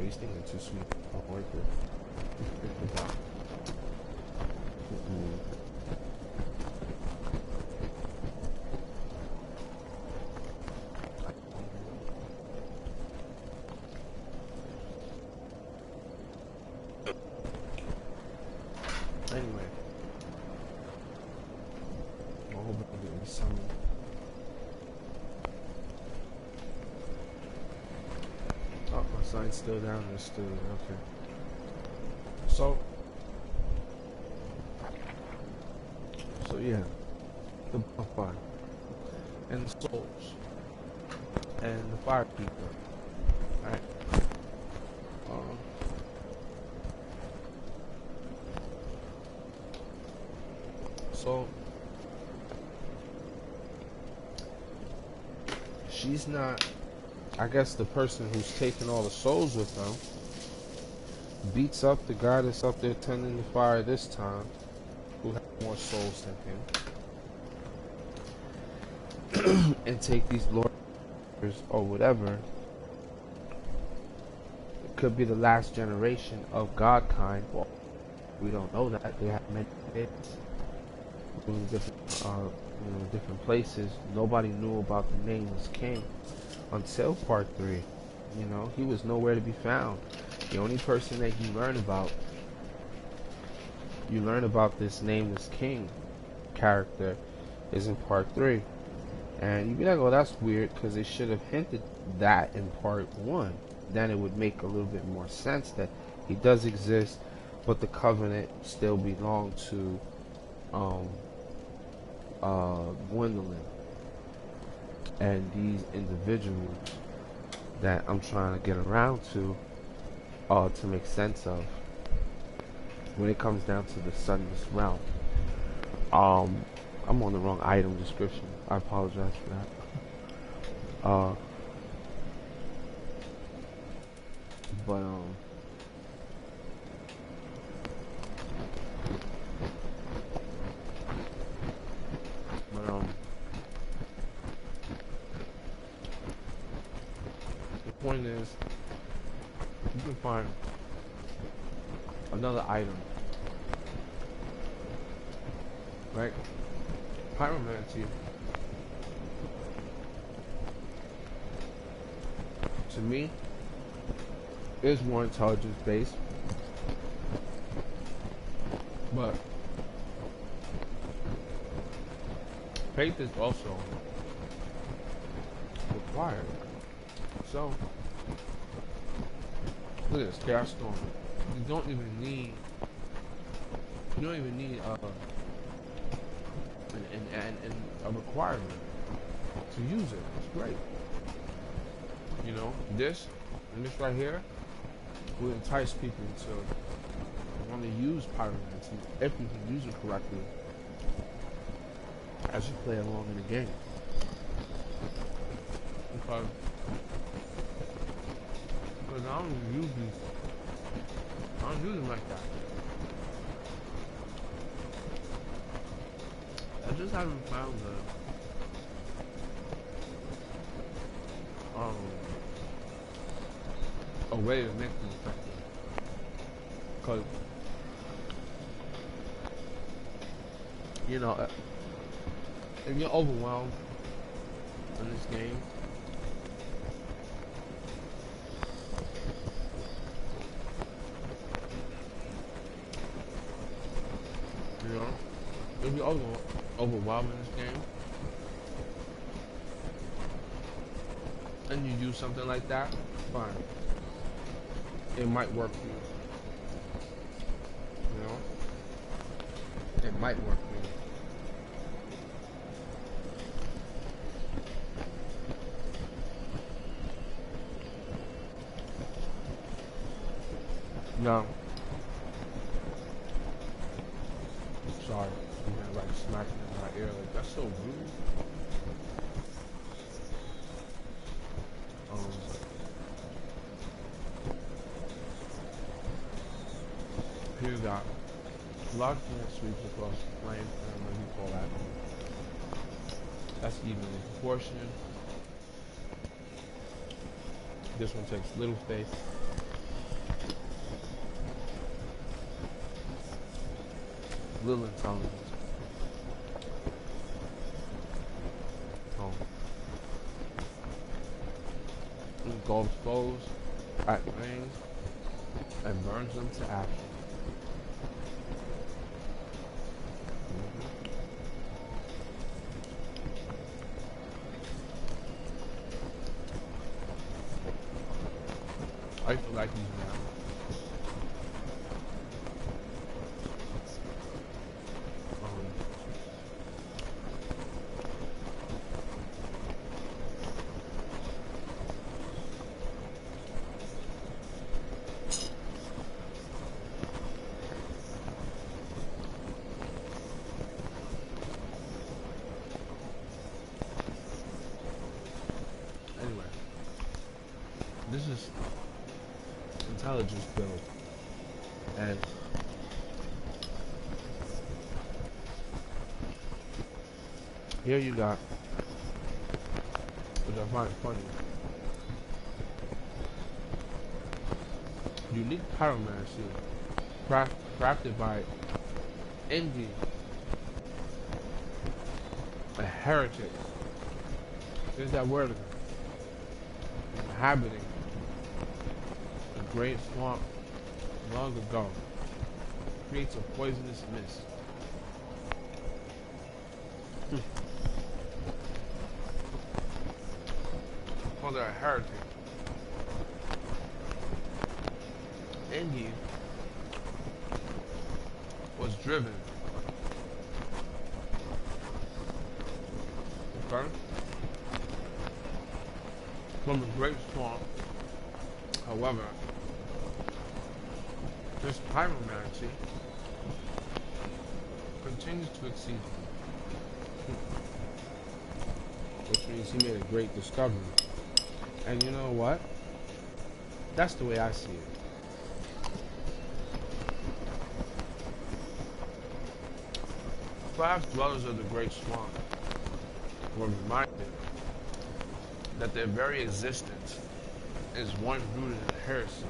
These things are too sweet. I don't like it. Anyway, I hope I'm getting some. Oh, my sign's still down. It's still okay. So yeah, the bonfire and the souls and the Firekeeper. Alright. So she's not, I guess the person who's taking all the souls with them beats up the guy that's up there tending the fire this time, who has more souls than him, and take these lords or whatever. It could be the last generation of Godkind. Well, we don't know that. They have many kids in different places. Nobody knew about the nameless king until part 3. You know, he was nowhere to be found. The only person that you learn about this nameless king character is in part 3. And you'd be like, oh, that's weird, because they should have hinted that in part 1. Then it would make a little bit more sense that he does exist, but the covenant still belonged to Gwendolyn and these individuals that I'm trying to get around to make sense of when it comes down to the sunless realm. I'm on the wrong item description. I apologize for that. But the point is, you can find another item, right? Pyromancy, to me, is more intelligence based, but faith is also required. So, look at this chaos storm. You don't even need a requirement to use it. It's great. You know, this right here will entice people to want to use pyromancy if you can use it correctly as you play along in the game. Because I don't use these. I don't use them like that. I just haven't found a way to make them effective. Cause you know, if you're overwhelmed in this game, you know, if you're overwhelmed in this game, and you do something like that, fine. It might work for you. You know? It might work for you. No. Sorry. You know, like smacking in my ear. Like, that's so rude. Here we got large plant sweeps across the plane, what do you call that? That's evenly proportioned. This one takes little faith. Little intelligence. Engulfs foes at range and burns them to ash. I feel like these now. Anyway, this is intelligence build, and here you got, which I find funny, unique pyromancy crafted by Indy, a heretic. There's that word again. Inhabiting a great swamp long ago creates a poisonous mist. Well, they're a heretic. Indy was driven. Okay? From the great swamp. However, this pyromancy continues to exceed him. Which means he made a great discovery. And you know what? That's the way I see it. Perhaps dwellers of the great swamp were reminded that their very existence is one rooted in heresy.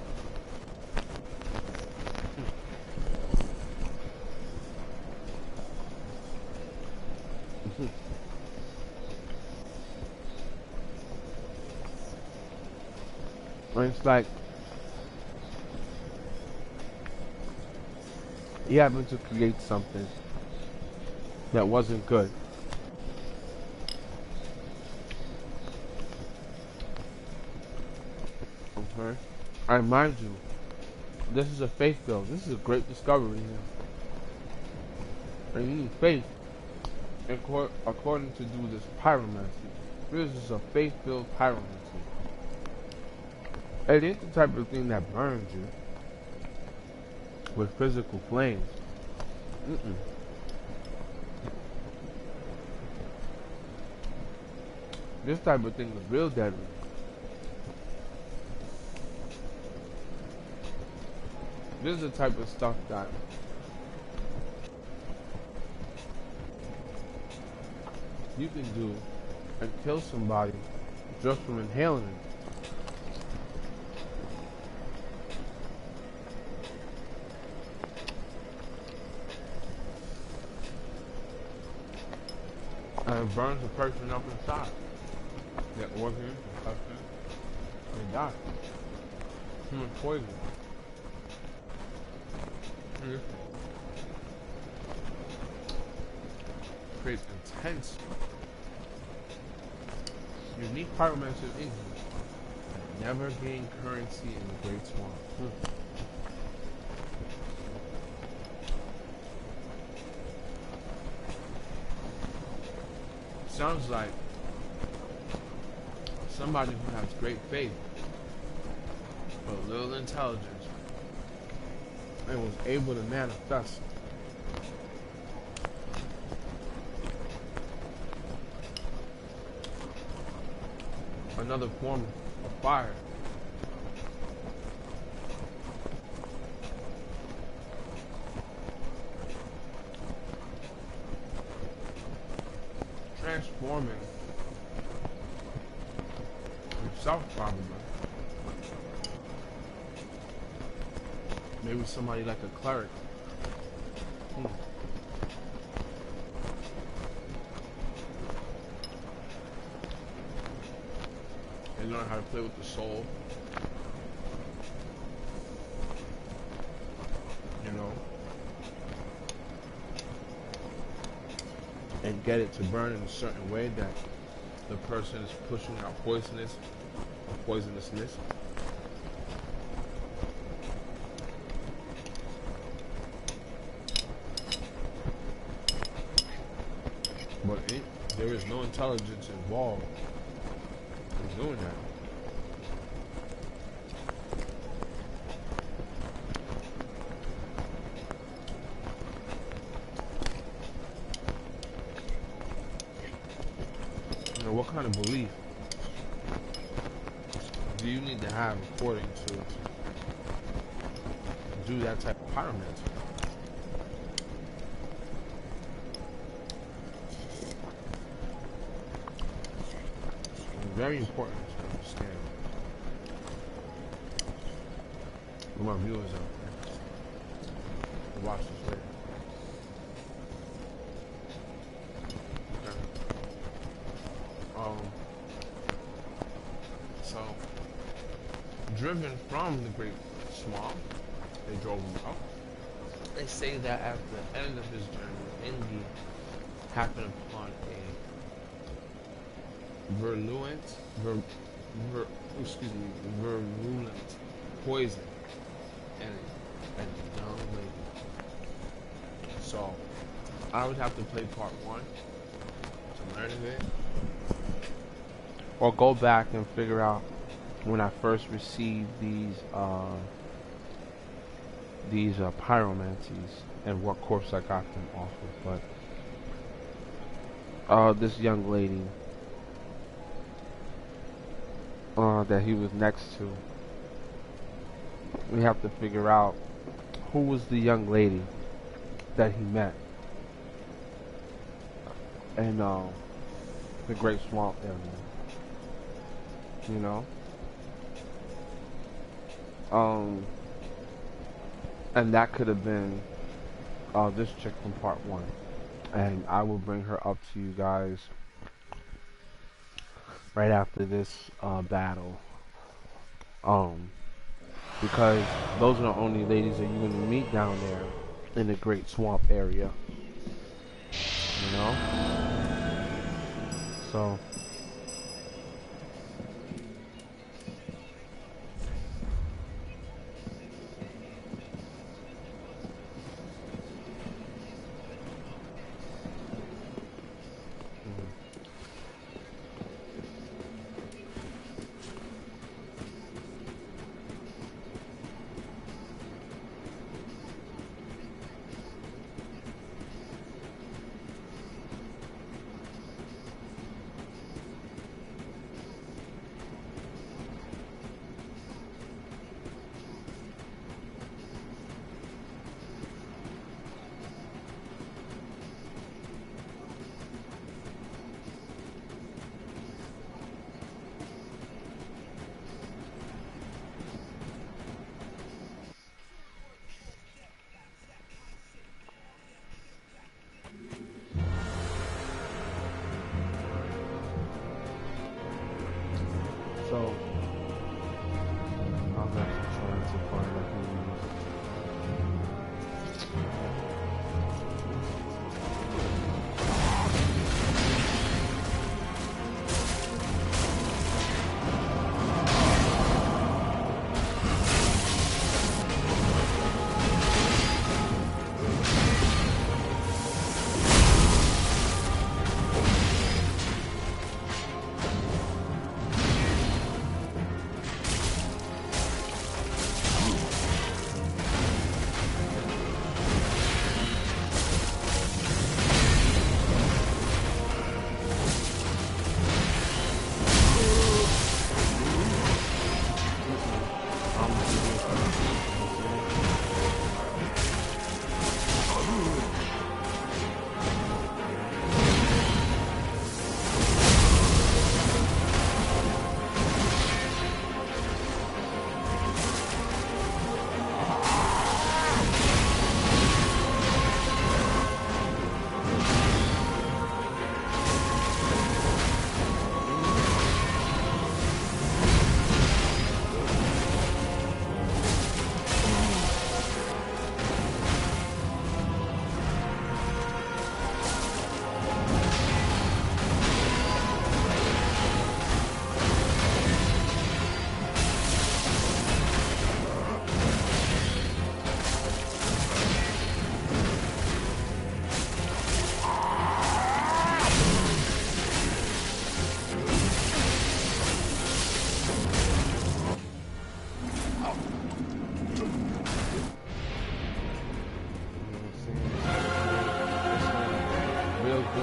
It's like he happened to create something that wasn't good, turn. I remind you, this is a faith build. This is a great discovery here. And you need faith according to do this pyromancy. This is a faith-filled pyromancy. It ain't the type of thing that burns you with physical flames. This type of thing is real deadly. This is the type of stuff that you can do and kill somebody just from inhaling it. And it burns a person up inside. Their organs, intestines, they die. Human poison. Creates intense, unique pyromancy in England. Never gain currency in the Great Swamp. Sounds like somebody who has great faith, but little intelligence, and was able to manifest another form of fire. Transforming himself, probably. Maybe somebody like a cleric. They learn how to play with the soul. You know? And get it to burn in a certain way that the person is pushing out poisonousness. But there is no intelligence involved in doing that. You know, what kind of belief do you need to have according to do that type of pyromancy? Very important to understand. For my viewers out there who watch this later. Okay. So, driven from the Great Swamp, they drove him out. They say that at the end of his journey, Indy happened upon a virulent poison and a young lady. So I would have to play part 1 to learn of it, or go back and figure out when I first received these pyromancies and what corpse I got them off of. But this young lady that he was next to, we have to figure out who was the young lady that he met in the Great Swamp area, you know. And that could have been this chick from part 1, and I will bring her up to you guys right after this battle, because those are the only ladies that you're gonna meet down there in the Great Swamp area, you know. So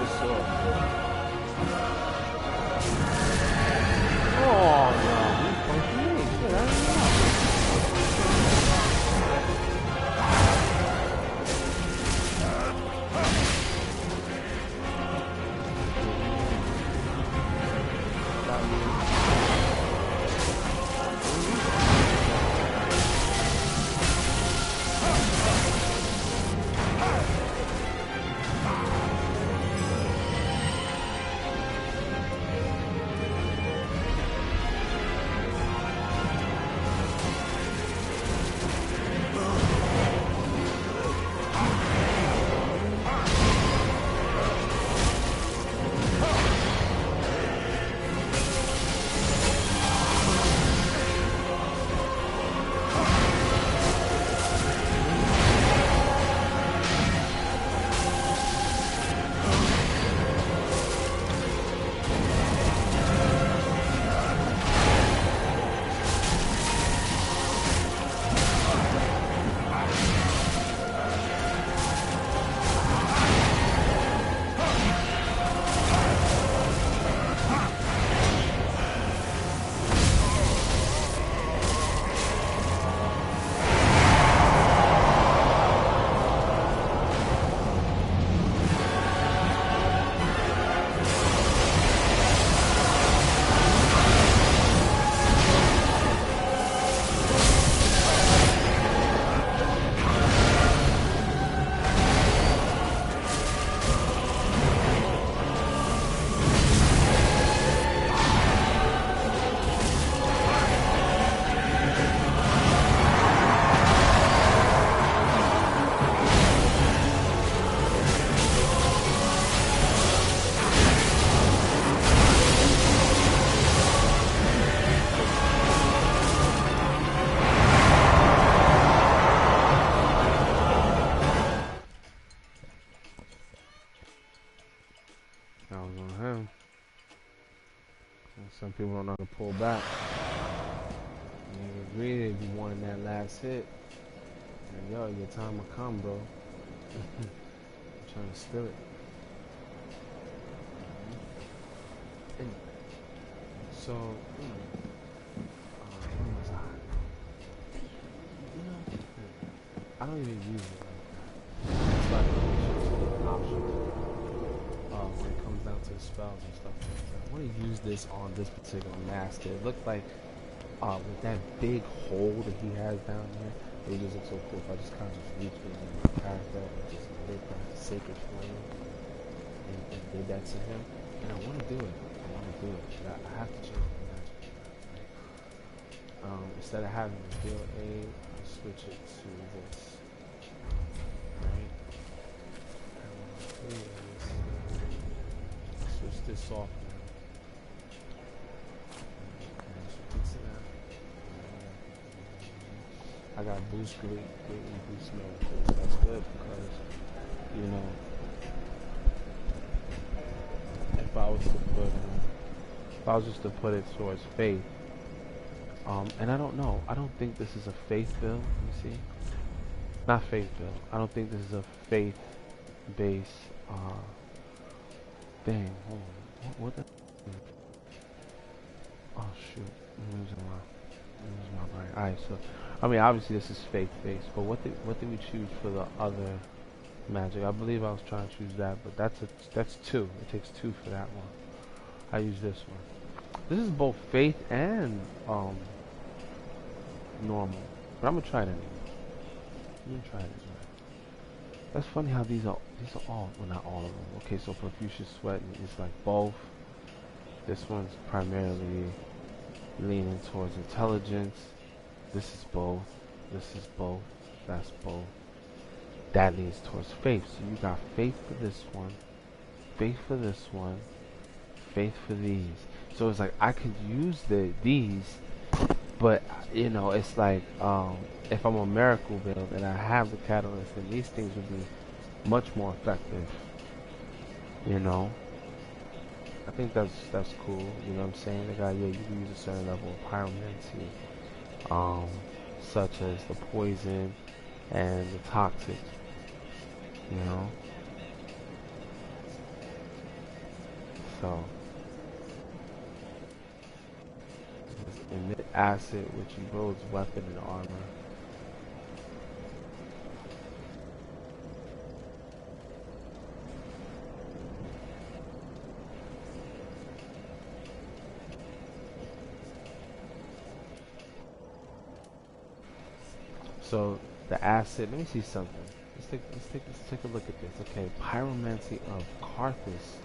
this sword. Oh no, he's punching me. Shit, I don't know. Some people don't know how to pull back. You agree if you wanted that last hit. And yo, your time will come, bro. I'm trying to steal it. And so, what was I don't even use it like that. It's like an option. When it comes down to the spells and stuff like that. I want to use this on this particular master. It looked like with that big hole that he has down here, it just looks so cool. If I just kind of just reached it in my character and just lit that sacred flame and did that to him. And I want to do it. But I have to change my magic. Right? Instead of having the heal aid, I switch it to this. Right? Switch this off now. I got boost greatly boost miracles. That's good because, you know, if I was just to put it towards faith, and I don't know. I don't think this is a faith build. Let me see. Not faith build. I don't think this is a faith-based thing. Hold on. What the? Oh shoot! I'm losing my brain. All right, so I mean, obviously this is faith-based, but what did we choose for the other magic? I believe I was trying to choose that, but that's two. It takes two for that one. I use this one. This is both faith and normal, but I'm gonna try it anyway. I'm gonna try it anyway. That's funny how these are all, well, not all of them. Okay, so Profuse Sweat is like both. This one's primarily leaning towards intelligence. This is both. This is both. That's both. That leans towards faith. So you got faith for this one, faith for this one, faith for these. So it's like I could use these, but you know, it's like if I'm a miracle build and I have the catalyst, then these things would be much more effective. You know, I think that's cool. You know what I'm saying? The guy, yeah, you can use a certain level of pyromancy, such as the poison and the toxic. You know, So, emit acid which erodes weapon and armor. So the acid. Let me see something. Let's take a look at this. Okay, pyromancy of Carthus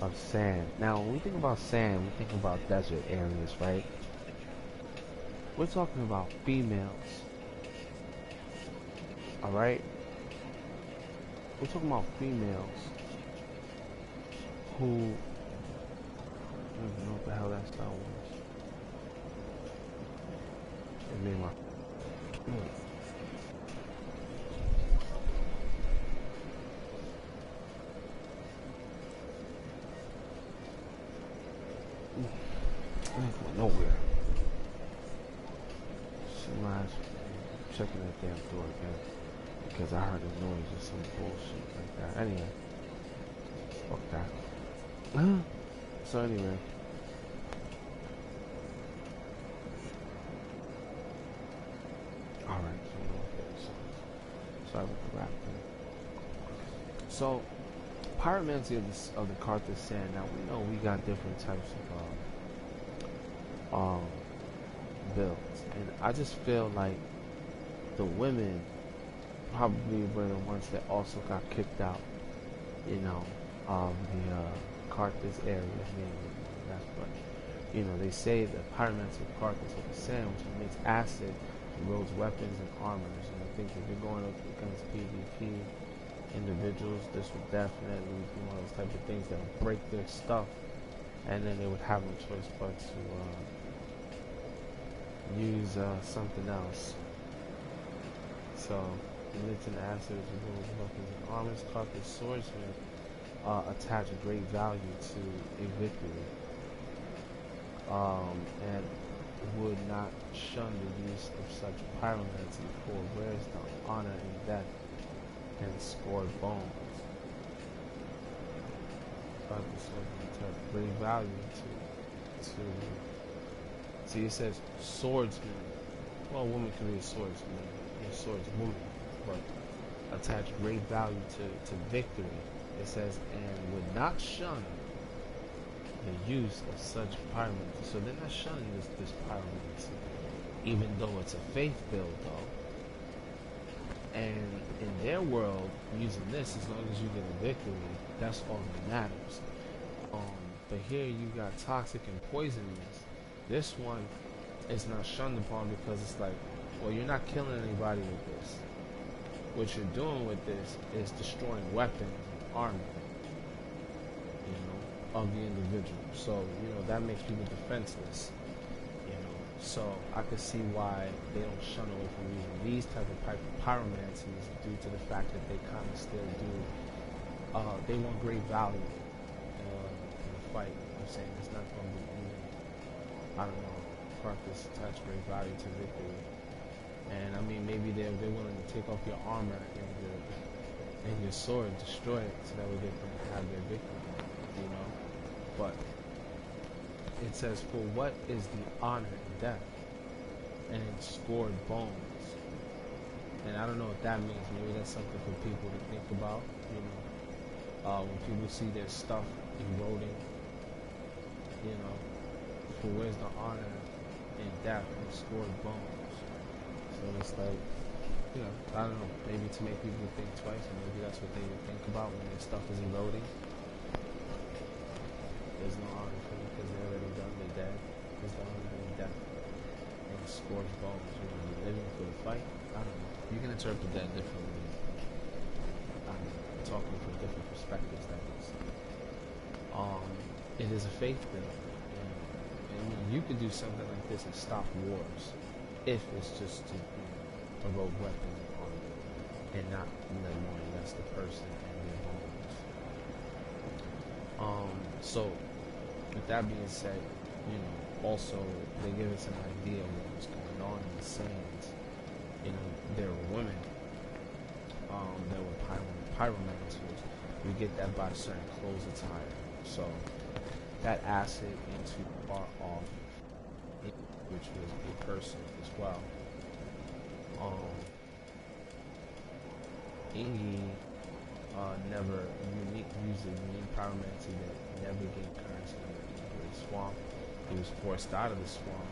of sand. Now, when we think about sand, we think about desert areas, right? We're talking about females. All right. We're talking about females who. I don't even know what the hell that sound was. It made my. I ain't going nowhere. Somebody's checking that damn door again because I heard a noise or some bullshit like that. Anyway, fuck that. So anyway, all right. So sorry about the rap thing. So pyromancy of the Carthage sand. Now we know we got different types of builds, and I just feel like the women probably were the ones that also got kicked out, you know, of the Carthage area. Mainly. That's what, you know, they say the pyromancy of Carthage of the sand, which emits acid, erodes weapons and armors. And I think if you're going up against PvP individuals, this would definitely be one of those type of things that would break their stuff, and then they would have no choice but to use something else. So, emits an acid which erodes weapons and armors. Carthage swordsmen attach a great value to a victory, and would not shun the use of such pyromancy, for where's the honor in death and scored bones. Carthage swordsmen attach great value to see, it says swordsman. Well, a woman can be a swordsman, a swordswoman, but attach great value to victory. It says, and would not shun the use of such pyromancy. So they're not shunning this pyromancy, even though it's a faith build, though. And in their world, using this, as long as you get a victory, that's all that matters. But here you got toxic and poisonous. This one is not shunned upon because it's like, well, you're not killing anybody with this. What you're doing with this is destroying weapons and armor, you know, of the individual. So, you know, that makes people defenseless, you know. So I could see why they don't shun away from using these type of pyromancies due to the fact that they kind of still do, they want great value in the fight. I'm saying it's not going to be even, I don't know, Carthage attach great value to victory. And I mean, maybe they're willing to take off your armor and your sword, destroy it, so that way they can have their victory, you know. But it says, for what is the honor in death? And in scored bones. And I don't know what that means. Maybe that's something for people to think about, you know. When people see their stuff eroding, you know, for where's the honor in death and scored bones? So it's like, you know, I don't know, maybe to make people think twice, and maybe that's what they would think about when their stuff is eroding. There's no honor for them because they're already done, they're dead. There's no honor in death and scorched bones. You know, you're living for the fight. I don't know. You can interpret that differently. I'm talking from different perspectives, that is. It is a faith build. And you could do something like this and stop wars. If it's just to, you know, erode weapons and armor, and not let more or less the person and their bones. So, with that being said, you know, also they give us an idea of what was going on in the sands. You know, there were women that were pyromancers. We get that by certain clothes attire. So that acid into part off, which was a person as well. Um, Ingi never used a unique pyromancy that never gave currency in the Great Swamp. He was forced out of the swamp.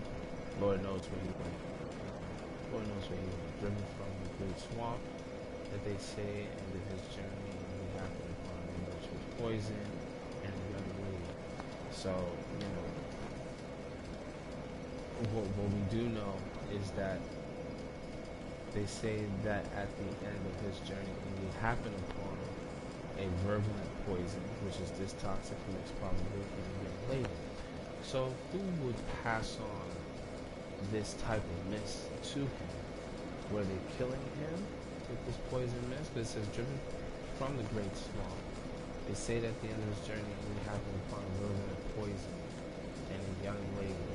Lord knows where he went. Lord knows where he was driven from the Great Swamp that they say ended his journey, and he happened upon a which was poison and a young lady. So, you know, what we do know is that they say that at the end of his journey, he happened upon a virulent poison, which is this toxic mix probably in a young lady. So who would pass on this type of mist to him? Were they killing him with this poison mist? Because it says driven from the great swamp. They say that at the end of his journey, he happened upon a virulent poison and a young lady.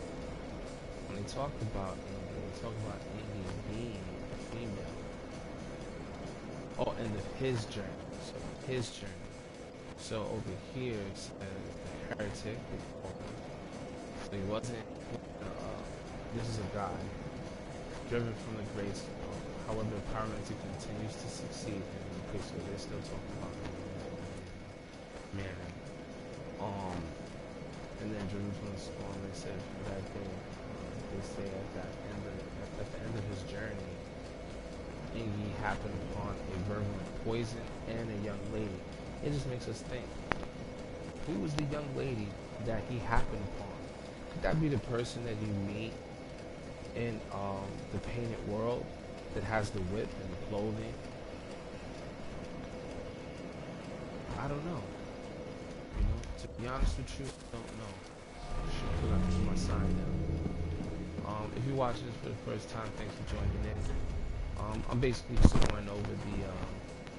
When they talk about Ingi, they talk about Ingi being a female. Oh, and his journey. So his journey. So over here it says the heretic. So he wasn't. This is a guy driven from the great. However, the pyromancy continues to succeed. Okay, so they're still talking about man. And then driven from the storm. They said that they say at the end of his journey, Ingi happened upon a virulent poison and a young lady. It just makes us think, who was the young lady that he happened upon? Could that be the person that you meet in the painted world that has the whip and the clothing? I don't know. You know, to be honest with you, I don't know. Should I put my sign down? If you're watching this for the first time, thanks for joining in. I'm basically just going over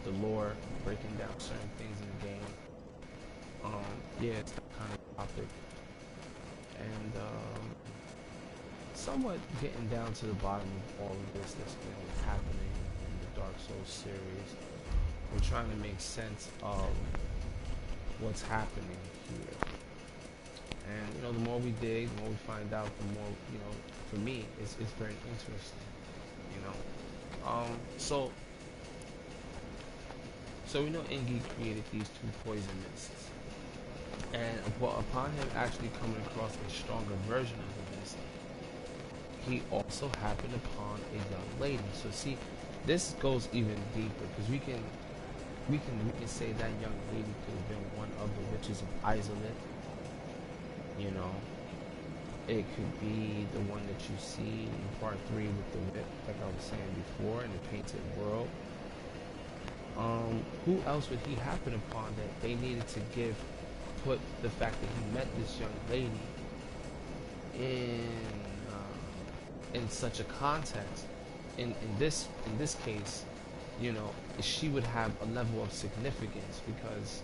the lore, breaking down certain things in the game. Yeah, it's that kind of topic, and somewhat getting down to the bottom of all of this that's been happening in the Dark Souls series. We're trying to make sense of what's happening here. And you know, the more we dig, the more we find out, the more, you know, for me, it's very interesting. You know, so we know Ingi created these two poison mists, and upon him actually coming across a stronger version of the mist, he also happened upon a young lady. So see, this goes even deeper because we can say that young lady could have been one of the witches of Isolate. You know, it could be the one that you see in part 3 with the whip, like I was saying before, in the painted world. Who else would he happen upon that they needed to put the fact that he met this young lady in such a context? In this case, you know, she would have a level of significance, because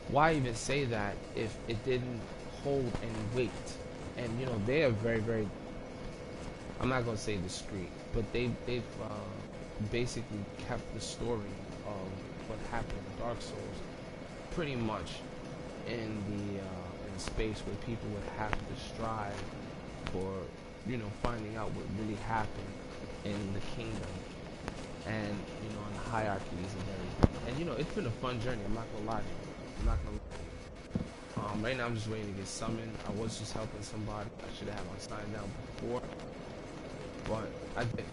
why even say that if it didn't hold any weight? And you know, they are very, very, I'm not going to say discreet, but they've basically kept the story of what happened in Dark Souls pretty much in the space where people would have to strive for, you know, finding out what really happened in the kingdom, and you know, in the hierarchies and everything. And you know, it's been a fun journey, I'm not gonna lie to you. I'm not gonna lie. Right now I'm just waiting to get summoned. I was just helping somebody. I should have had my sign down before, but I did,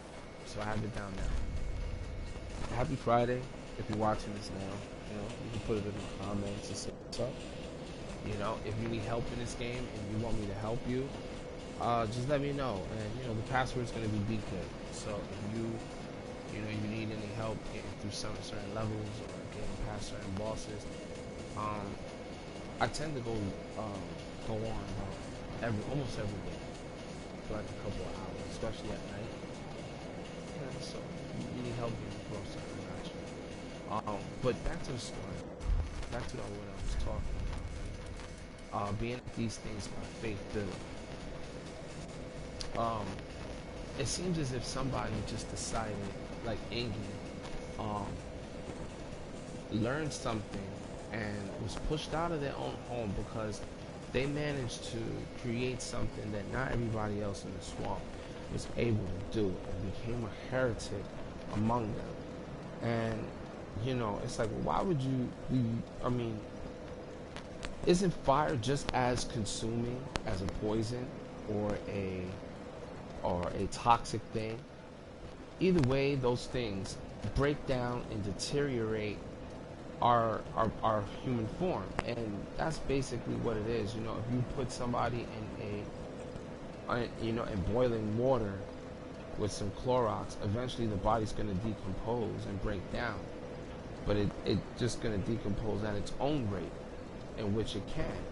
so I have it down now. Happy Friday. If you're watching this now, you know, you can put it in the comments and say what's up. You know, if you need help in this game and you want me to help you, just let me know. And you know, the password is going to be BK. So if you need any help getting through certain levels or getting past certain bosses, I tend to go on almost every day for like a couple of hours, especially at night. Yeah, so you need help getting close to it. But back to the story. Back to what I was talking about. Being at these things by faith, it seems as if somebody just decided, like Ingi, learned something and was pushed out of their own home because they managed to create something that not everybody else in the swamp was able to do, and became a heretic among them. And it's like, why would you be, I mean, isn't fire just as consuming as a poison or a toxic thing? Either way, those things break down and deteriorate our human form, and that's basically what it is. If you put somebody in boiling water with some Clorox, eventually the body's going to decompose and break down, but it just going to decompose at its own rate in which it can.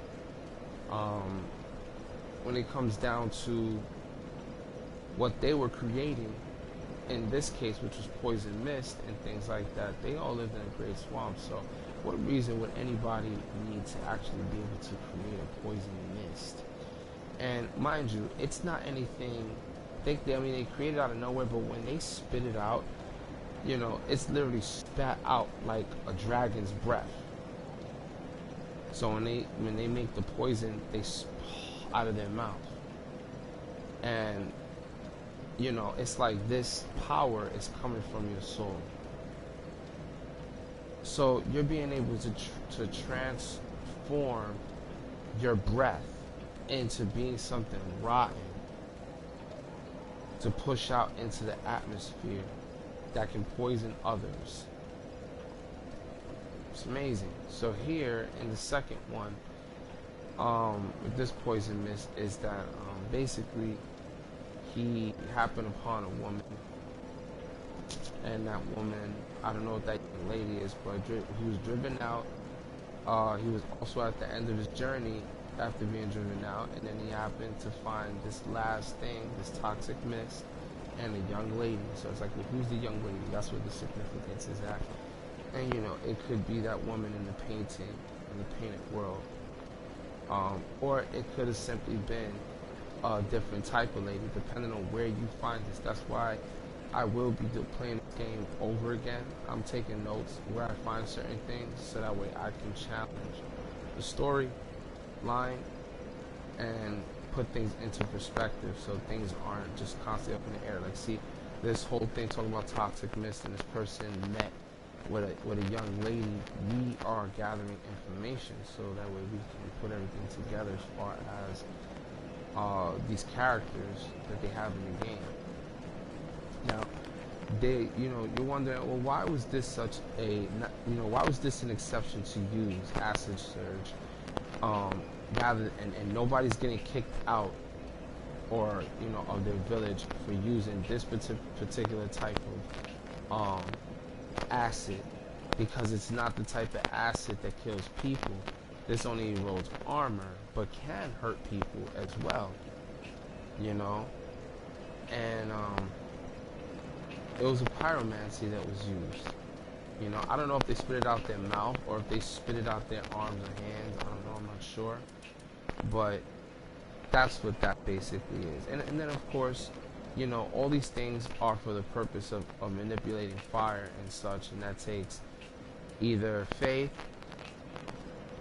When it comes down to what they were creating, in this case, which was poison mist and things like that, they all lived in a great swamp. So what reason would anybody need to actually be able to create a poison mist? And mind you, it's not anything, they create it out of nowhere, but when they spit it out, it's literally spat out like a dragon's breath. So when they make the poison, they out of their mouth. And it's like this power is coming from your soul. So you're being able to transform your breath into being something rotten to push out into the atmosphere that can poison others. It's amazing. So here in the second one, with this poison mist, is that basically he happened upon a woman, and that woman, I don't know what that young lady is, but he was driven out. He was also at the end of his journey after being driven out, and then he happened to find this last thing, this toxic mist, and a young lady. So it's like, well, who's the young lady? That's what the significance is at. And it could be that woman in the painting, in the painted world, or it could have simply been a different type of lady, depending on where you find this. That's why I will be playing this game over again. I'm taking notes where I find certain things, so that way I can challenge the story line and put things into perspective, so things aren't just constantly up in the air. Like, see, this whole thing talking about toxic mist, and this person met with a young lady. We are gathering information, so that way we can put everything together as far as these characters that they have in the game. Now, you're wondering, well, why was this such a, why was this an exception to use acid surge, rather, and nobody's getting kicked out, or of their village for using this particular type of acid, because it's not the type of acid that kills people. This only erodes armor, but can hurt people as well, and it was a pyromancy that was used. I don't know if they spit it out their mouth or if they spit it out their arms or hands. I don't know, I'm not sure, but that's what that basically is. And then of course, all these things are for the purpose of manipulating fire and such, and that takes either faith,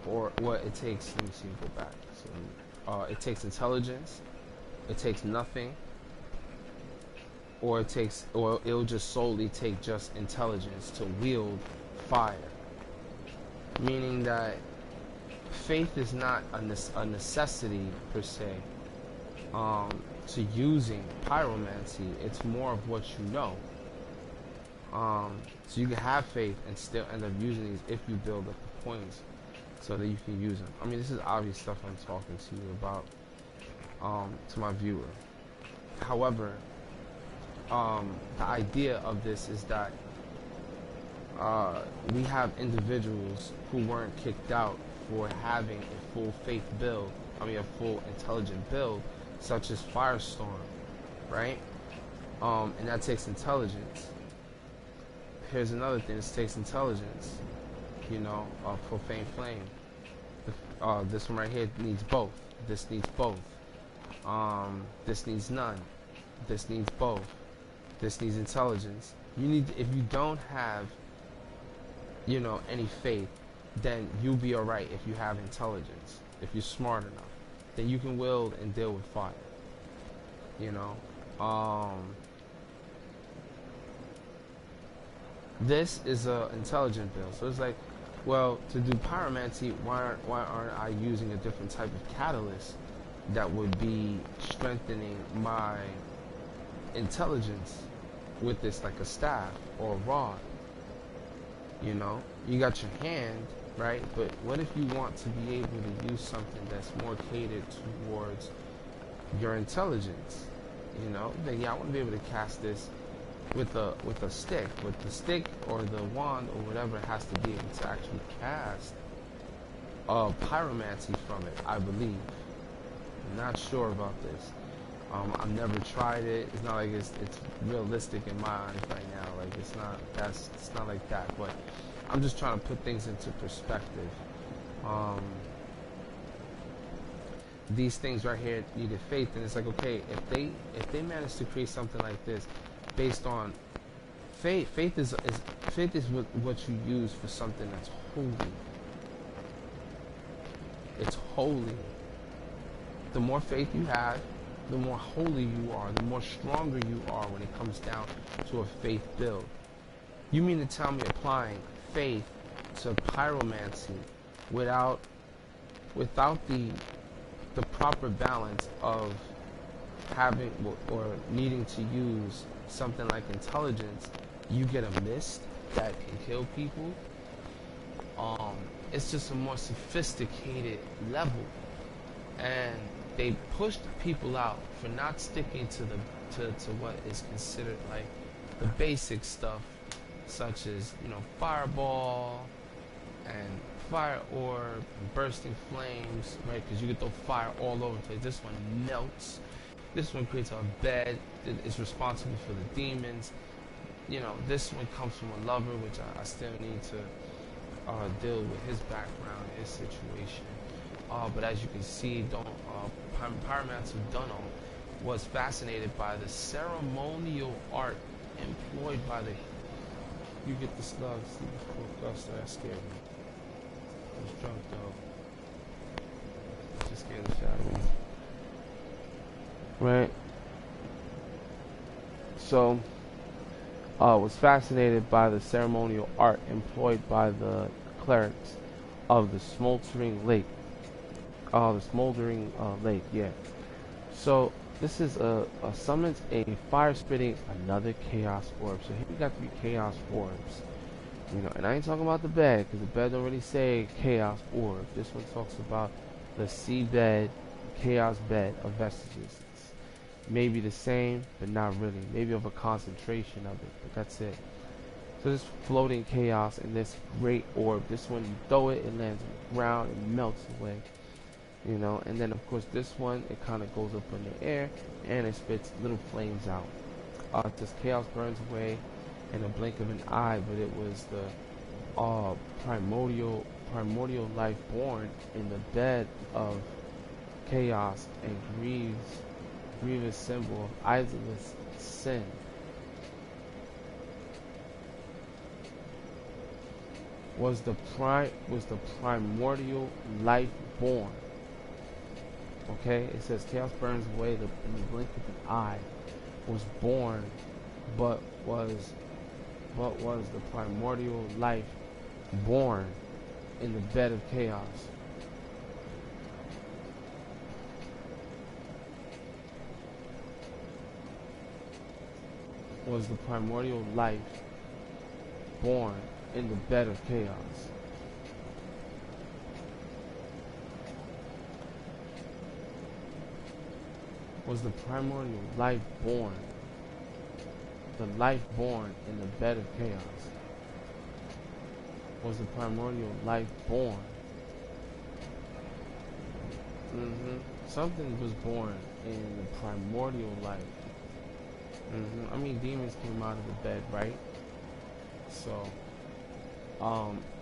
or what it takes, let me see, go back. So, it takes intelligence, it takes nothing, or it'll just solely take just intelligence to wield fire. Meaning that faith is not a necessity per se to using pyromancy. It's more of what you know. So you can have faith and still end up using these if you build up the points so that you can use them. I mean, this is obvious stuff I'm talking to you about, to my viewer. However, the idea of this is that we have individuals who weren't kicked out for having a full faith build, a full intelligent build, such as Firestorm, right? And that takes intelligence. Here's another thing, this takes intelligence, Profane Flame. This one right here needs both. This needs both. This needs none. This needs both. This needs intelligence. If you don't have, any faith, then you'll be alright if you have intelligence. If you're smart enough, then you can wield and deal with fire. You know, this is a intelligent build. So it's like, well, to do pyromancy, why aren't I using a different type of catalyst that would be strengthening my intelligence with this, like a staff or a rod? You know, you got your hand, right? But what if you want to be able to use something that's more catered towards your intelligence? You know, then yeah, I want to be able to cast this with a stick. With the stick or the wand or whatever, it has to be able to actually cast pyromancy from it, I believe. I'm not sure about this. I've never tried it. It's not like it's realistic in my eyes right now. Like it's not like that. But I'm just trying to put things into perspective. These things right here needed faith, and it's like, okay, if they manage to create something like this based on faith, faith is what you use for something that's holy. It's holy. The more faith you have, the more holy you are, the more stronger you are when it comes down to a faith build. You mean to tell me applying faith to pyromancy without the proper balance of having or needing to use something like intelligence, you get a mist that can kill people? It's just a more sophisticated level, and they pushed people out for not sticking to what is considered like the basic stuff, such as, you know, fireball and fire orb and bursting flames, right? Because you can throw fire all over the place. This one melts. This one creates a bed that is responsible for the demons. You know, this one comes from a lover, which I still need to deal with his background, his situation. But as you can see, Pyromancer Dunno was fascinated by the ceremonial art employed by the... You get the slugs, see the poor Guster, that scared me. I was drunk though. Just scared the shit out of me. Right? So, was fascinated by the ceremonial art employed by the clerics of the smoldering lake. The smoldering lake, yeah. So this is summons a fire spitting another chaos orb. So here we got 3 chaos orbs. You know, and I ain't talking about the bed, because the bed don't really say chaos orb. This one talks about the seabed, chaos bed of vestiges. It's maybe the same, but not really. Maybe of a concentration of it, but that's it. So this floating chaos in this great orb. This one, you throw it, it lands on the ground, it melts away. You know, and then of course this one, it kind of goes up in the air and it spits little flames out. This chaos burns away in a blink of an eye, but it was the primordial life born in the bed of chaos and grievous symbol of idolous sin. Was the primordial life born. Okay, it says chaos burns away in the blink of an eye, was born, but was the primordial life born in the bed of chaos. Was the primordial life born in the bed of chaos? Was the primordial life born, the life born in the bed of chaos? Was the primordial life born? Something was born in the primordial life. I mean, demons came out of the bed, right? So,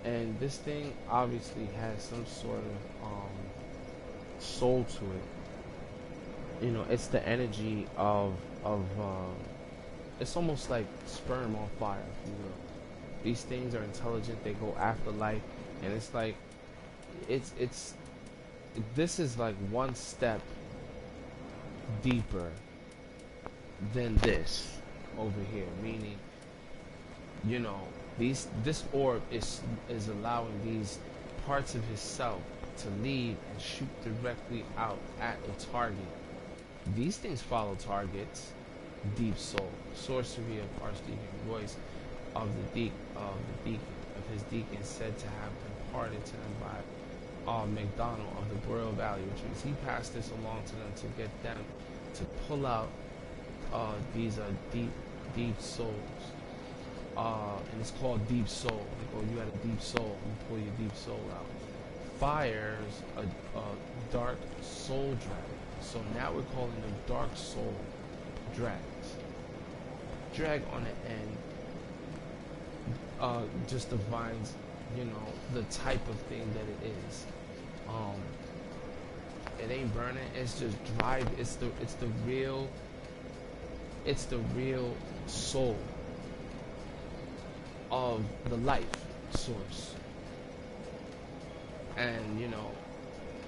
and this thing obviously has some sort of soul to it. You know, it's the energy of it's almost like sperm on fire, if you will. These things are intelligent. They go after life. And it's like, it's this is like one step deeper than this over here, meaning, you know, this orb is allowing these parts of his self to leave and shoot directly out at a target. These things follow targets. Deep soul, sorcery of archdeacon, voice of the his deacon, said to have imparted to them by McDonald of the Boreal Valley Retreats. He passed this along to them to get them to pull out these deep souls. And it's called deep soul. Like, oh, you had a deep soul. You pull your deep soul out. Fires a dark soul dragon. So now we're calling them dark soul dragons. Drag on the end just defines, you know, the type of thing that it is. It ain't burning. It's just drive. It's the real soul of the life source. And, you know,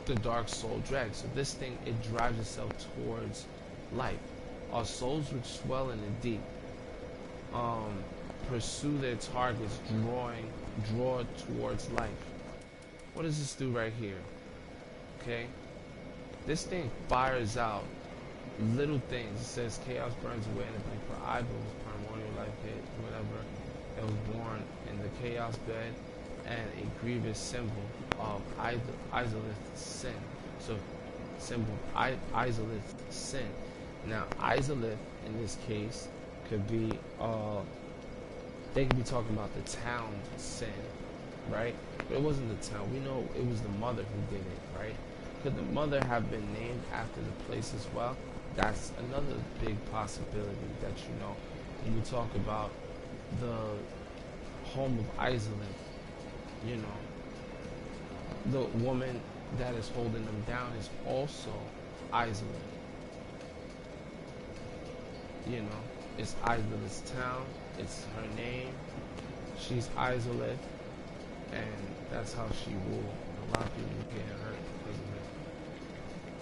the dark soul drag. So this thing, it drives itself towards life. Our souls which swell in the deep pursue their targets, draw towards life. What does this do right here? Okay, this thing fires out little things. It says chaos burns away in the blink for eyeballs, primordial life hit, whatever. It was born in the chaos bed and a grievous symbol of Izalith's sin. So, symbol Izalith's sin. Now, Izalith in this case could be, they could be talking about the town's sin, right? But it wasn't the town. We know it was the mother who did it, right? Could the mother have been named after the place as well? That's another big possibility that, you know, when we talk about the home of Izalith, you know, the woman that is holding them down is also Izalith. You know, it's Izalith's town, it's her name, she's Izalith, and that's how she ruled. A lot of people get hurt because of it.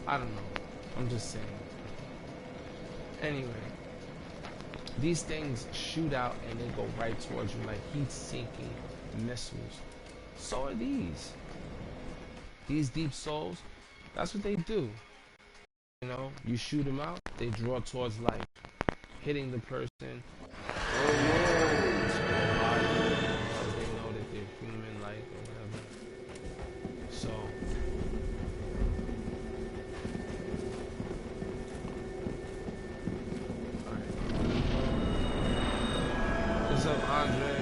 I don't know, I'm just saying. Anyway, these things shoot out and they go right towards you like heat-sinking missiles. So are these. These deep souls, that's what they do. You know, you shoot them out, they draw towards life, hitting the person or because they know that they're human like or whatever. So alright. What's up, Andre?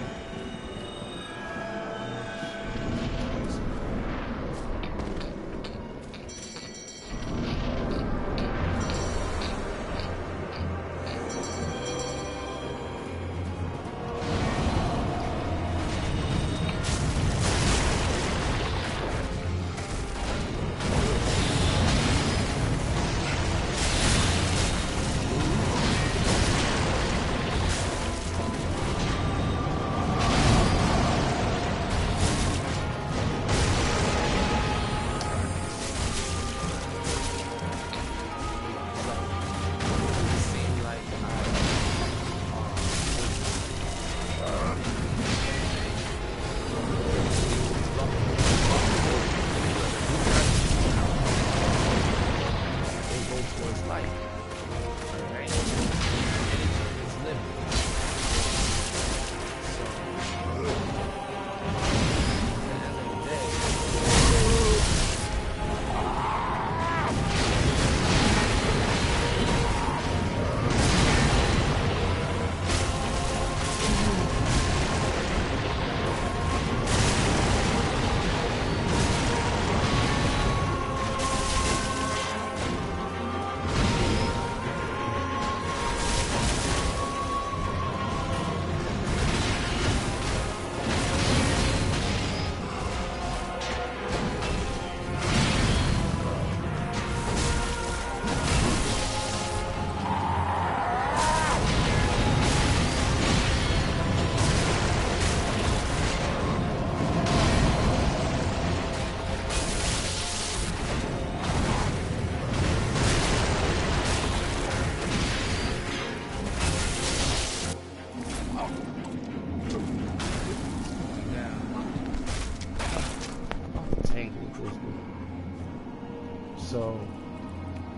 So,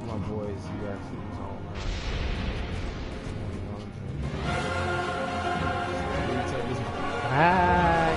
my boys, you actually was all right. Hi.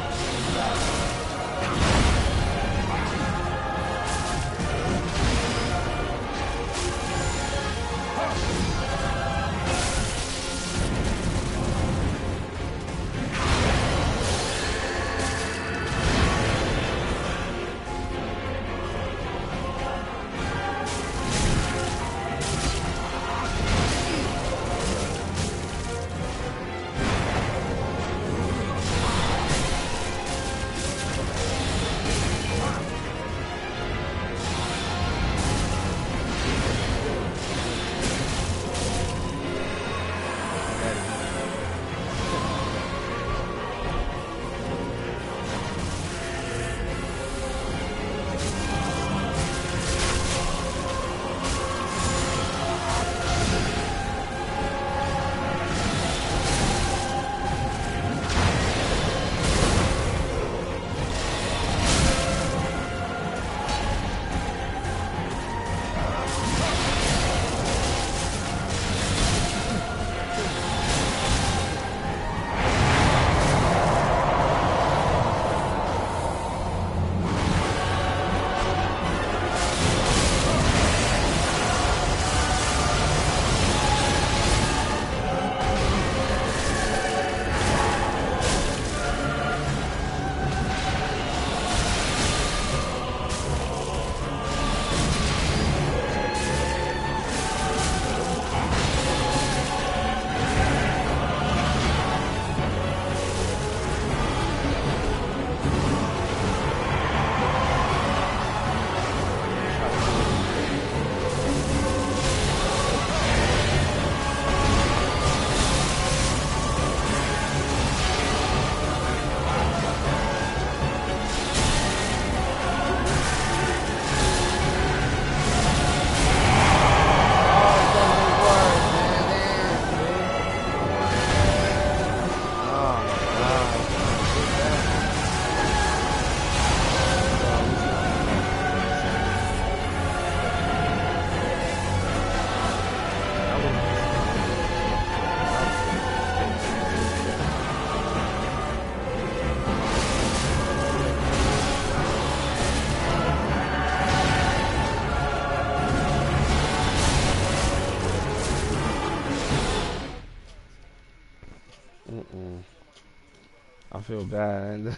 I feel bad.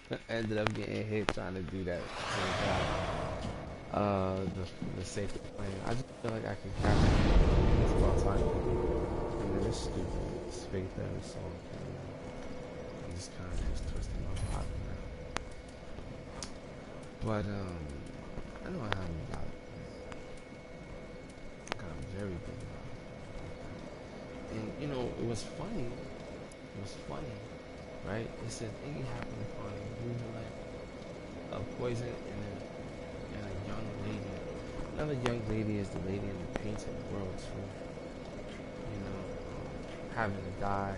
I ended up getting hit trying to do that. The safety plan. I just feel like I can capture it. It's about time. And then this stupid space that is so I'm just kind of just twisting my body now. But I know I haven't got it. I got a very big lot. And you know, it was funny. It was funny, right? It said thing happened upon moving like a poison and a young lady. Another young lady is the lady in the painted world too. You know, having to die.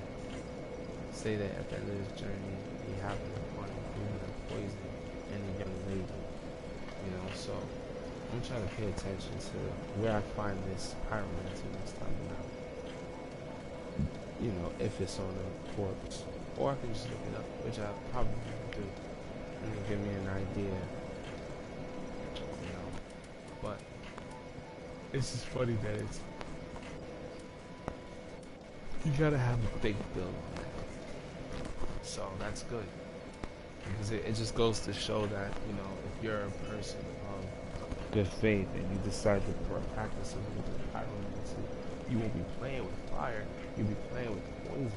Say that at the end of this journey, he happened upon moving a poison and a young lady. You know, so I'm trying to pay attention to where I find this pyromancy next time around. You know, if it's on a corpse. Or I can just look it up, which I probably will do. And it'll give me an idea. You know. But it's just funny that it's you gotta have a big build on that. So that's good. Because it just goes to show that, you know, if you're a person of good faith and you decide to practice a little bit of pyromancy, you won't be playing with fire, you'll be playing with poison.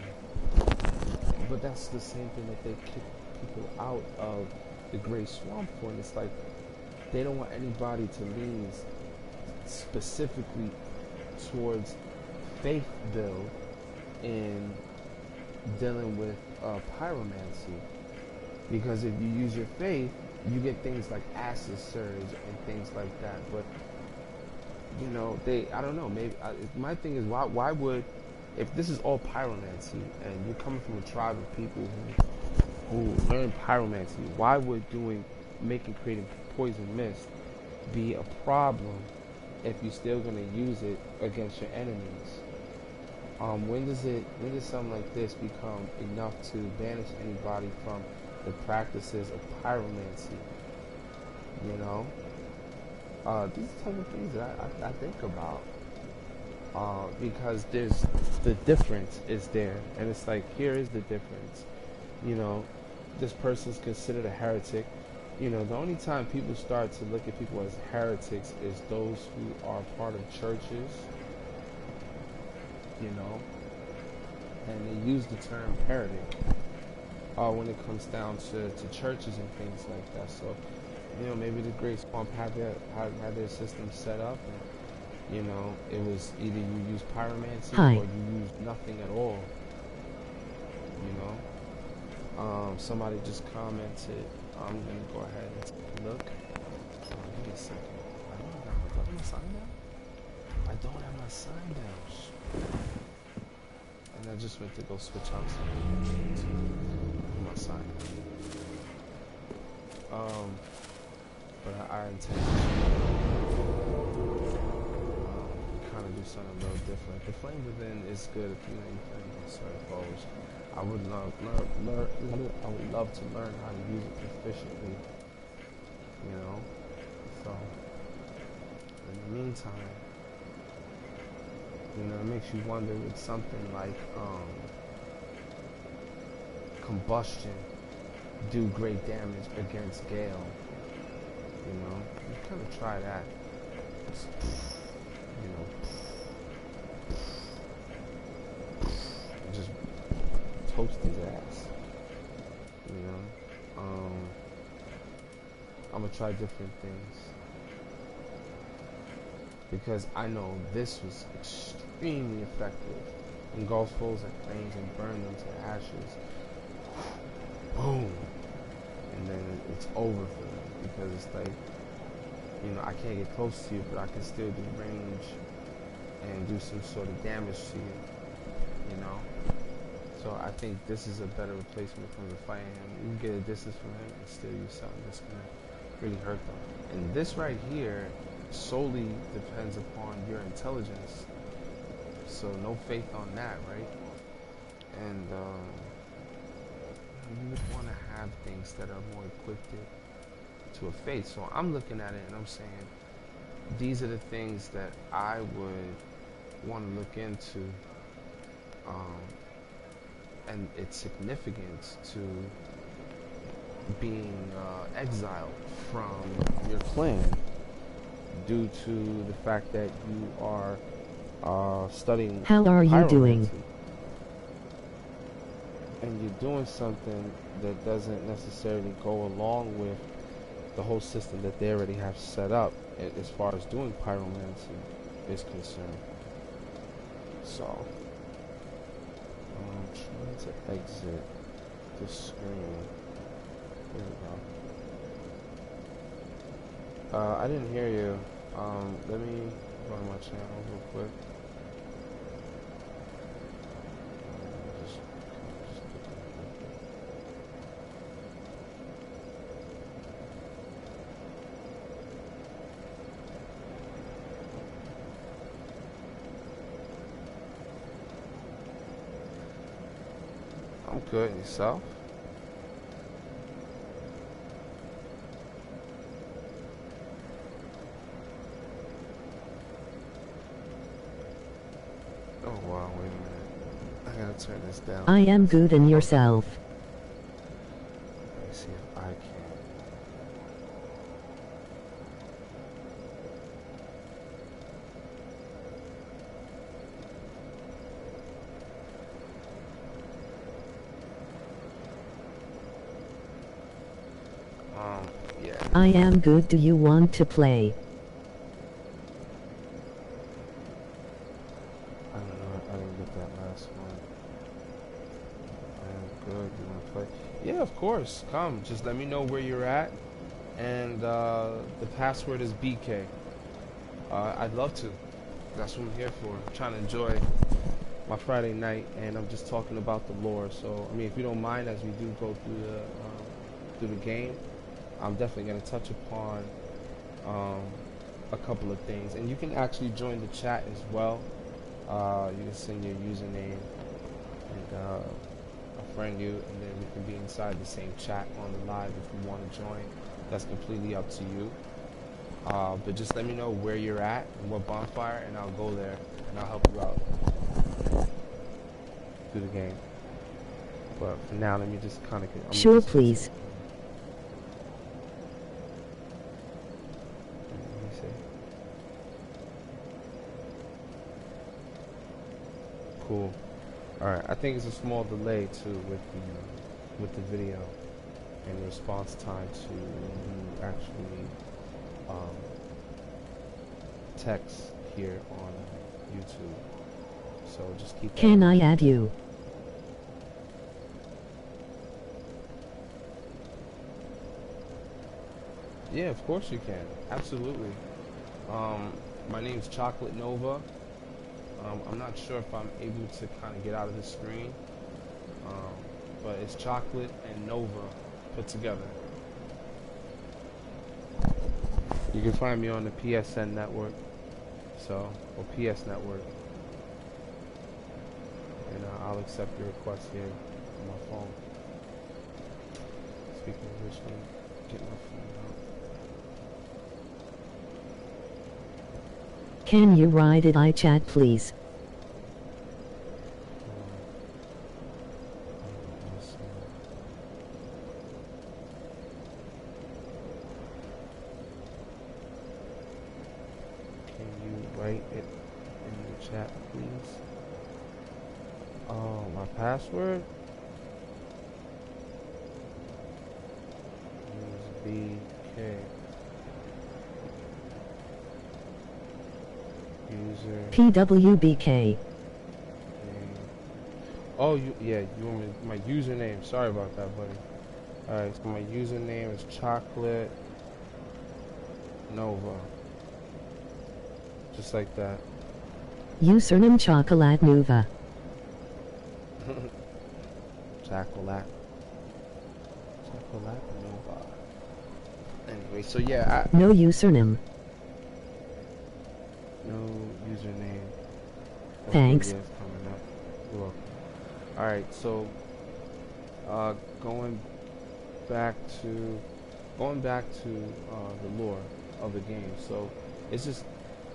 But that's the same thing that they kick people out of the Great Swamp for. And it's like they don't want anybody to lean specifically towards faith build in dealing with pyromancy. Because if you use your faith, you get things like acid surge and things like that. But you know, I don't know. Maybe my thing is, why would, if this is all pyromancy and you're coming from a tribe of people who learn pyromancy, why would creating poison mist be a problem if you're still going to use it against your enemies? When does something like this become enough to banish anybody from the practices of pyromancy? You know, these are type of things that I think about, because there's the difference is there, and it's like, here is the difference. You know, this person's considered a heretic. You know, the only time people start to look at people as heretics is those who are part of churches. You know, and they use the term heretic when it comes down to churches and things like that. So, you know, maybe the Great Swamp had their system set up, and, you know, it was either you use pyromancy or you use nothing at all. You know, somebody just commented. I'm gonna go ahead and take a look. Give me a second. I don't have my sign down. I don't have my sign down. And I just went to go switch out to my sign. But I intend to kind of do something a little different. The Flame Within is good if you know anything about certain foes. I would love to learn how to use it proficiently. You know, so in the meantime, you know, it makes you wonder with something like combustion do great damage against Gale. You know, you kind of try that. You know, and just toast his ass. You know, I'm gonna try different things because I know this was extremely effective. Engulf foes and flames and burn them to ashes. Boom. And then it's over for them because it's like, you know, I can't get close to you, but I can still do range and do some sort of damage to you, you know. So I think this is a better replacement from the fighting him. You can get a distance from him and still use something that's gonna really hurt them. And this right here solely depends upon your intelligence. So no faith on that, right? And you would want to have things that are more equipped to a faith. So I'm looking at it and I'm saying, these are the things that I would want to look into, and its significance to being exiled from your clan due to the fact that you are studying. How are you doing? And you're doing something that doesn't necessarily go along with the whole system that they already have set up as far as doing pyromancy is concerned. So I'm trying to exit the screen. There we go. I didn't hear you. Let me run my channel real quick. I'm good. Yourself? Oh wow, wait a minute. I gotta turn this down. I am good, and yourself? Let me see if I can. Yeah. I am good. Do you want to play? I don't know. I didn't get that last one. I am good. You want to play? Yeah, of course. Come. Just let me know where you're at. And the password is BK. I'd love to. That's what I'm here for. I'm trying to enjoy my Friday night, and I'm just talking about the lore. So, I mean, if you don't mind, as we do go through the game, I'm definitely going to touch upon um, a couple of things, and you can actually join the chat as well. You can send your username and I'll friend you, and then we can be inside the same chat on the live if you want to join. That's completely up to you. But just let me know where you're at and what bonfire, and I'll go there and I'll help you out through the game. But for now, let me just kind of get. Sure, please. Let me see. Cool. All right. I think it's a small delay too with the video and the response time to when you actually text here on YouTube. So just keep. Can I add you? Yeah, of course you can. Absolutely. My name's Chocolatenova. I'm not sure if I'm able to kind of get out of the screen, but it's Chocolate and Nova put together. You can find me on the PSN network, or PS network, and I'll accept your request here on my phone. Speaking of which, let me get my phone out. Can you write it I chat, please? Password is BK. User PWBK. Oh, you want me, my username? Sorry about that, buddy. All right, so my username is Chocolate Nova, just like that. Username Chocolatenova. Chocolatenova. Anyway, so yeah, no username. No username. Thanks. Coming up. You're welcome. All right, so going back to the lore of the game. So it's just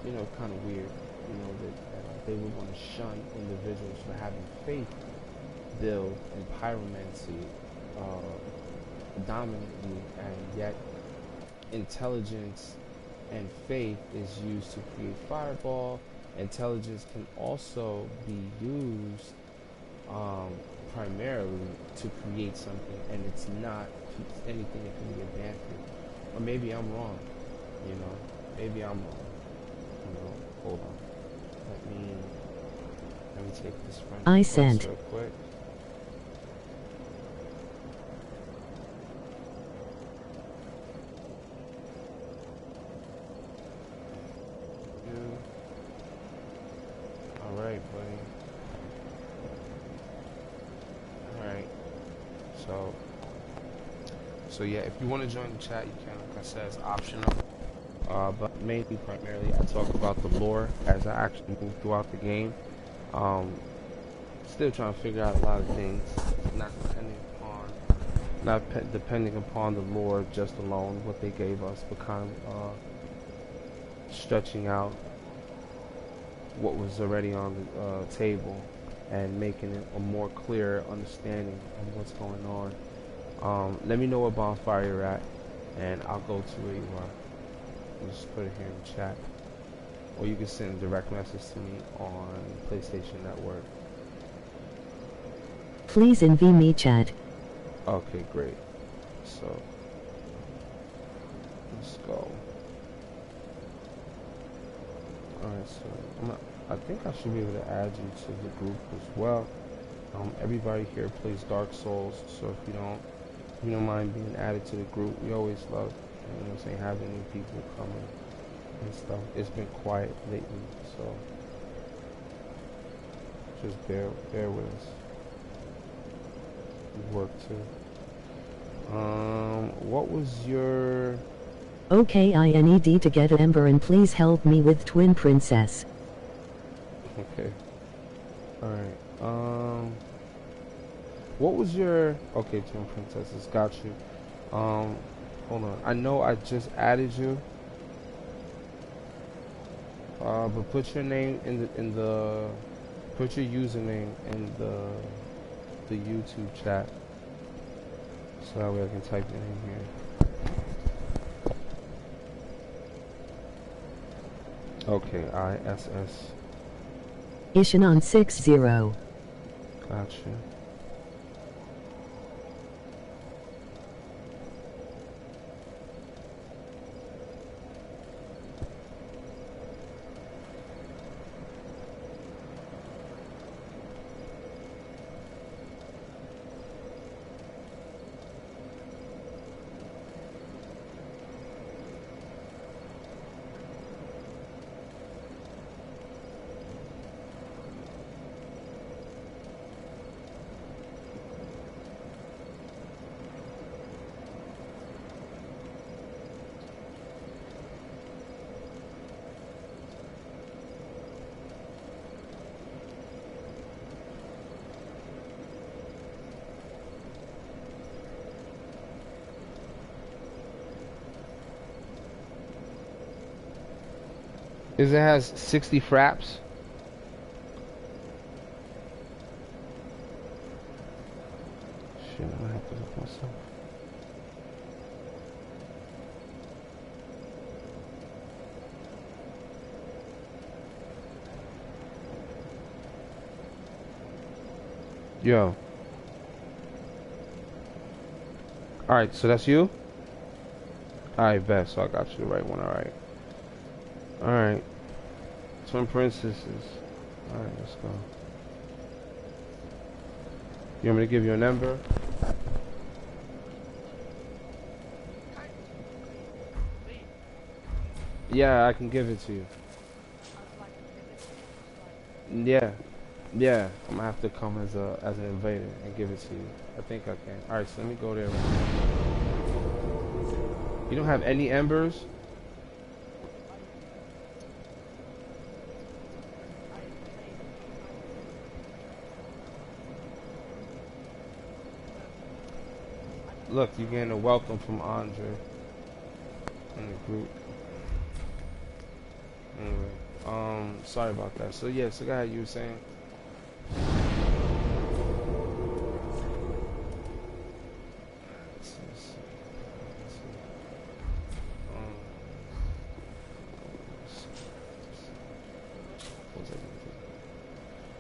kind of weird, that they would want to shun individuals for having faith build and pyromancy dominantly, and yet intelligence and faith is used to create fireball. Intelligence can also be used primarily to create something, and it's not anything that can be advanced. Or maybe I'm wrong, maybe I'm wrong, hold on, let me take this friend I sent real quick. Alright, buddy. Alright. So yeah, if you want to join the chat, you can. Like I said, it's optional. But mainly, primarily, I talk about the lore as I actually move throughout the game. Still trying to figure out a lot of things, not depending upon the lore just alone, what they gave us, but kind of stretching out what was already on the table and making it a more clear understanding of what's going on. Let me know what bonfire you're at, and I'll go to where you are. Just put it here in the chat, or you can send a direct message to me on PlayStation Network. Please invite me chat. Okay, great. So let's go. Alright, so I think I should be able to add you to the group as well. Everybody here plays Darksouls, so if you don't mind being added to the group, we always love, having new people coming and stuff. It's been quiet lately, so just bear with us. We work too. What was your Okay, I need to get Ember and please help me with Twin Princess. Okay. Alright. What was your... Okay, Twin Princesses, got you. Hold on. I know I just added you. But put your name in the put your username in the YouTube chat. So that way I can type it in here. Okay, ISS. Ishanon 60. Gotcha. It has 60 fraps. Shit, I have to look myself. Yo. Alright, so that's you? Alright, bet. So I got you the right one, alright. Alright. Twin Princesses. Alright, let's go. You want me to give you a number? Yeah, I can give it to you. Yeah. Yeah. I'm gonna have to come as an invader and give it to you. I think I can. Alright, so let me go there. You don't have any embers? Look, you're getting a welcome from Andre in the group. Anyway, sorry about that. So yeah, so go ahead, you were saying.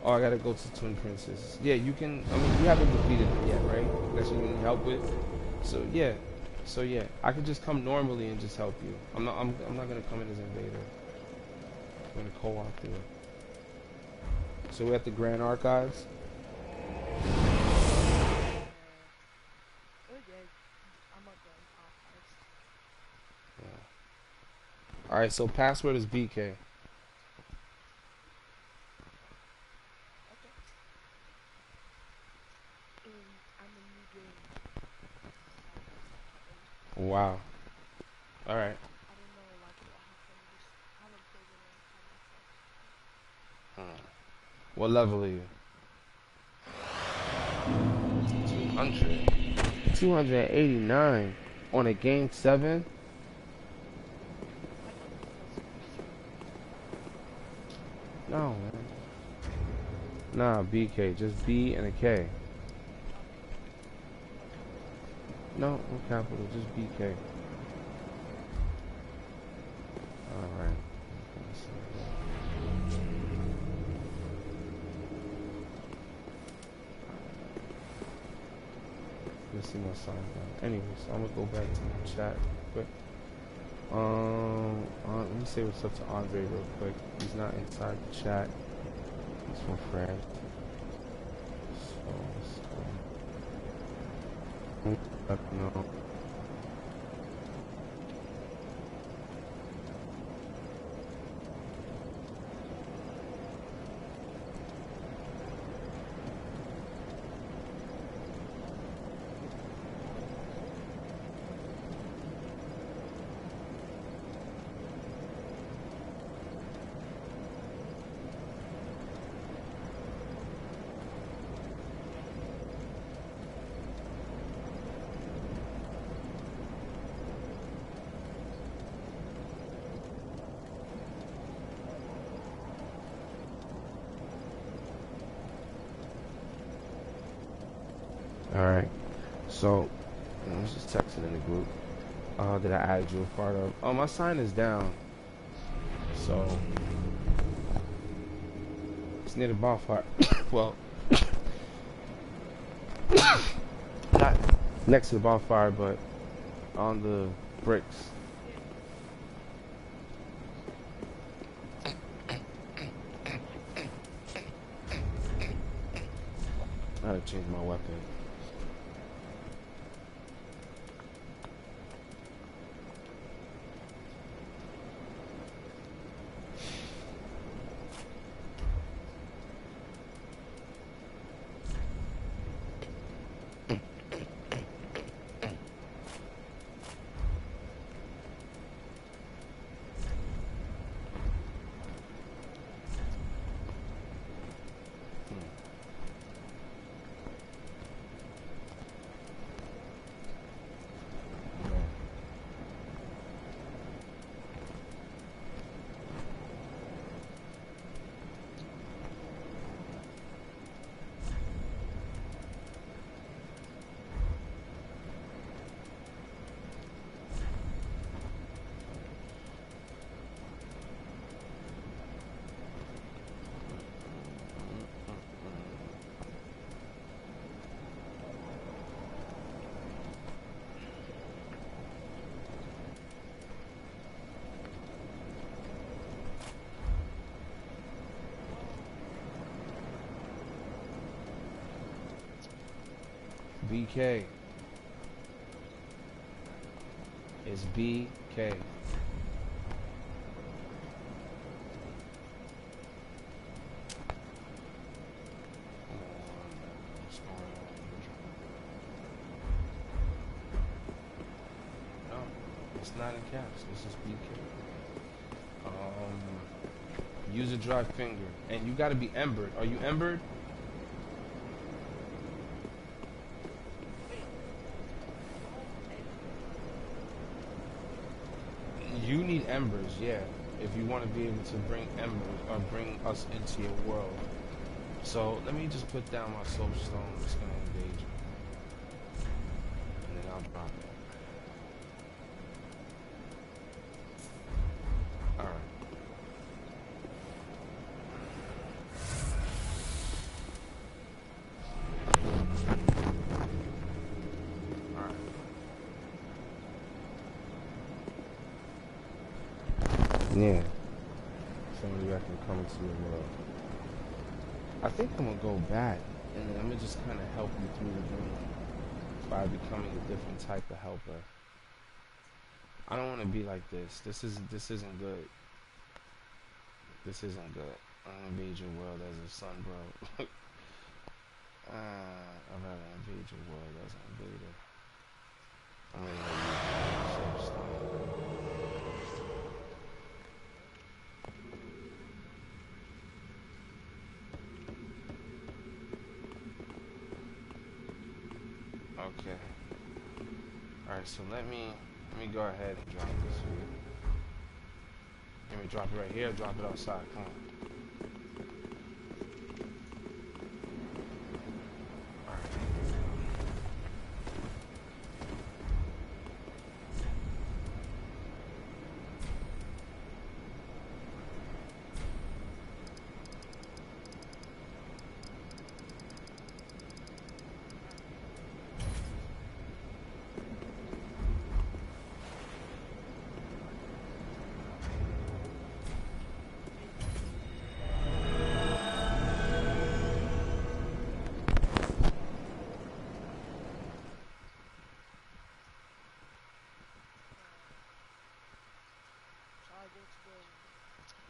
Oh, I gotta go to Twin Princess. Yeah, you can. I mean, you haven't defeated them yet, right? That's what you need help with. So yeah, I could just come normally and just help you. I'm not gonna come in as invader. I'm gonna co-op through it. So we're at the Grand Archives. Yeah. All right. So password is BK. Wow. All right. What level are you? 200. 289 on a game 7. No, man. Nah, BK. Just B and a K. No capital. Just BK. Alright. Let's see my sign down. Anyways, I'm gonna go back to the chat quick. Let me say what's up to Andre real quick. He's not inside the chat. He's from Fred. So let's go. No. Alright. So, I was just texting in the group. That I added you a part of. Oh, my sign is down. So, it's near the bonfire. Well, not next to the bonfire, but on the bricks. I gotta change my weapon. BK. It's BK. No, it's not in caps. This is BK. Use a dry finger. And you gotta be embered. Are you embered? You need embers, yeah, if you want to be able to bring embers or bring us into your world. So let me just put down my soul stone that's gonna engage you. And then I'll drop it. Alright. Yeah. Somebody that can come into your world. I think I'm gonna go back and then I'm gonna just kinda help you through the dream by becoming a different type of helper. I don't wanna be like this. This isn't good. This isn't good. I'm gonna invade your world as a son, bro. I'd rather invade your world as an invader. I'm gonna use soapstone. Okay. Alright, so let me go ahead and drop this for you. Let me drop it right here or drop it outside. Come on.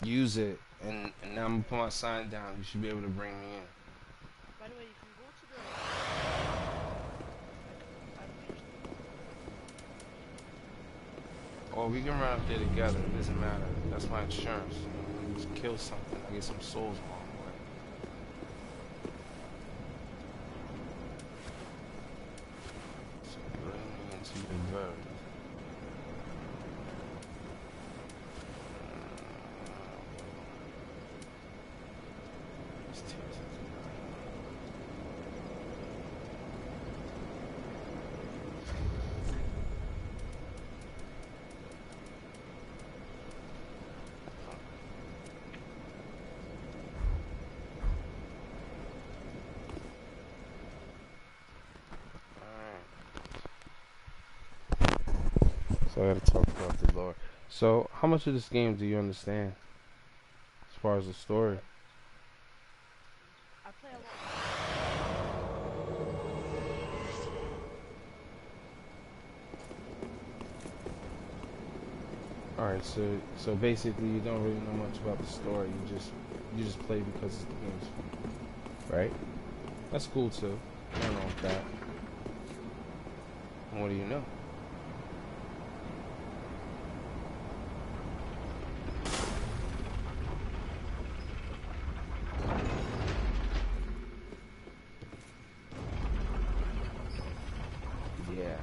Use it, and now I'm gonna put my sign down. You should be able to bring me in. By the way, you can go to the. Oh, we can run up there together. It doesn't matter. That's my insurance. You know, just kill something. I get some souls along the way. So bring me into your world. So I gotta talk about the lore. So how much of this game do you understand as far as the story? I play a lot. All right, so basically you don't really know much about the story. You just play because the game's fun, right? That's cool too. Nothing wrong with that. And what do you know? Yeah,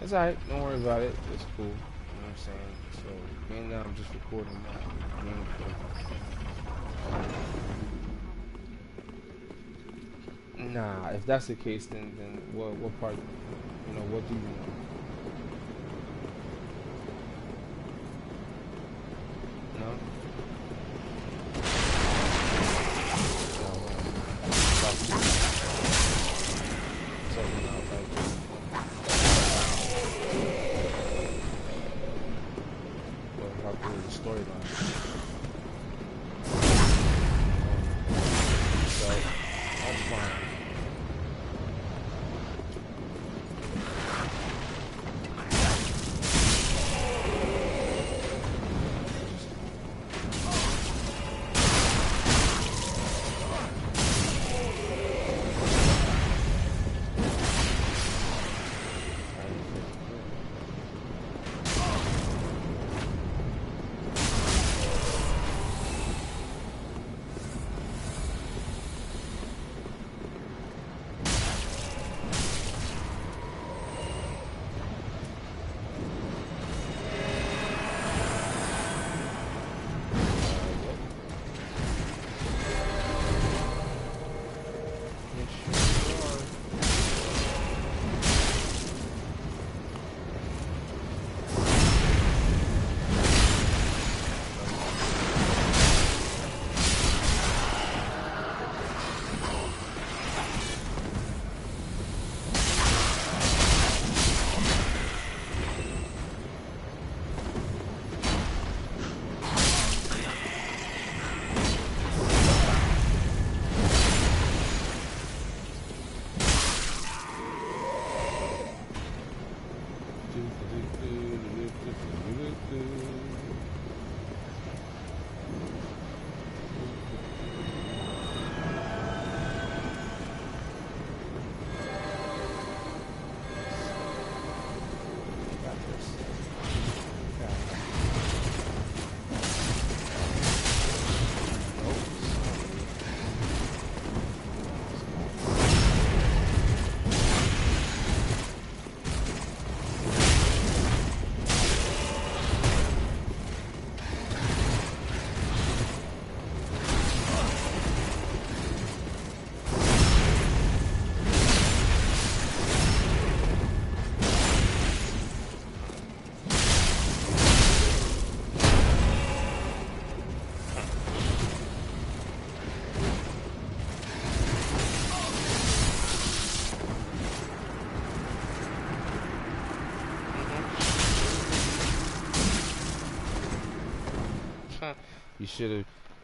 it's alright. Don't worry about it. It's cool. You know what I'm saying? So, right now I'm just recording now. Nah, if that's the case, then what part? You know, what do you know? No. No. Talking about like how cool the storyline. So that's fine.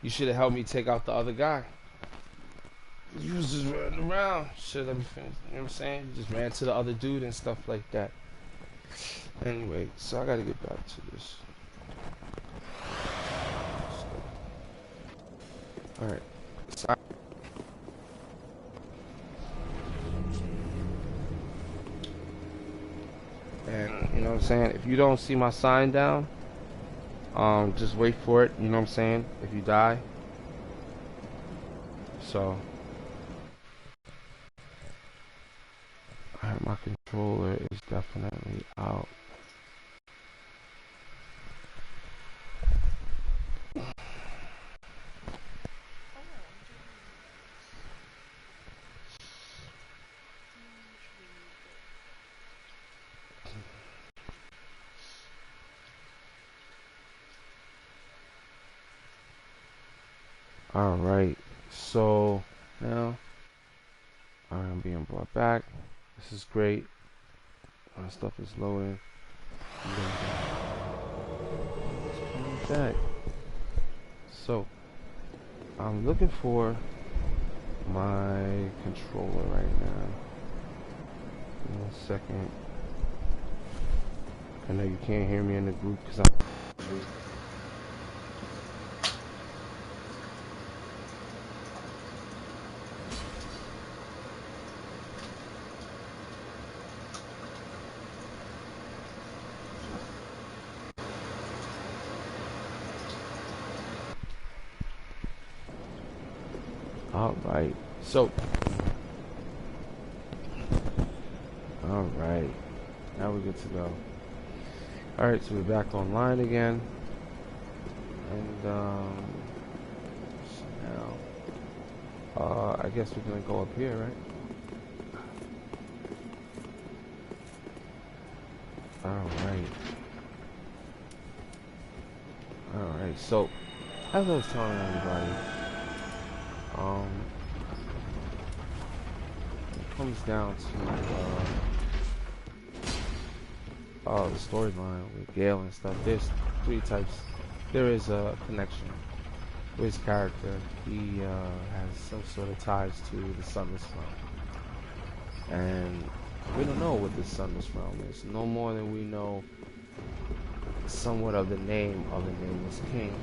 You should have helped me take out the other guy. You was just running around. Should have, you know what I'm saying? You just ran to the other dude and stuff like that. Anyway, so I gotta get back to this. Alright. So and you know what I'm saying? If you don't see my sign down, just wait for it, you know what I'm saying? If you die. So alright, my controller is definitely out. Oh, I'm doing intrigue. Alright, so now I'm being brought back. This is great. My stuff is loading. Back. So, I'm looking for my controller right now. Give me 1 second. I know you can't hear me in the group because I'm. Alright, so, alright, now we're good to go. Alright, so we're back online again, and, so now, I guess we're gonna go up here, right? Alright, so, as I was telling everybody, it comes down to the storyline with Gale and stuff. There's 3 types. There is a connection with his character. He has some sort of ties to the Sunless Realm, and we don't know what the Sunless Realm is, no more than we know somewhat of the name of the Nameless King.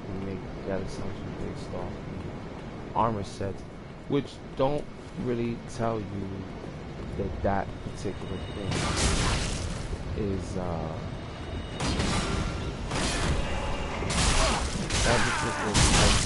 We make that assumption based off the armor sets, which don't really tell you that that particular thing is that particular type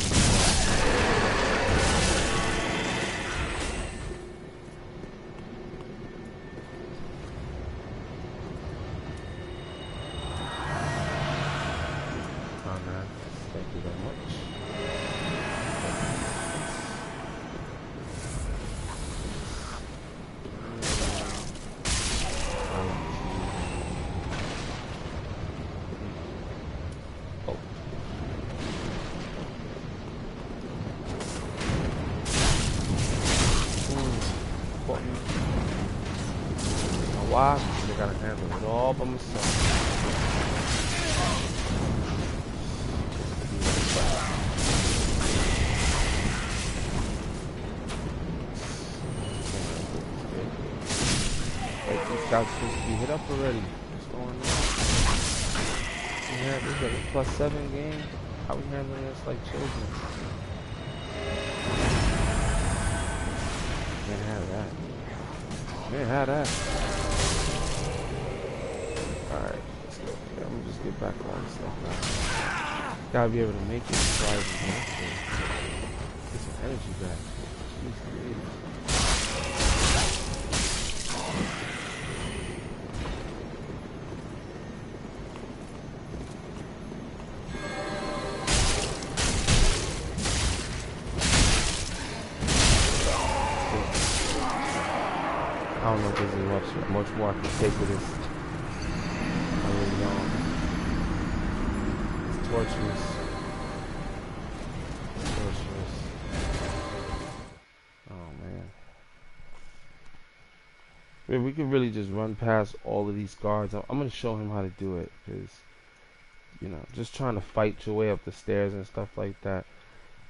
Thank you very much. Why? Because I gotta handle it all by myself. Like, these guys supposed to be hit up already. What's going on? Yeah, this is like a +7 game. How we handling this like children? Can't have that. Can't have that. Alright, let's go. Yeah, I'm gonna just get back on stuff now. Gotta be able to make it try to get some energy back. Jeez, please. I don't know if there's much more I can take of this. I really don't. It's torturous. It's torturous. Oh man. We can really just run past all of these guards. I'm gonna show him how to do it, because, you know, just trying to fight your way up the stairs and stuff like that.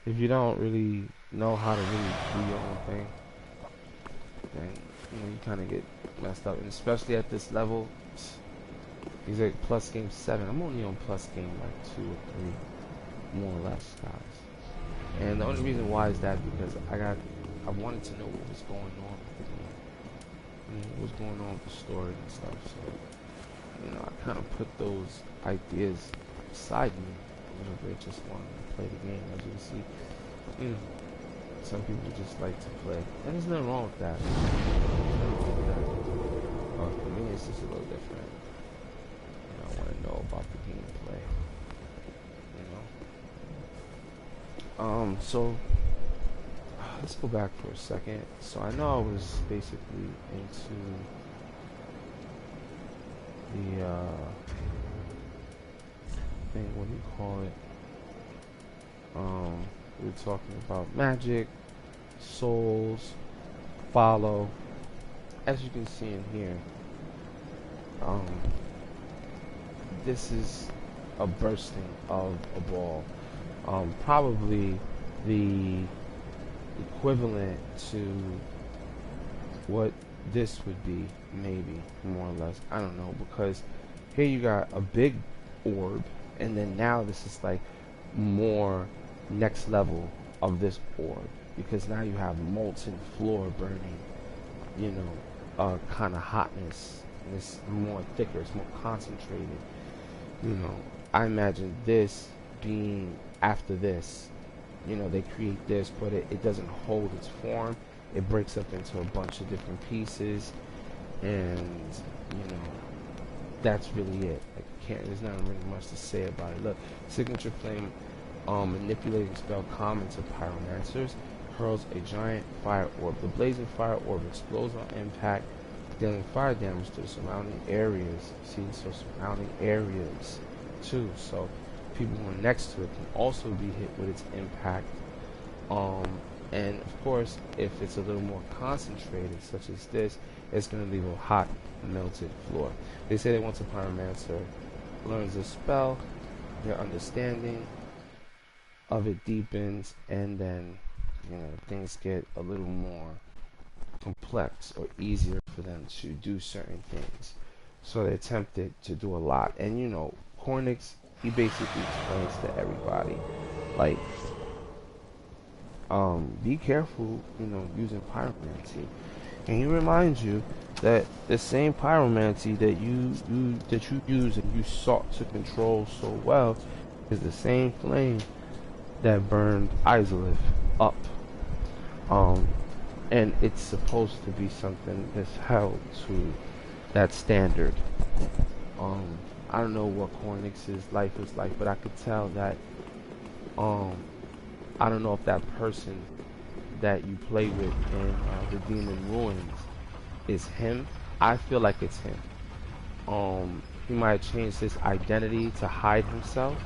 If you don't really know how to really do your own thing, then you kind of get messed up, and especially at this level. He's at plus game 7. I'm only on plus game like 2 or 3, more or less, guys. And the only reason why is that because I wanted to know what was going on with the game, what was going on with the story and stuff. So, you know, I kind of put those ideas beside me a little bit, just wanted to play the game. As you can see, you know, some people just like to play, and there's nothing wrong with that. For me, it's just a little different. And I want to know about the gameplay, you know. So let's go back for a second. So I know I was basically into the thing. What do you call it? We were talking about magic, souls, follow. As you can see in here, this is a bursting of a ball. Probably the equivalent to what this would be, maybe, more or less. I don't know, because here you got a big orb, and then now this is like more next level of this orb, because now you have molten floor burning, you know, kind of hotness, and it's more thicker, it's more concentrated. You know, I imagine this being after this. You know, they create this, but it doesn't hold its form. It breaks up into a bunch of different pieces, and you know, that's really it. There's not really much to say about it. Look, signature flame, manipulating spell common to pyromancers, hurls a giant fire orb. The blazing fire orb explodes on impact, dealing fire damage to the surrounding areas. See, so surrounding areas too. So people who are next to it can also be hit with its impact. And of course, if it's a little more concentrated, such as this, it's going to leave a hot, melted floor. They say that once a pyromancer learns a spell, their understanding of it deepens, and then, you know, things get a little more complex or easier for them to do certain things. So they're tempted to do a lot. And you know, Cornix, he basically explains to everybody, like, be careful, you know, using pyromancy. And he reminds you that the same pyromancy that you use and you sought to control so well is the same flame that burned Izalith up. And it's supposed to be something that's held to that standard. I don't know what Cornix's life is like, but I could tell that I don't know if that person that you play with in the Demon Ruins is him. I feel like it's him. He might have changed his identity to hide himself.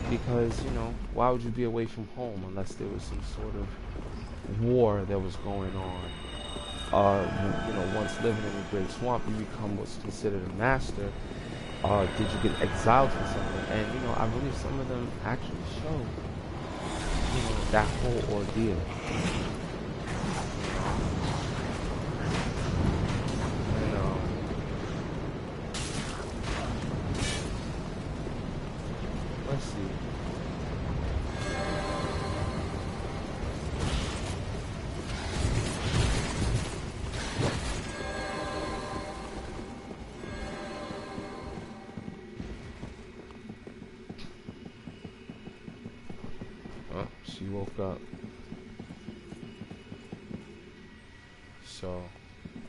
Because, you know, why would you be away from home unless there was some sort of war that was going on? You know, once living in the Great Swamp, you become what's considered a master. Did you get exiled for something? And, you know, I believe some of them actually show, you know, that whole ordeal. Let's see. Oh, she woke up. So,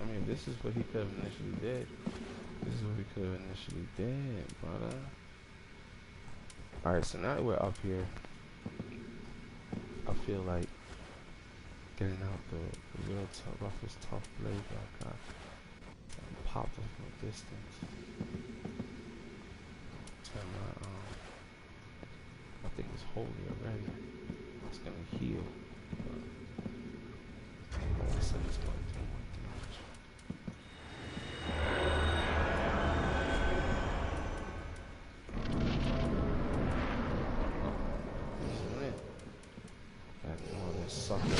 I mean, this is what he could have initially did. This is what we could have initially did, brother. Alright, so now that we're up here, I feel like getting out the real roughest tough blade I got and pop them from a distance. Turn my I think it's holy already. It's gonna heal. But I said it's gonna do more damage. Sucker.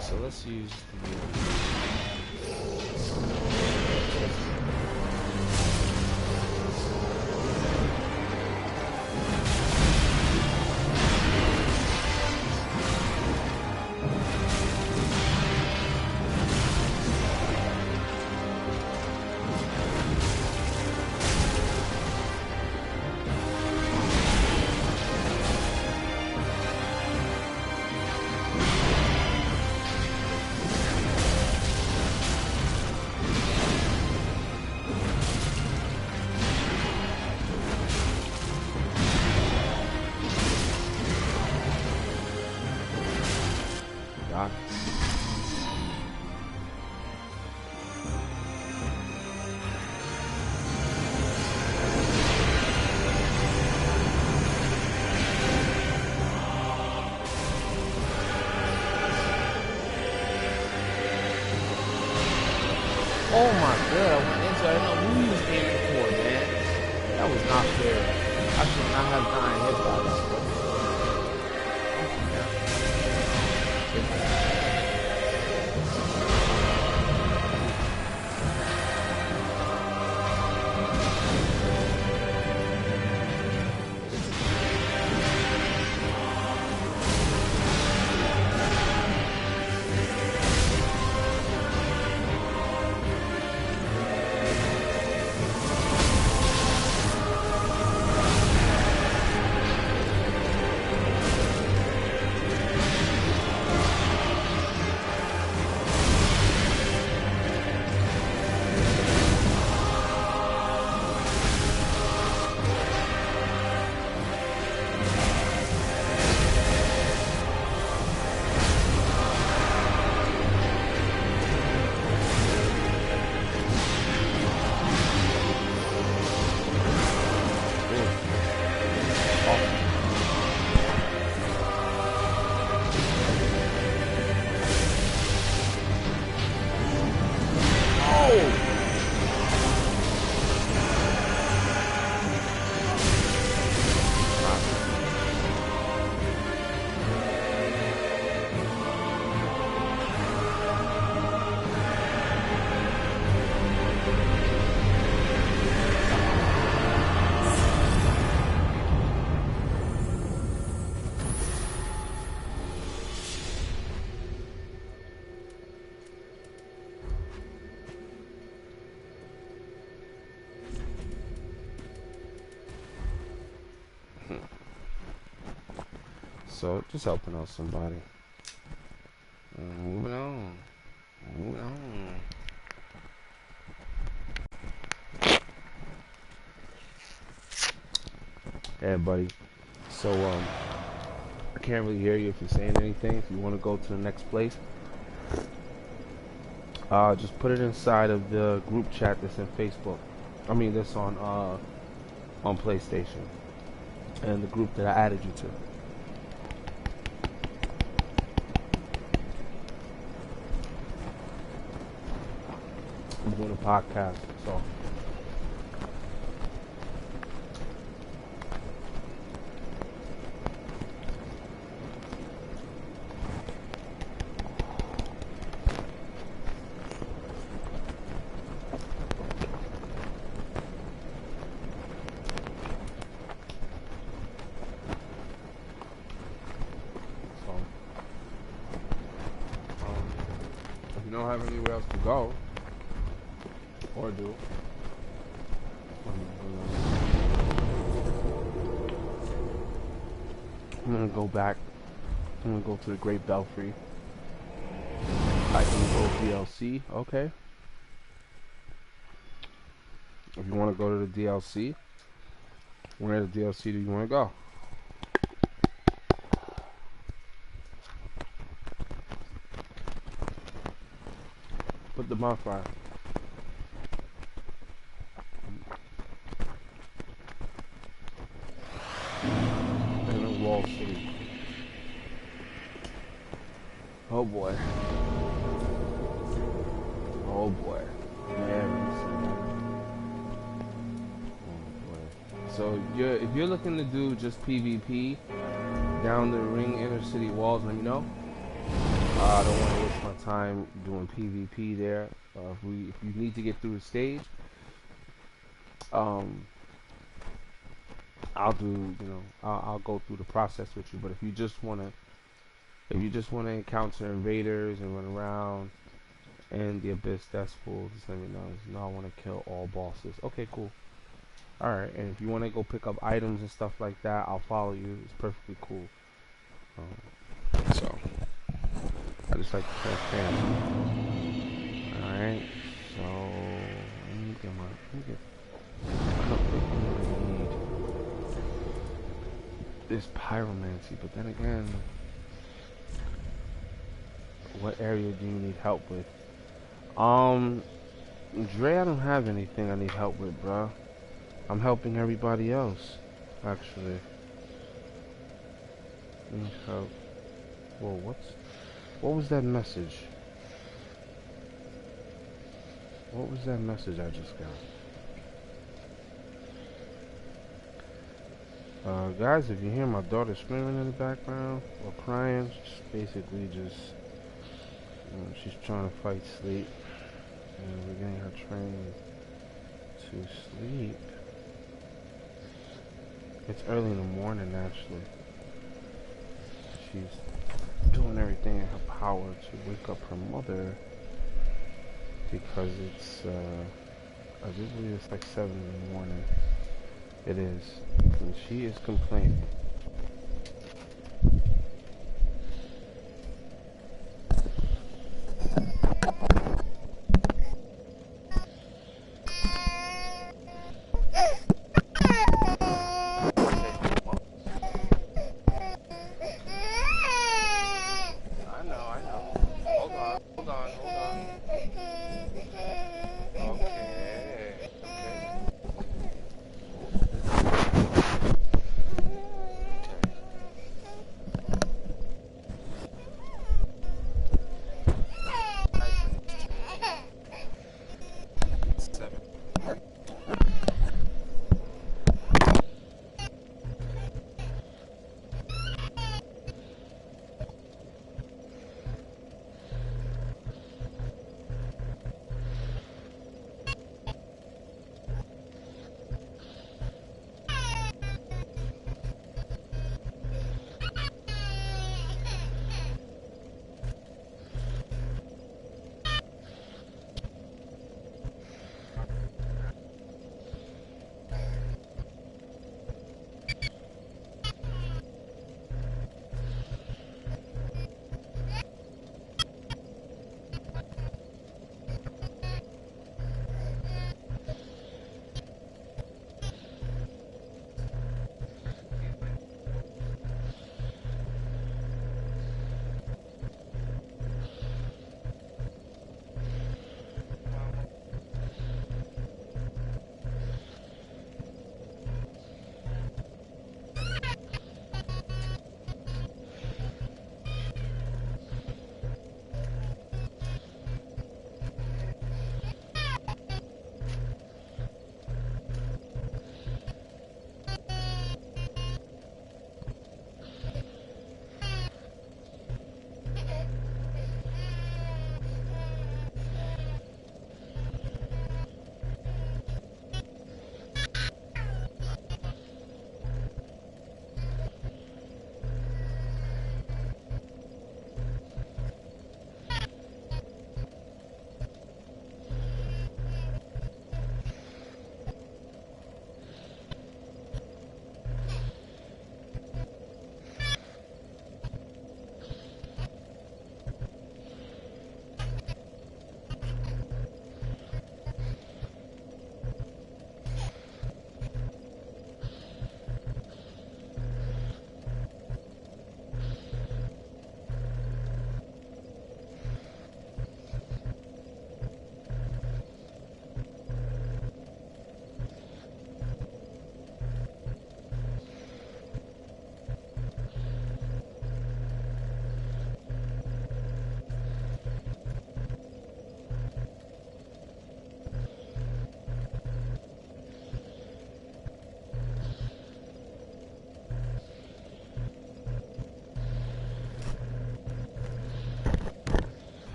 So let's use oh my god, I went So I know who he was aiming for, man. That was not fair. I should not have gotten hit by that. So just helping out somebody. Moving on. Moving on. Hey, buddy. So I can't really hear you if you're saying anything. If you want to go to the next place, just put it inside of the group chat that's in Facebook. I mean, that's on PlayStation, and the group that I added you to. I'm doing a podcast, so. If you don't have anywhere else to go or do, I'm gonna go back. I'm gonna go to the Great Belfry. I can go DLC. Okay. If you want to go to the DLC, where the DLC do you want to go? Put the bonfire. And a wall city. Oh boy. Oh boy. Yeah. Oh boy. So if you're looking to do just PvP down the ring inner city walls, let me know. I don't want to waste my time doing PvP there. If you need to get through the stage, I'll do, I'll go through the process with you. But if you just wanna encounter invaders and run around in the abyss, that's cool. Just let me know. Just know I want to kill all bosses. Okay, cool. All right. And if you want to go pick up items and stuff like that, I'll follow you. It's perfectly cool. So. I just like the transparency. Alright, so let me get I don't think I need this pyromancy, but then again, what area do you need help with? Dre, I don't have anything I need help with, bro. I'm helping everybody else, actually. Need help. Whoa, what was that message? What was that message I just got? Guys, if you hear my daughter screaming in the background or crying, basically just, she's trying to fight sleep, and we're getting her trained to sleep. It's early in the morning, actually. She's doing everything in her power to wake up her mother because it's, I do believe it's like 7 in the morning. It is, and she is complaining.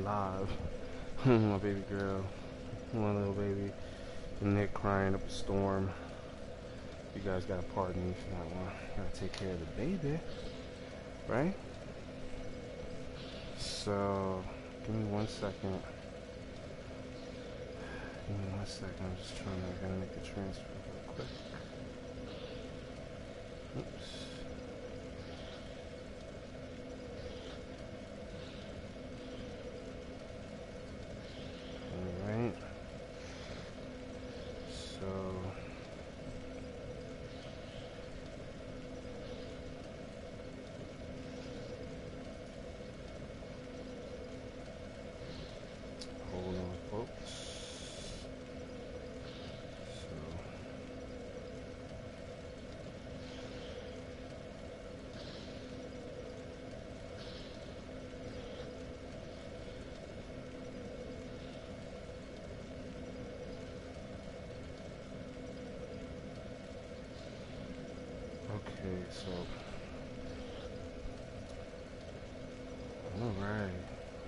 Live. My baby girl, my little baby, and they're crying up a storm. You guys gotta pardon me for that one. Gotta take care of the baby, right? So, give me 1 second. Give me 1 second. I'm just gotta make the transfer real quick. Oops.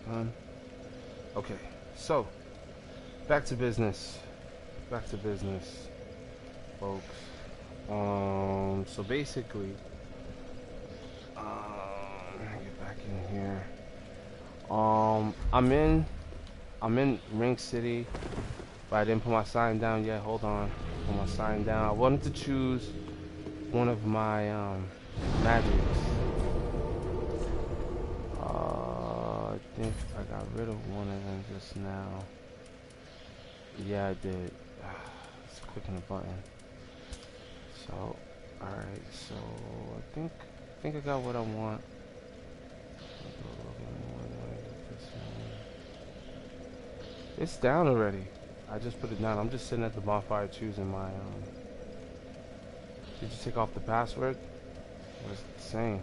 Done. Okay, so back to business. Back to business, folks. So basically, let me get back in here. I'm in Ring City, but I didn't put my sign down yet. Hold on, put my sign down. I wanted to choose one of my magics. I think I got rid of one of them just now. Yeah, I did. Let's click on the button. So, alright, so I think I got what I want. It's down already. I just put it down. I'm just sitting at the bonfire choosing my did you take off the password? What's it saying?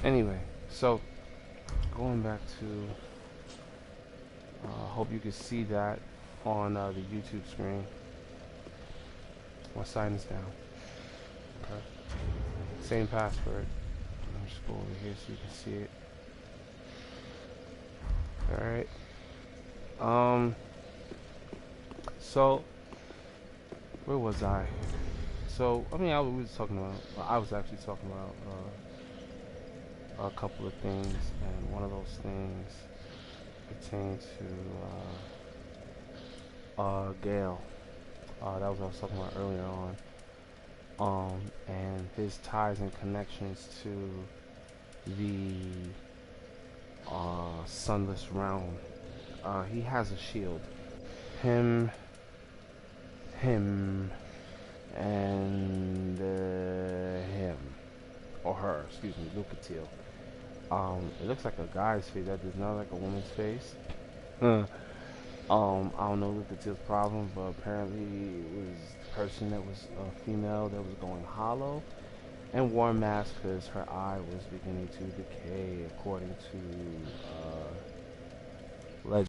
Anyway, so going back to hope you can see that on the YouTube screen. My sign is down. Okay. Same password. Let me just go over here so you can see it. Alright. So where was I? So I mean I was talking about I was actually talking about a couple of things, and one of those things pertains to Gale. That was what I was talking about earlier on. And his ties and connections to the Sunless Realm. He has a shield. Him, and him, or her, excuse me, Lucatiel. It looks like a guy's face. That does not like a woman's face. I don't know Lucatiel's problem, but apparently it was the person that was a female that was going hollow and wore a mask because her eye was beginning to decay, according to legend.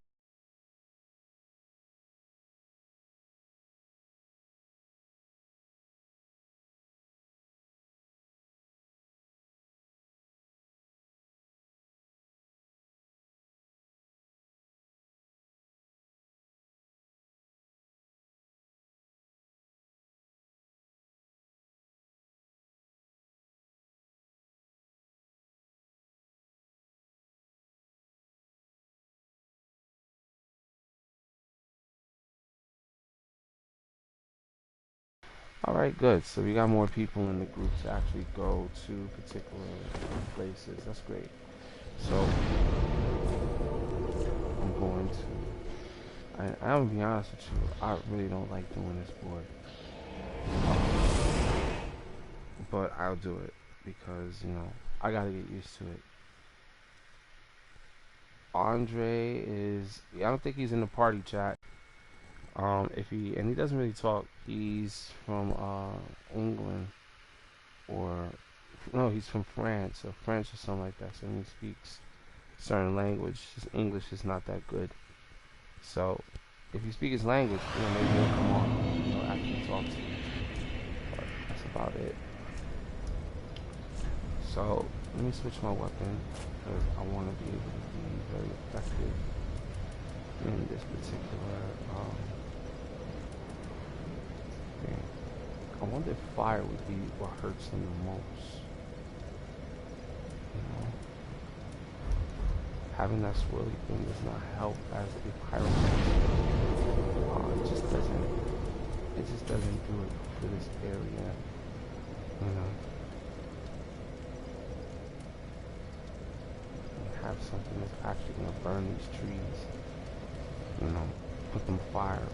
Alright, good. So we got more people in the group to actually go to particular places. That's great. So I'm going to. I'm gonna be honest with you. I really don't like doing this board, but I'll do it because I gotta get used to it. Andre is. I don't think he's in the party chat. If he doesn't really talk. He's from England, or no, he's from France or French or something like that. So he speaks certain language. His English is not that good. So if you speak his language, maybe he'll come on, actually talk to you. But that's about it. So let me switch my weapon because I want to be able to be very effective in this particular thing. I wonder if fire would be what hurts them the most. Having that swirly thing does not help as a pyro. It just doesn't do it for this area. Have something that's actually gonna burn these trees. Put them fire.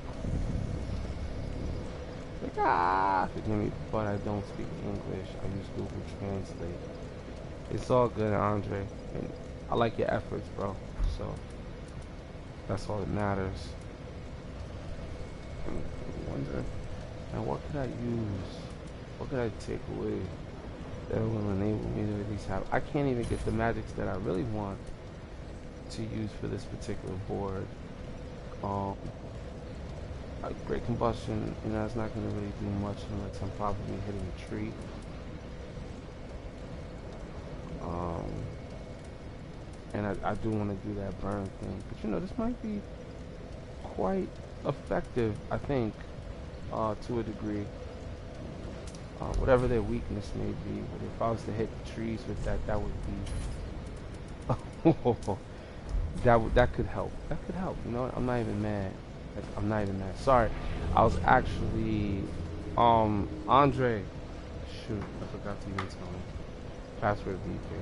Forgive me, but I don't speak English. I use Google Translate. It's all good, Andre. And I like your efforts, bro. So that's all that matters. I wonder, now what could I use? What could I take away that will enable me to at least have? I can't even get the magics that I really want to use for this particular board. Great combustion, you know, it's not going to really do much unless I'm probably hitting a tree. Um, and I do want to do that burn thing. But you know, this might be quite effective, I think, to a degree. Whatever their weakness may be, but if I was to hit the trees with that, that would be that could help. That could help. You know, I'm not even mad. I'm not even mad. Sorry, I was actually Andre. Shoot, I forgot to even tell him. Password VK.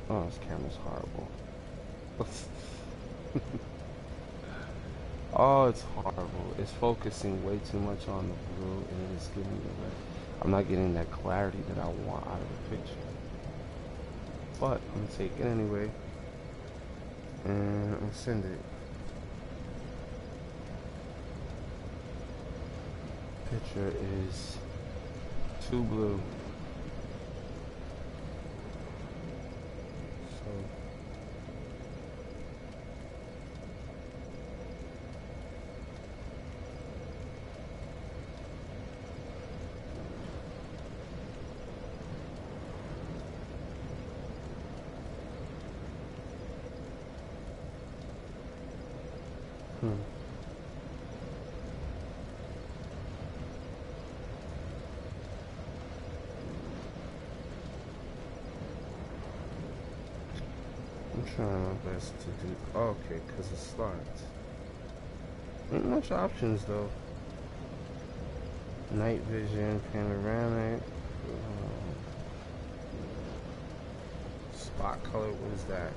Oh, this camera's horrible. Oh, it's horrible. It's focusing way too much on the blue and it's giving me red. I'm not getting that clarity that I want out of the picture. But I'm gonna take it anyway. And I'm gonna send it. Picture is too blue. I'm trying my best to do. Oh, okay, because it slides. Ain't much options though. Night vision, panoramic, spot color. What is that?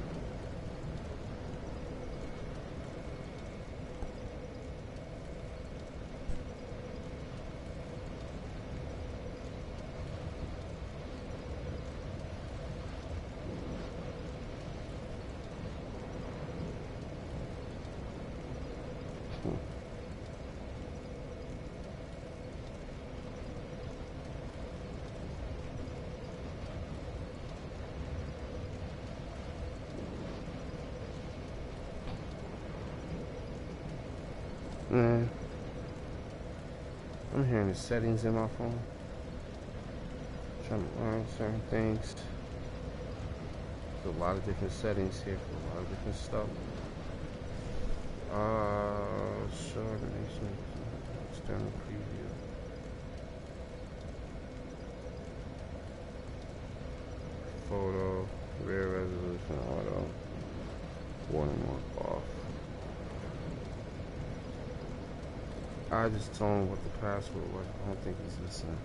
Man, I'm hearing the settings in my phone. Trying to learn certain things. There's a lot of different settings here for a lot of different stuff. Show animation, external preview. Photo, rear resolution, auto, watermark off. I just told him what the password was. I don't think he's listening.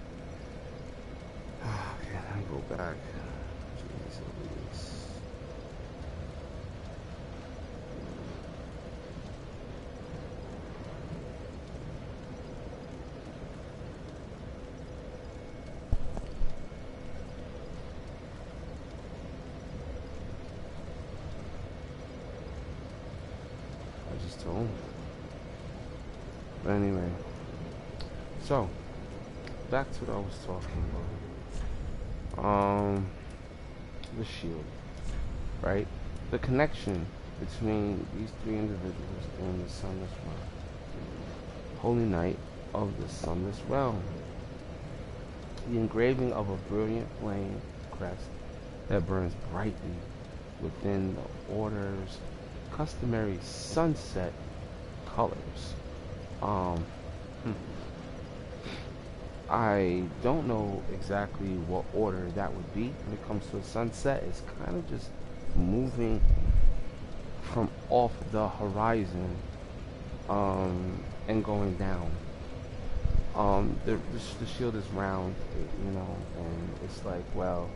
Okay, let me go back. Jeez Louise. I just told him. But anyway, so back to what I was talking about. The shield, right? The connection between these three individuals and the sunless realm. Holy Knight of the sunless realm. The engraving of a brilliant flame crest that burns brightly within the order's customary sunset colors. I don't know exactly what order that would be when it comes to a sunset. It's kind of just moving from off the horizon and going down. The shield is round, you know, and it's like, well,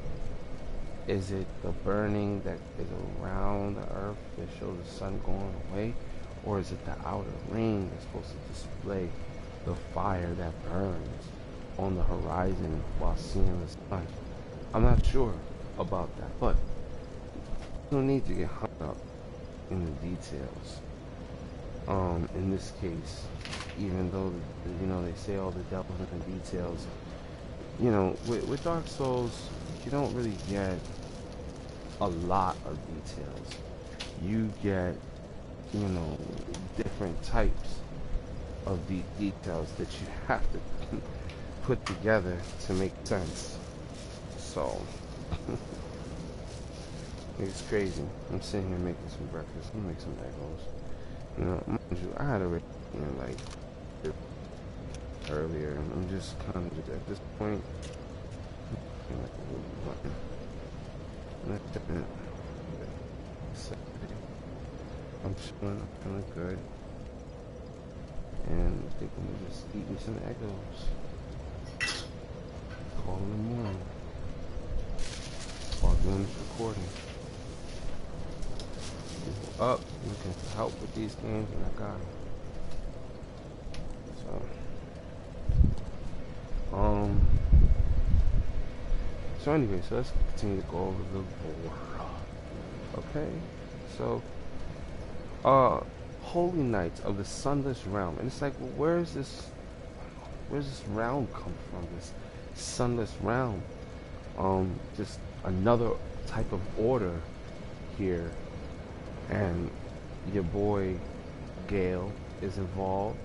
Is it the burning that is around the earth that shows the sun going away? Or is it the outer ring that's supposed to display the fire that burns on the horizon while seeing the sun? I'm not sure about that, but you don't need to get hung up in the details. In this case, even though they say all the devil's in the details, with Dark Souls, you don't really get a lot of details. You get, different types of the details that you have to put together to make sense. So, it's crazy. I'm sitting here making some breakfast. I'm gonna make some egos. Mind you, I had already, earlier, and I'm just kind of at this point, like a little button. I'm chilling, I'm feeling good, and I think I'm gonna just eat me some egos. Call in the morning while doing this recording. People up, looking for help with these games, and I got them. So anyway, so let's continue to go over the lore. Okay, so Holy Knights of the Sunless Realm, and it's like, well, where's this realm come from? This Sunless Realm, just another type of order here, and your boy Gale is involved.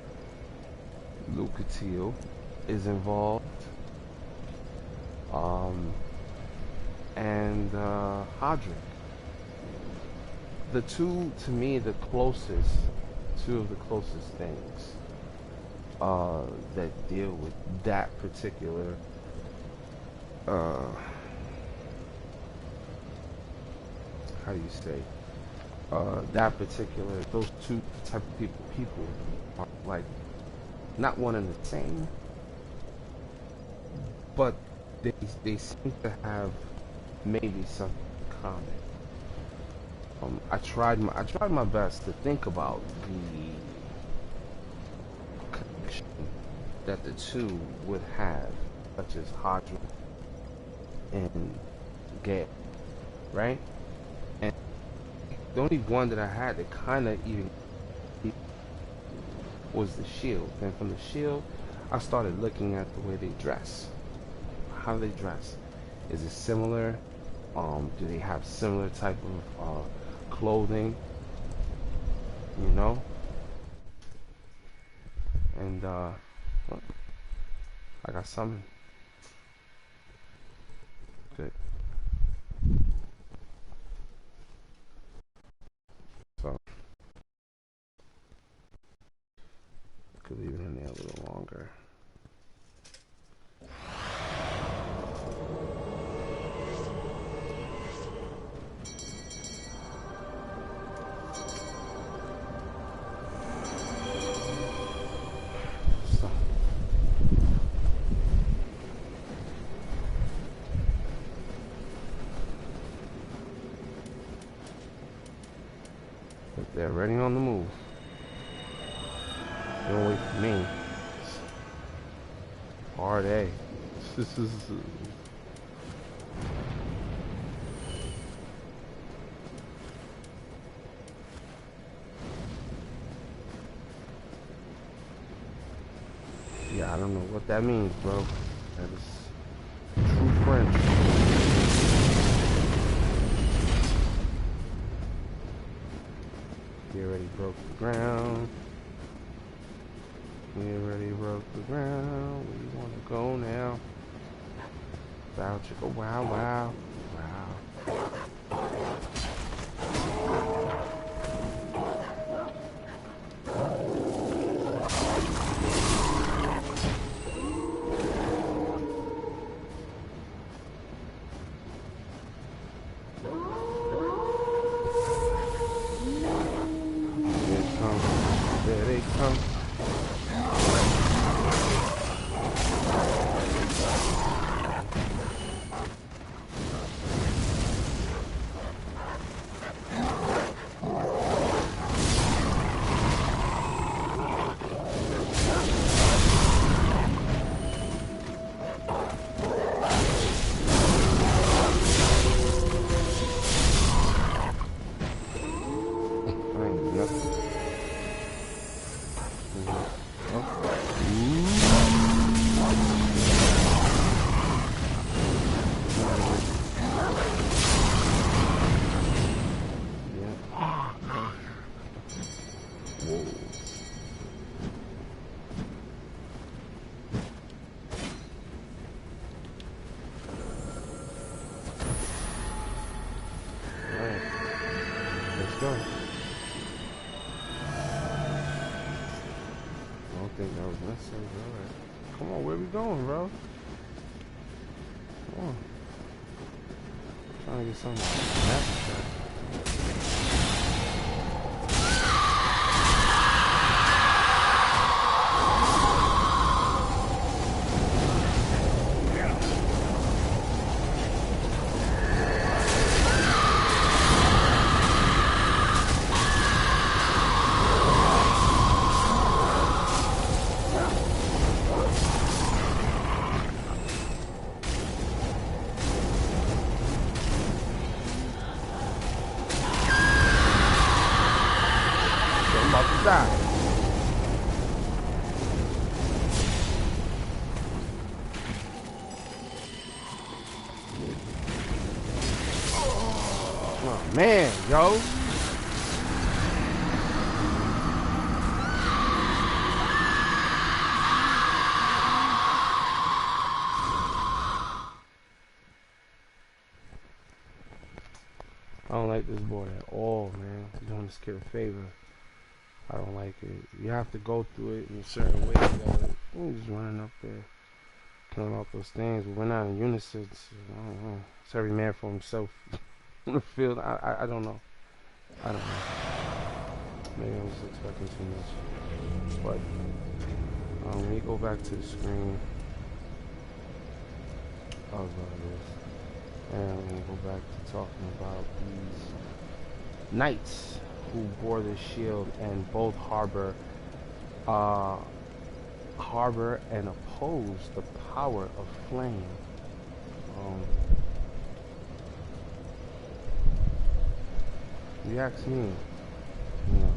Lucatiel is involved, and Hodrick. The two, to me, two of the closest things that deal with that particular how do you say those two type of people are like not one and the same, but they seem to have maybe something common. I tried my best to think about the connection that the two would have, such as Hodrick and Gale, right? And the only one that I had that kind of even was the shield. And from the shield, I started looking at the way they dress. How do they dress? Is it similar? Do they have similar type of clothing? And look, I got summoned. Good. So could leave it in there a little longer. They're already on the move. Don't wait for me. Hard A. This is yeah, I don't know what that means, bro. That is true French. We already broke the ground. We already broke the ground. We want to go now. Bow chicka wow wow wow. There they come. go. I don't think that was necessary, bro. Come on, where we going, bro? Come on. Trying to get something out of that. Oh man, yo. I don't like this board at all, man. You're doing this kid a favor. I don't like it. You have to go through it in a certain way. We're just running up there, killing off those things. But we're not in unison. I don't know. It's every man for himself on the field. I don't know. I don't know. Maybe I was expecting too much. But let me go back to the screen of this. And I'm going to go back to talking about these knights who bore the shield and both harbor and oppose the power of flame. You ask me, you know,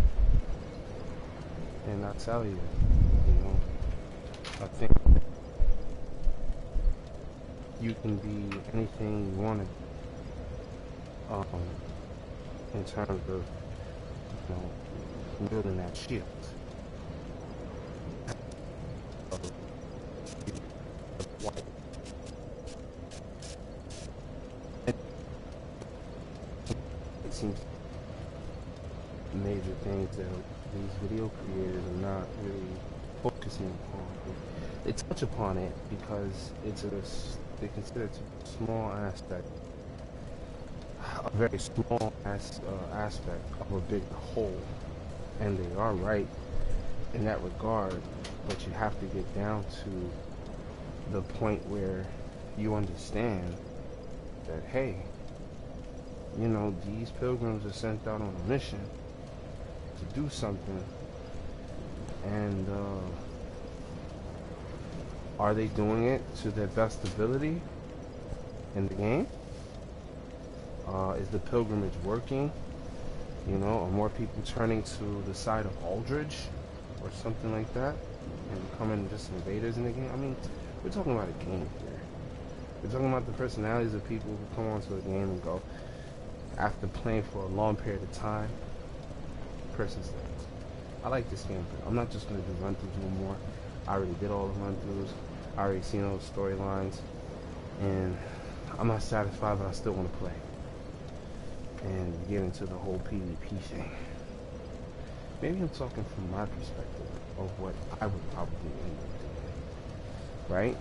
and I tell you, you know, I think you can be anything you want to in terms of, you know, building that shield. It seems major things that these video creators are not really focusing on. They touch upon it because they consider it a small aspect, a very small aspect of a big whole, and they are right in that regard. But you have to get down to the point where you understand that, hey, you know, these pilgrims are sent out on a mission to do something, and are they doing it to their best ability in the game? Is the pilgrimage working? You know, are more people turning to the side of Aldridge or something like that and becoming just invaders in the game? I mean, we're talking about a game here. We're talking about the personalities of people who come onto the game and go, after playing for a long period of time, person says, I like this game, but I'm not just going to do run-throughs no more. I already did all the run-throughs. I already seen all the storylines, and I'm not satisfied, but I still want to play. And get into the whole PvP thing. Maybe I'm talking from my perspective of what I would probably end up doing, right?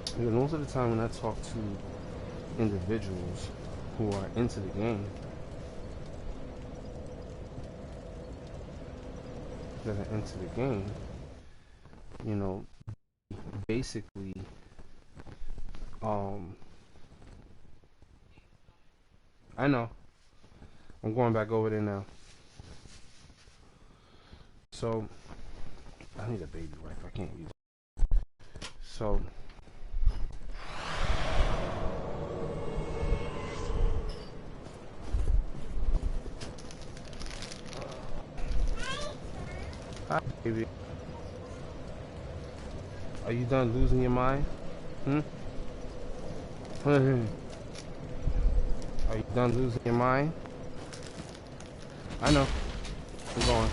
Because most of the time when I talk to individuals who are into the game, you know, basically, I know, I'm going back over there now. So, I need a baby wipe, I can't use it. So, hi, baby. Are you done losing your mind? Are you done losing your mind? I know. I'm going.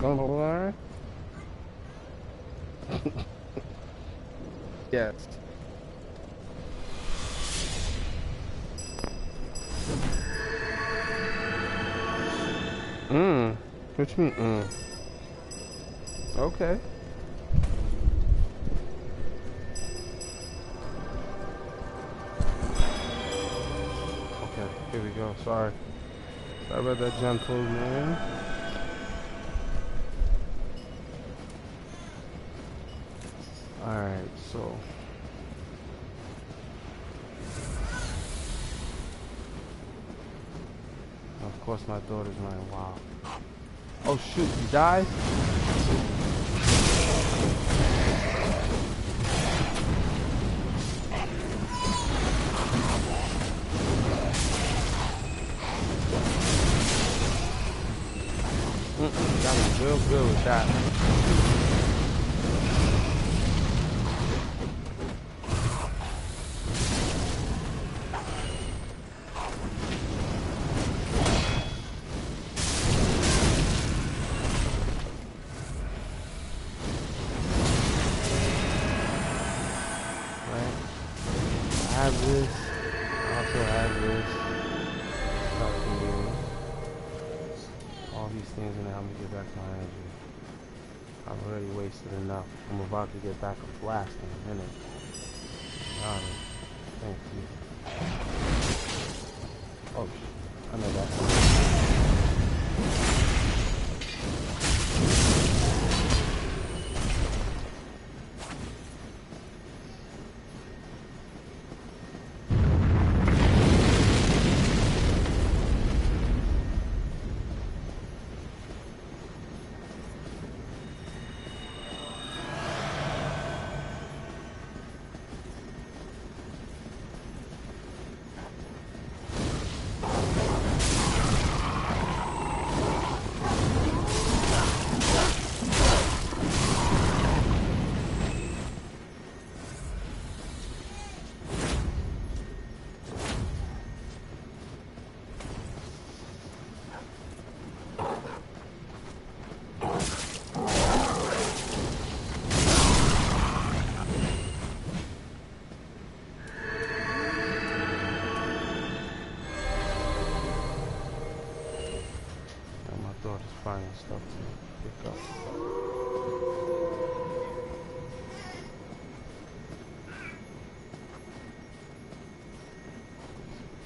gonna learn. Yes. What you mean, Okay. Okay, here we go. Sorry. Sorry about that, gentleman. Alright, so. Of course, my daughter's like, wow. Oh, shoot, you died? That was real good with that. Right? I have this. I also have this. All these things gonna help me get back my energy. I've already wasted enough. I'm about to get back a blast in a minute. Alright. Thank you. Oh, I know that. Finding stuff to pick up.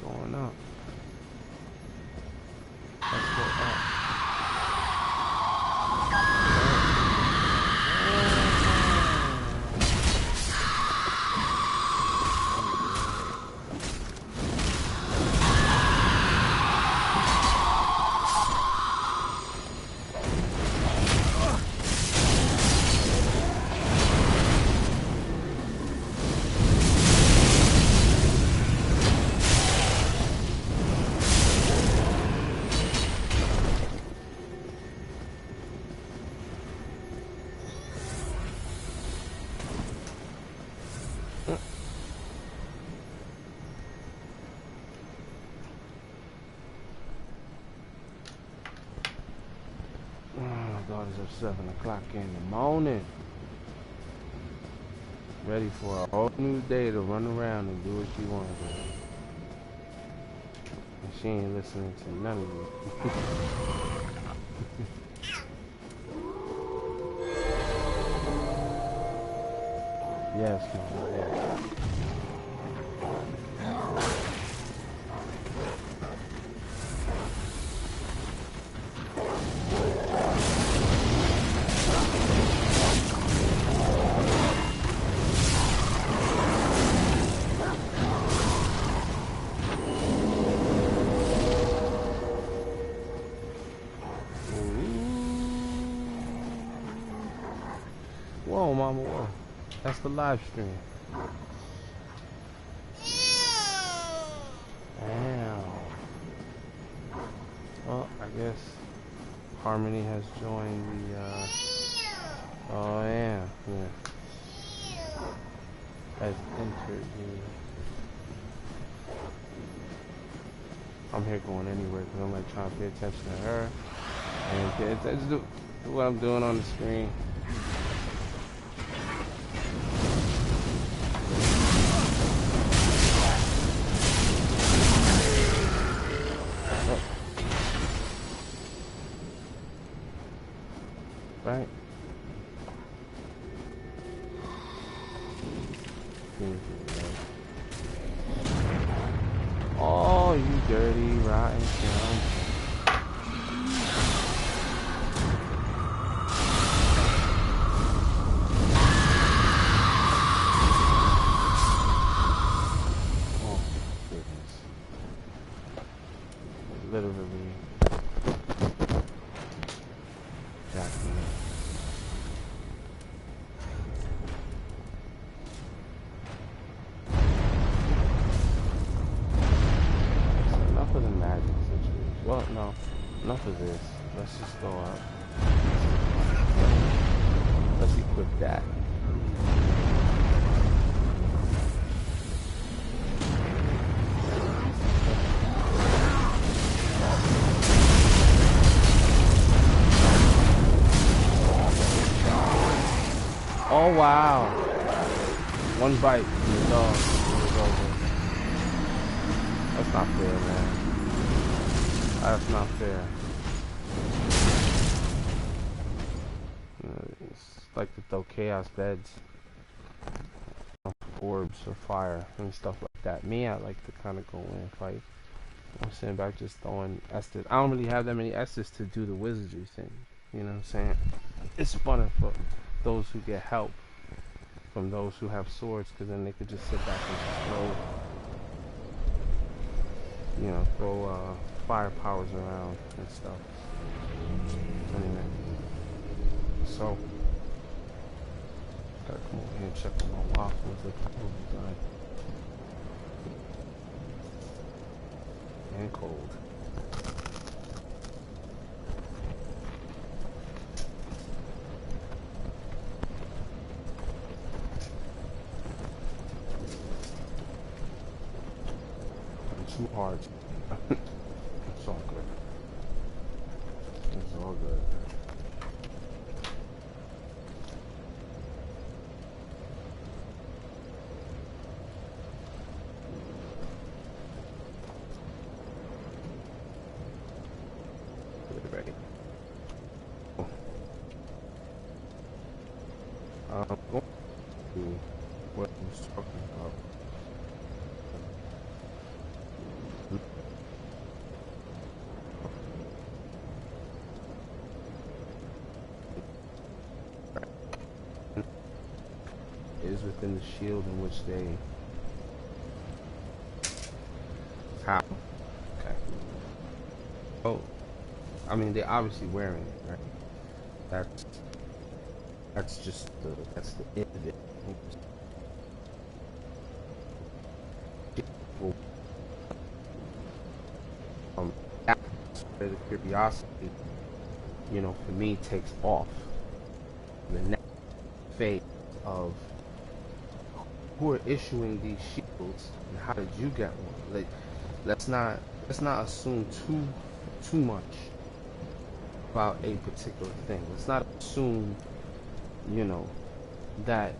Going up. Let's go up. Daughter's at 7 o'clock in the morning. Ready for a whole new day to run around and do what she wants to do. And she ain't listening to none of you. Yes, mama, yes. Whoa, mama, whoa. That's the live stream. Damn. Well, I guess Harmony has joined the, oh, yeah. Has entered the... I'm here going anywhere because I'm like trying to pay attention to her and pay attention to... what I'm doing on the screen. Oh. Right. Oh, you dirty, rotten scoundrel. Oh, goodness. Literally jacking me. So enough of the magic situation. Well, no, enough of this. Let's just go up. Let's equip that. Oh wow! One bite from the dog. It was over. That's not fair, man. That's not fair. It's like to throw chaos beds, orbs of fire and stuff like that. Me, I like to kind of go in and fight. I'm sitting back just throwing Estes. I don't really have that many Estes to do the wizardry thing. You know what I'm saying? It's funner for those who get help from those who have swords, because then they could just sit back and just throw fire powers around and stuff. Anyway, so gotta come over here and check on my waffles. They're probably done and cold. Too hard. It's all good. It's all good. Get ready. Going to what I was talking about. Is within the shield in which they how okay. Oh, I mean they're obviously wearing it, right? That's just that's the end of it. That's where the curiosity, for me takes off. The next phase of who are issuing these shields and how did you get one? Like, let's not assume too much about a particular thing. Let's not assume, that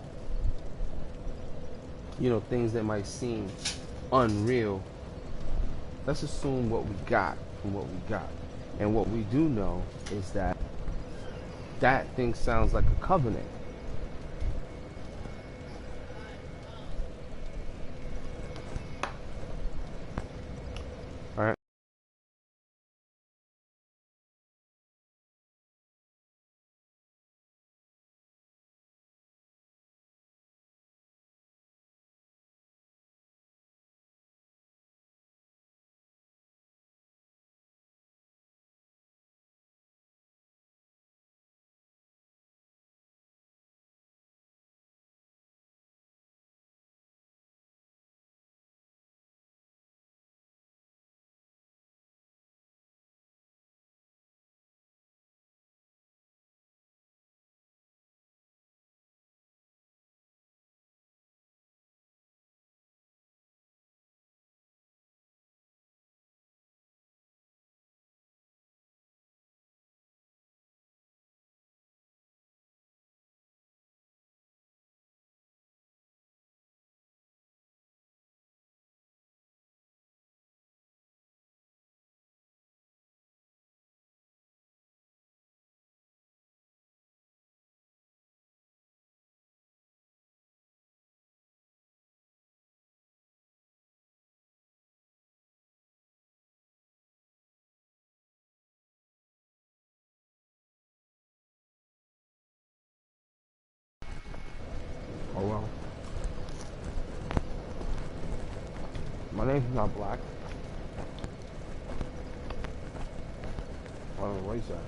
things that might seem unreal. Let's assume what we got from what we got. And what we do know is that that thing sounds like a covenant. All right. My name's not Black. I don't know what he's at.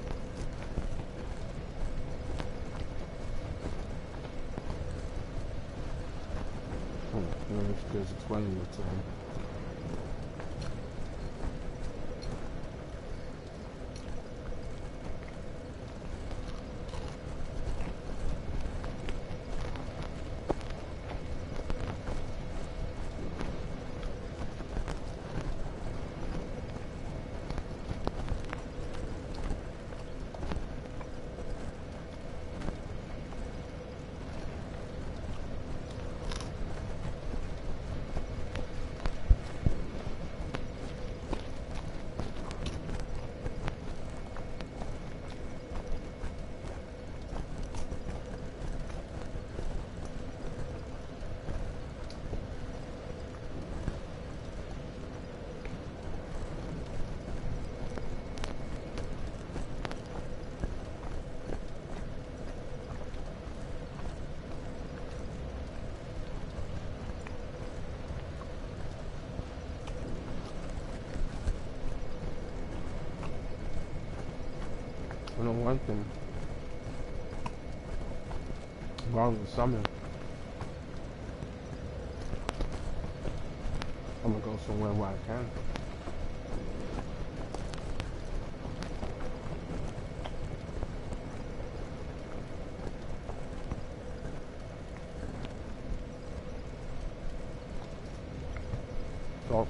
You know, just explaining it to him. I know one thing. Wrong with summer. I'm gonna go somewhere where I can. So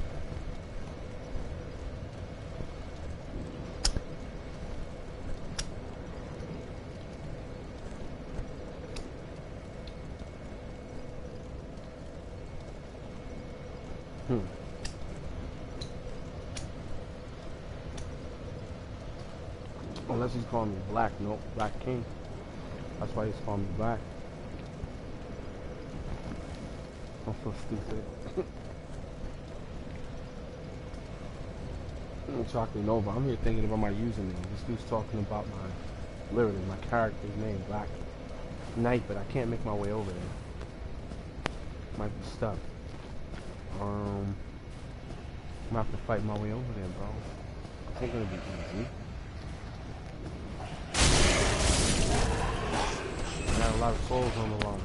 unless he's calling me Black, no, Black King. That's why he's calling me Black. I'm so stupid. Chocolatenova. I'm here thinking about my username. This dude's talking about literally my character's name, Black Knight, but I can't make my way over there. Might be stuck. I'm gonna have to fight my way over there, bro. It's not gonna be easy. I got a lot of souls on the line, man.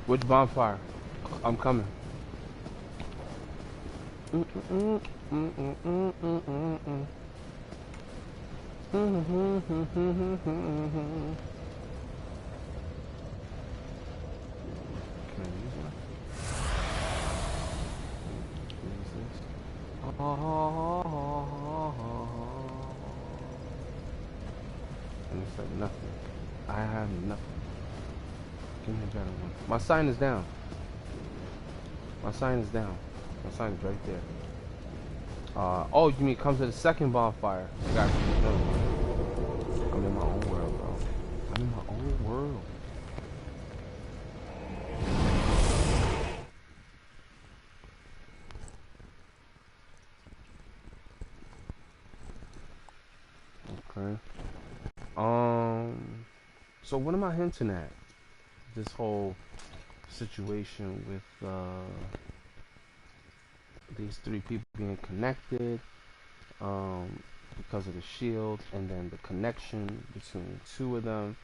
Which bonfire? I'm coming. Can I use one? Can I use this? And it's like nothing. I have nothing. Give me a better one. My sign is down. My sign is down. My sign is right there. Oh, you mean come to the second bonfire? I got you. No. I'm in my own world, bro. I'm in my own world. Okay. So what am I hinting at? This whole situation with these three people being connected because of the shield, and then the connection between the two of them,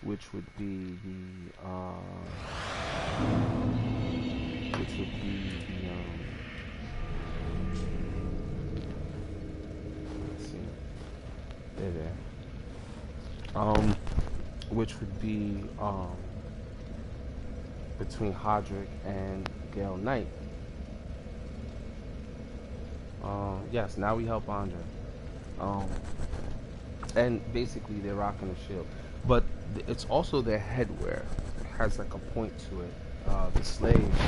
which would be the let's see, there, which would be between Hodrick and Gale Knight. Yes, now we help Andre. Um, and basically they're rocking a shield, but it's also their headwear. It has like a point to it. The slaves,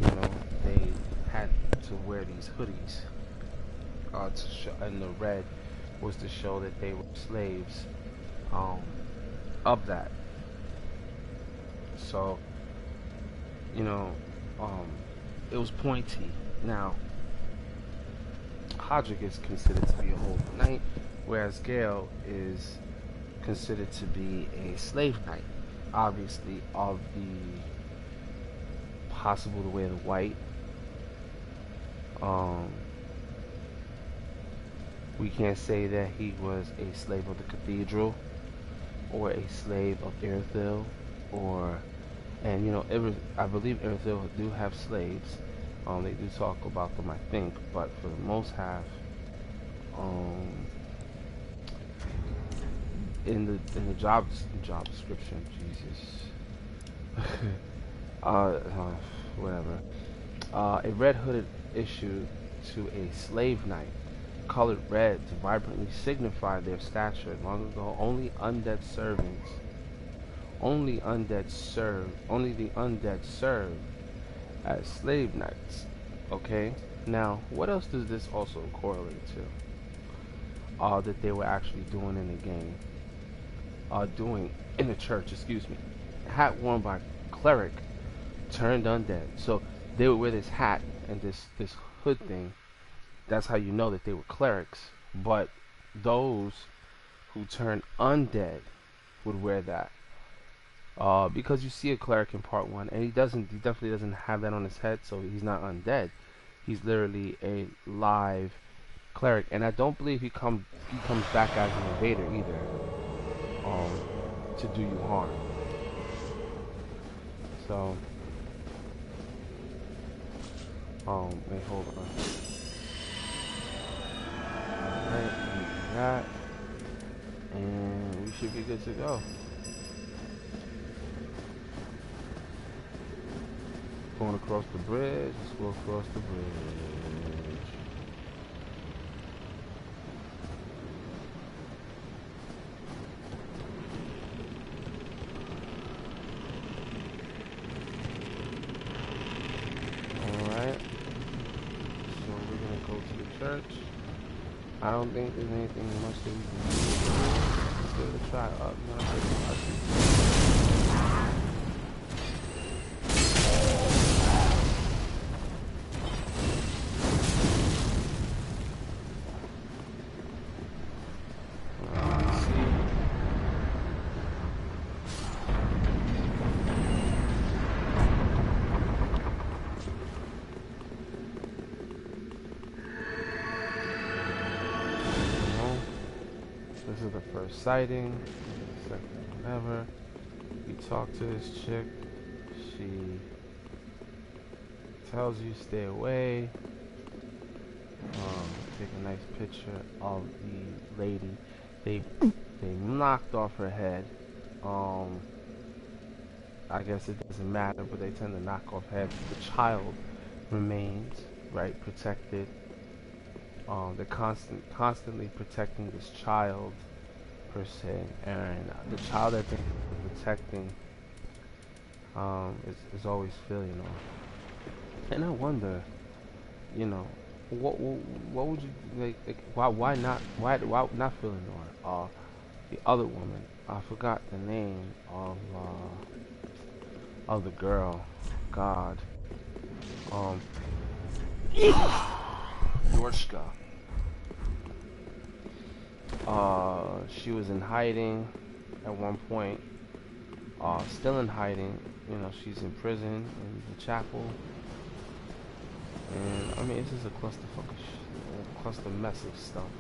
you know, they had to wear these hoodies. To show, and the red was to show that they were slaves. Um, of that. So, you know, um, it was pointy. Now, Hodrick is considered to be a holy knight, whereas Gale is considered to be a slave knight. Obviously, of the possible to wear the white. Um, we can't say that he was a slave of the cathedral or a slave of Irithyll, or, and you know, I believe Irithyll do have slaves. They do talk about them, I think, but for the most half, um, in the job description, Jesus, whatever, a red hooded issued to a slave knight, colored red to vibrantly signify their stature. Long ago, only the undead served as slave knights. Okay, now what else does this also correlate to? That they were actually doing in the game, doing in the church, excuse me. Hat worn by cleric turned undead. So they would wear this hat and this hood thing. That's how you know that they were clerics. But those who turned undead would wear that. Because you see a cleric in part one, and he definitely doesn't have that on his head, so he's not undead. He's literally a live cleric, and I don't believe he comes back as an invader either, to do you harm. So, wait, hold on. Alright, do that, and we should be good to go. Going across the bridge, let's go across the bridge. Alright, so we're gonna go to the church. I don't think there's anything much that we can do. Let's give it a try. Up, this is the first sighting, second, whatever. You talk to this chick, she tells you stay away. Take a nice picture of the lady. They knocked off her head. I guess it doesn't matter, but they tend to knock off heads. The child remains, right, protected. They're constantly protecting this child, per se, and the child that they're protecting is always feeling off. And I wonder, you know, what would you like why not feeling on? The other woman, I forgot the name of the girl. God, Yorshka. She was in hiding at one point. Still in hiding. You know, she's in prison in the chapel. And I mean, this is a cluster mess of stuff.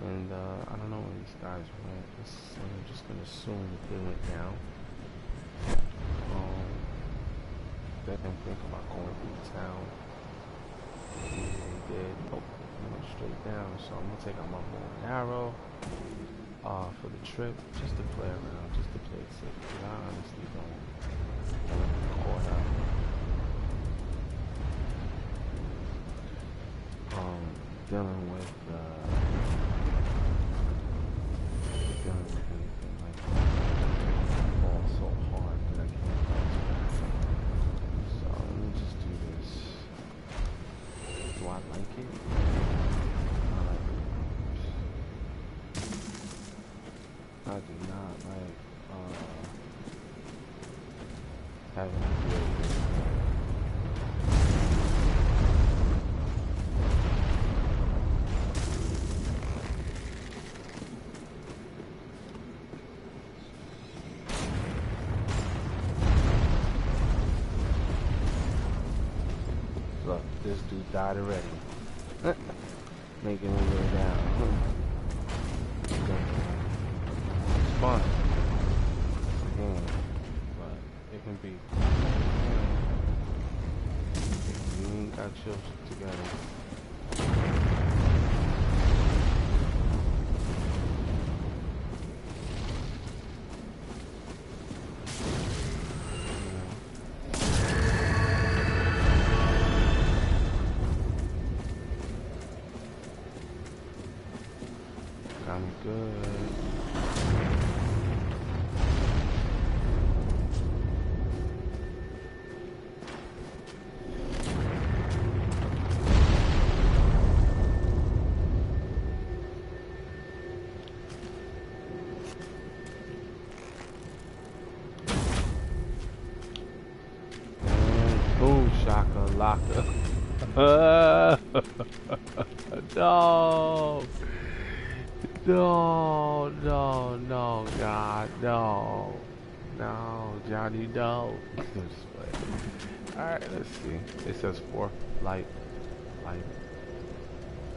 And I don't know where these guys went. I'm just gonna assume that they went down. They didn't think about going through the town. Maybe they did. Oh, went straight down. So I'm gonna take out my bow and arrow for the trip, just to play around, just to play it safe. Because I honestly don't want to be caught out. dealing with anything like that. Fall so hard that I can't bounce back. So let me just do this. Do I like it? I like it. I do not like having to deal with Look, this dude died already. Making his way down. It's fun. Again, but it can be. You ain't got your shit together. I'm good. And boom, shakalaka. No. No, no, no, God, no. No, Johnny, no. Alright, let's see. It says 4 light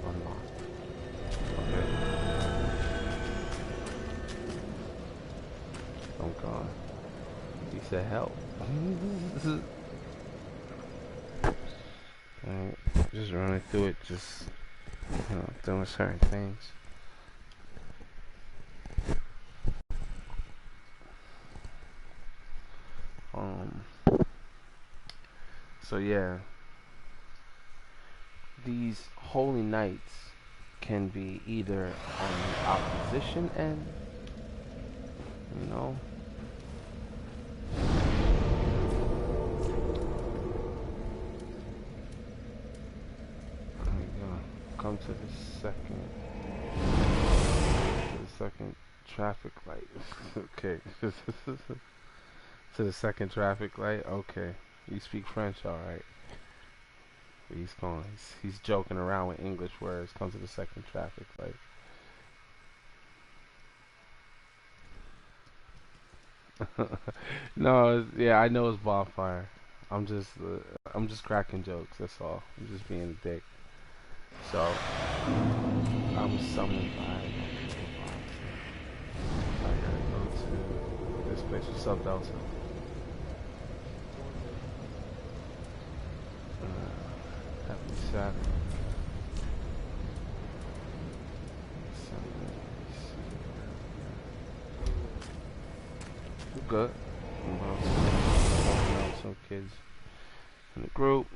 unlocked. Okay. I'm gone. He said help. Alright, just running through it, just doing certain things. So yeah, these holy knights can be either on the opposition end, you know. There we go. Come to the second traffic light. Okay. To the second traffic light. Okay. You speak French, all right. He's joking around with English words. Come to the second traffic light. No, yeah, I know it's bonfire. I'm just cracking jokes. That's all. I'm just being a dick. So I'm summoned by. I gotta go to this place. What's up, Delta? Happy Saturday. We're good. I'm about to helping out some kids in the group.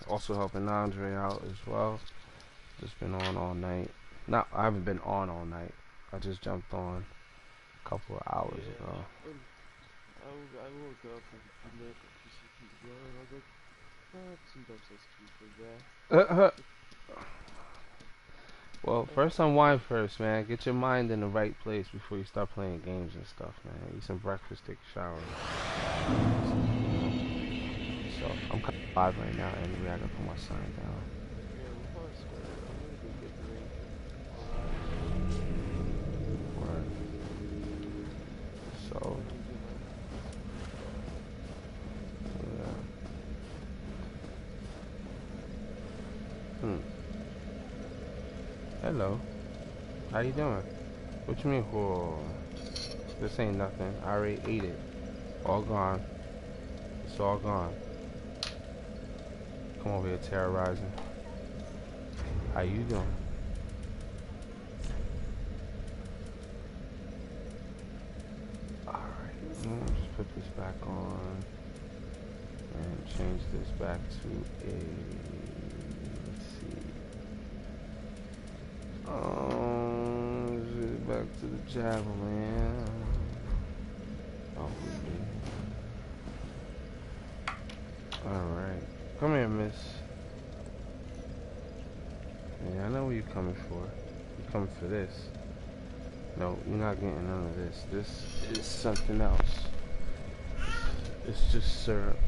Also helping Andre out as well. Just been on all night. No, I haven't been on all night. I just jumped on a couple of hours ago. I woke up and you met electricity again, and I was like, some Darksouls 2 for that. Well, first unwind first, man. Get your mind in the right place before you start playing games and stuff, man. Eat some breakfast, take a shower. So, I'm kind of live right now anyway. I gotta put my sign down. Yeah, we'll probably start. I'm gonna go get drink. Right. So, yeah. Hello. How you doing? What you mean, whoa? This ain't nothing. I already ate it. All gone. It's all gone. Come over here terrorizing. How you doing? Alright. Just put this back on. And change this back to a... Let's see. Back to the javelin. Oh, alright. Come here, miss. Yeah, I know what you're coming for. You're coming for this. No, you're not getting none of this. This is something else. It's just syrup.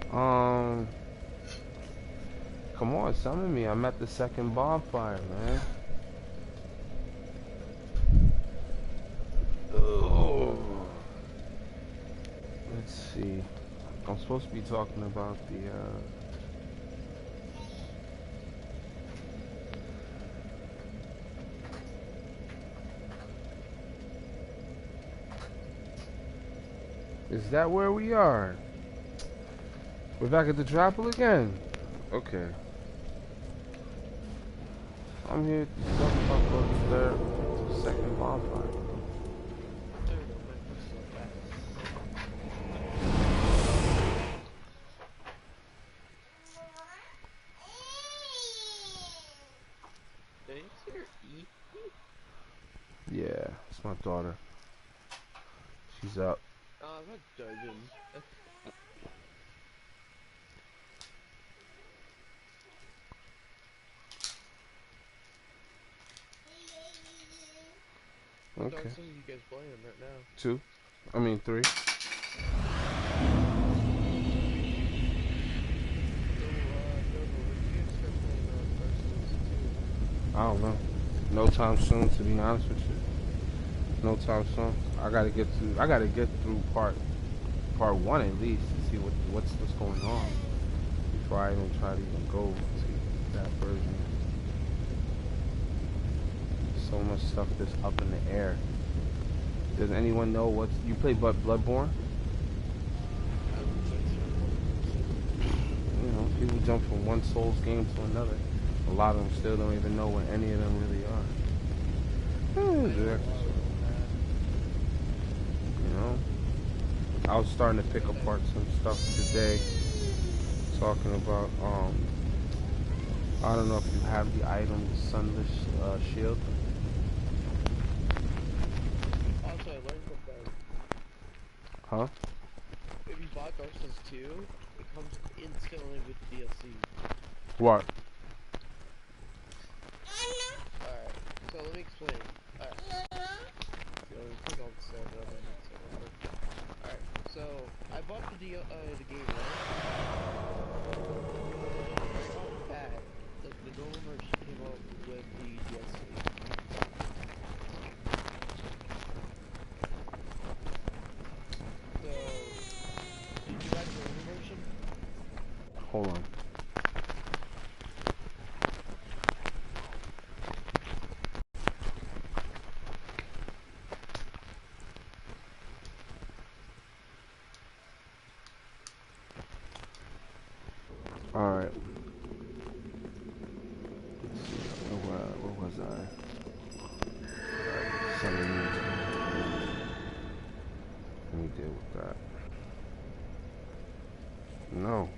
Come on, summon me. I'm at the second bonfire, man. Oh. Let's see. I'm supposed to be talking about the, Is that where we are? We're back at the chapel again. Okay. I'm here to talk about the third, second bonfire. Yeah, it's my daughter. She's up. I'm not judging. What Okay. Darksouls you guys playing right now? 2. I mean 3. I don't know. No time soon, to be honest with you. No time soon. I gotta get through part 1 at least to see what's going on before I even try to even go to that version. So much stuff that's up in the air. Does anyone know what you play? Bloodborne? You know, people jump from one Souls game to another. A lot of them still don't even know what any of them really are. You know, I was starting to pick apart some stuff today, talking about I don't know if you have the item, the Sunless Shield. Also, I learned that Huh? if you bought Darksouls 2, it comes instantly with DLC. What? Alright, so let me explain. Alright. So, take all the stuff that I'm gonna say real quick. Alright, so I bought the game, right? Right off the bat, the normal version came out with the DLC. So, did you buy the normal version? Hold on. Alright. Let's see. Where was I? Alright, summon me. Let me deal with that. No.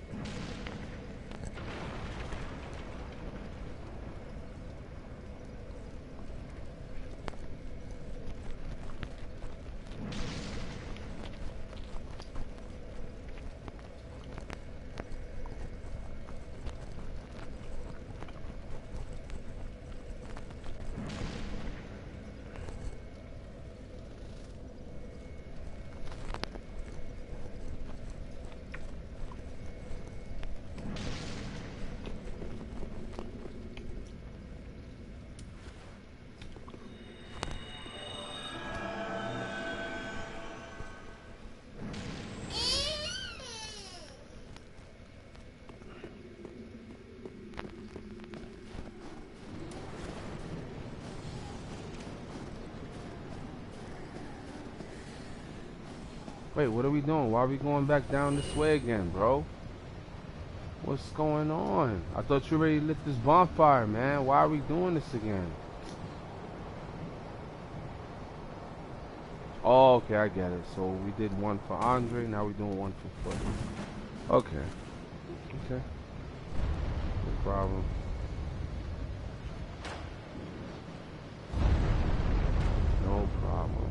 Wait, what are we doing? Why are we going back down this way again, bro? What's going on? I thought you already lit this bonfire, man. Why are we doing this again? Oh, okay, I get it. So we did one for Andre, now we're doing one for Foot. Okay. Okay. No problem. No problem.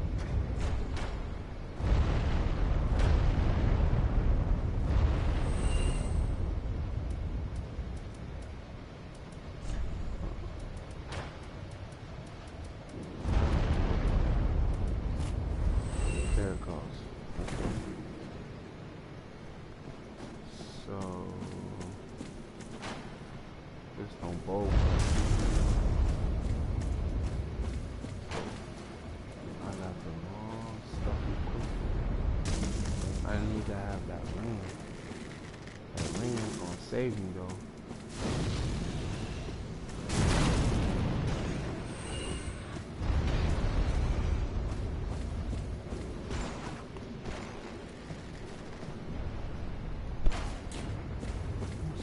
There it goes. Okay. So this don't bolt. I got the wrong stuff equipment. I need to have that ring. That ring is gonna save me though.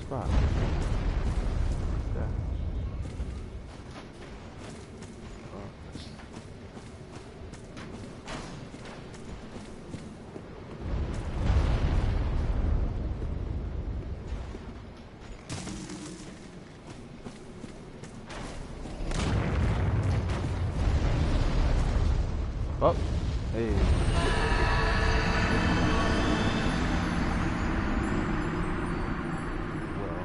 Spot. Oh, hey. Well.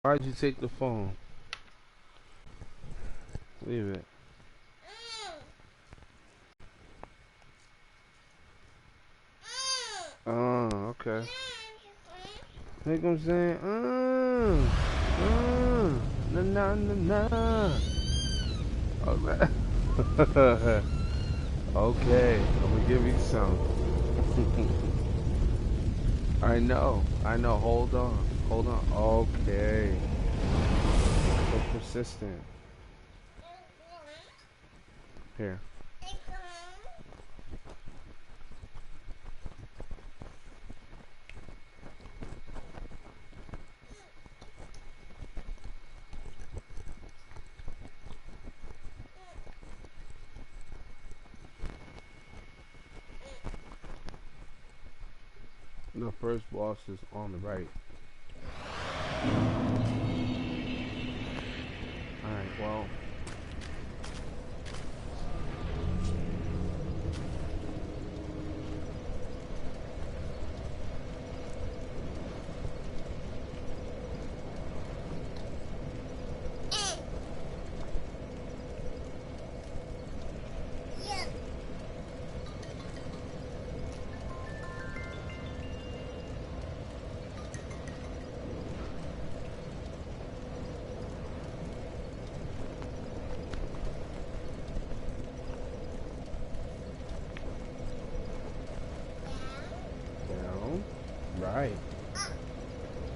Why'd you take the phone? Leave it. Oh, okay. Think I'm saying, na na na na. Okay. Okay, I'm gonna give you some. I know. Hold on. Okay. So persistent. Here. The first boss is on the right. Alright, well. Down. Right.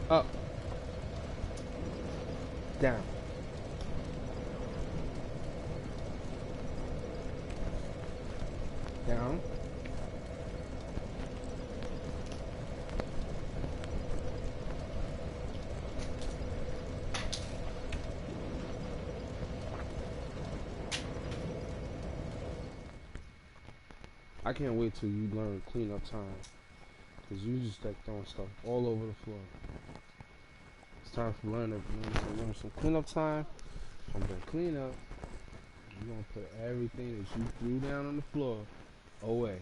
Up. Down. Down. I can't wait till you learn cleanup time. Cause you just like throwing stuff all over the floor. It's time for learning some cleanup time. I'm gonna clean up. You're gonna put everything that you threw down on the floor away.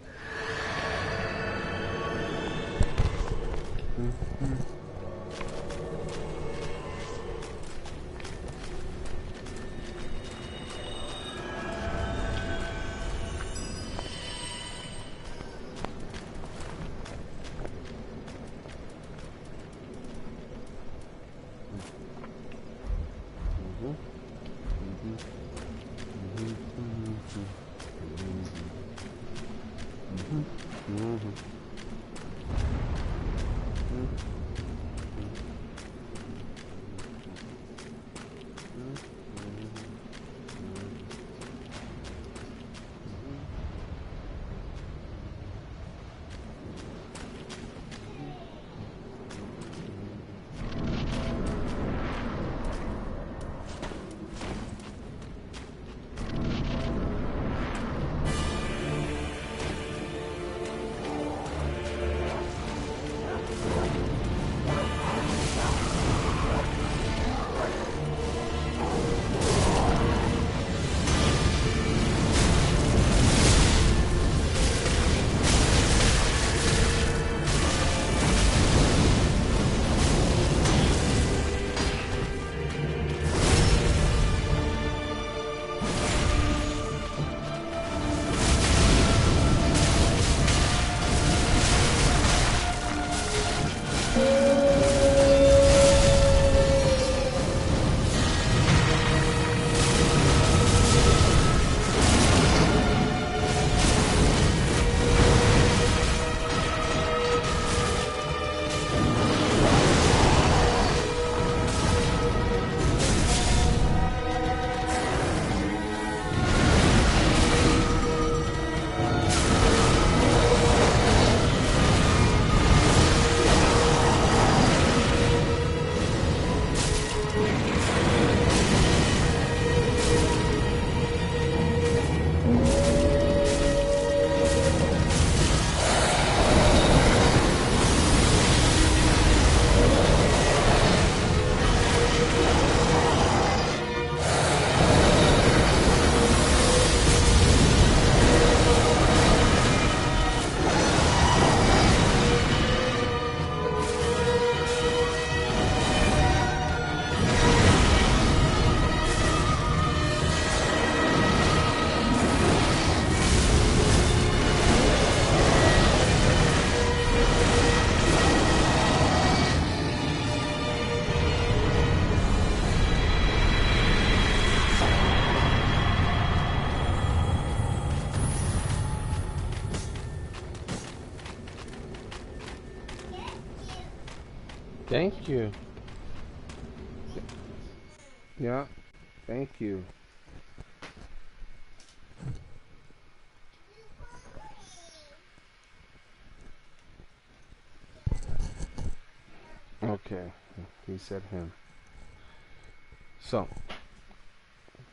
Thank you. Yeah, thank you. Okay, he said him. So,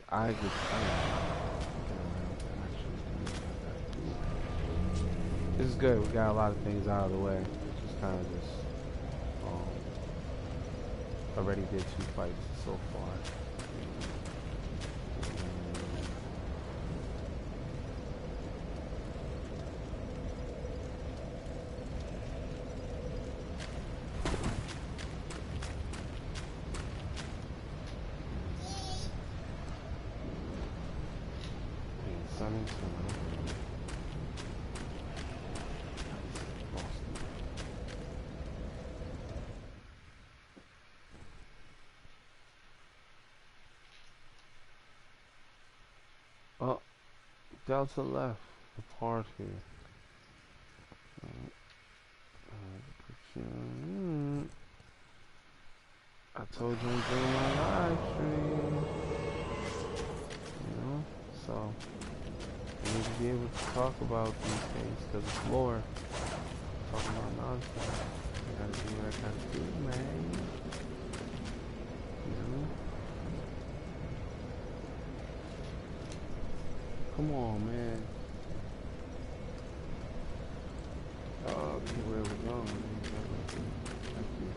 I just, this is good. We got a lot of things out of the way. Just kind of just, already did 2 fights so far. Oh, Delta left the part here. I told you I'm doing my live stream. You know, so I need to be able to talk about these things because it's lore. Talking about nonsense. I gotta do what I gotta do, man. You know? Come on, man. Okay, where we going? Thank you.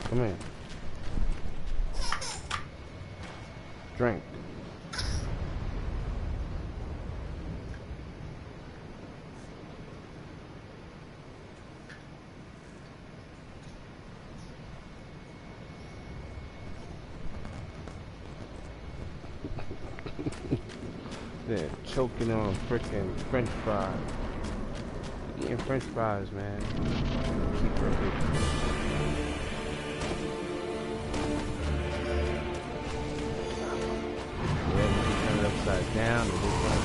Come here. Drink. They're choking on frickin' French fries. Eating French fries, man. Keep her upside down and look like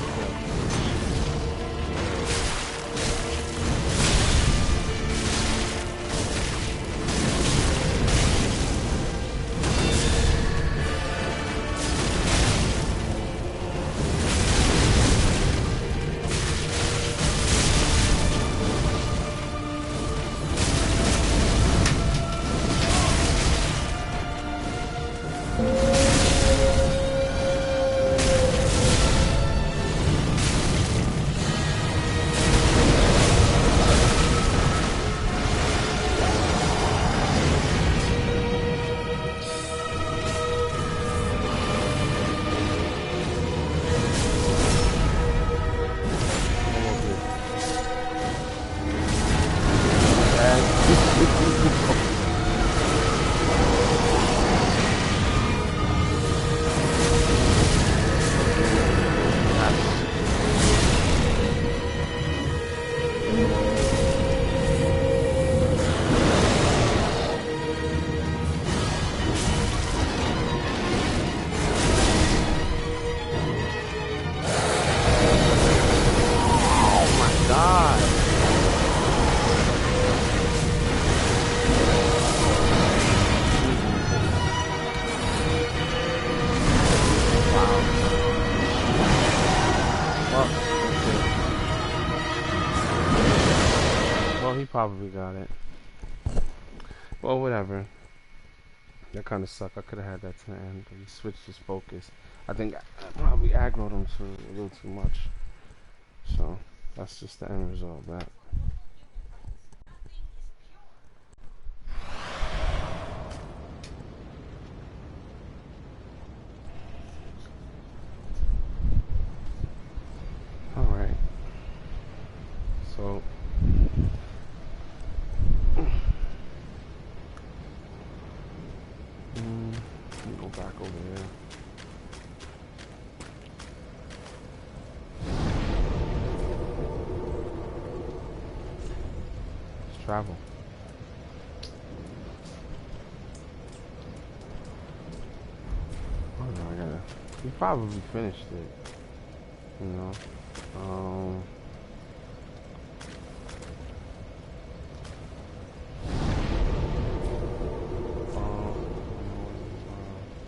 probably got it. Well, whatever. That kind of sucked. I could have had that to the end, but he switched his focus. I think I probably aggroed him a little too much. So, that's just the end result of that. Alright. So, travel. Oh no, I gotta. We probably finished it. You know.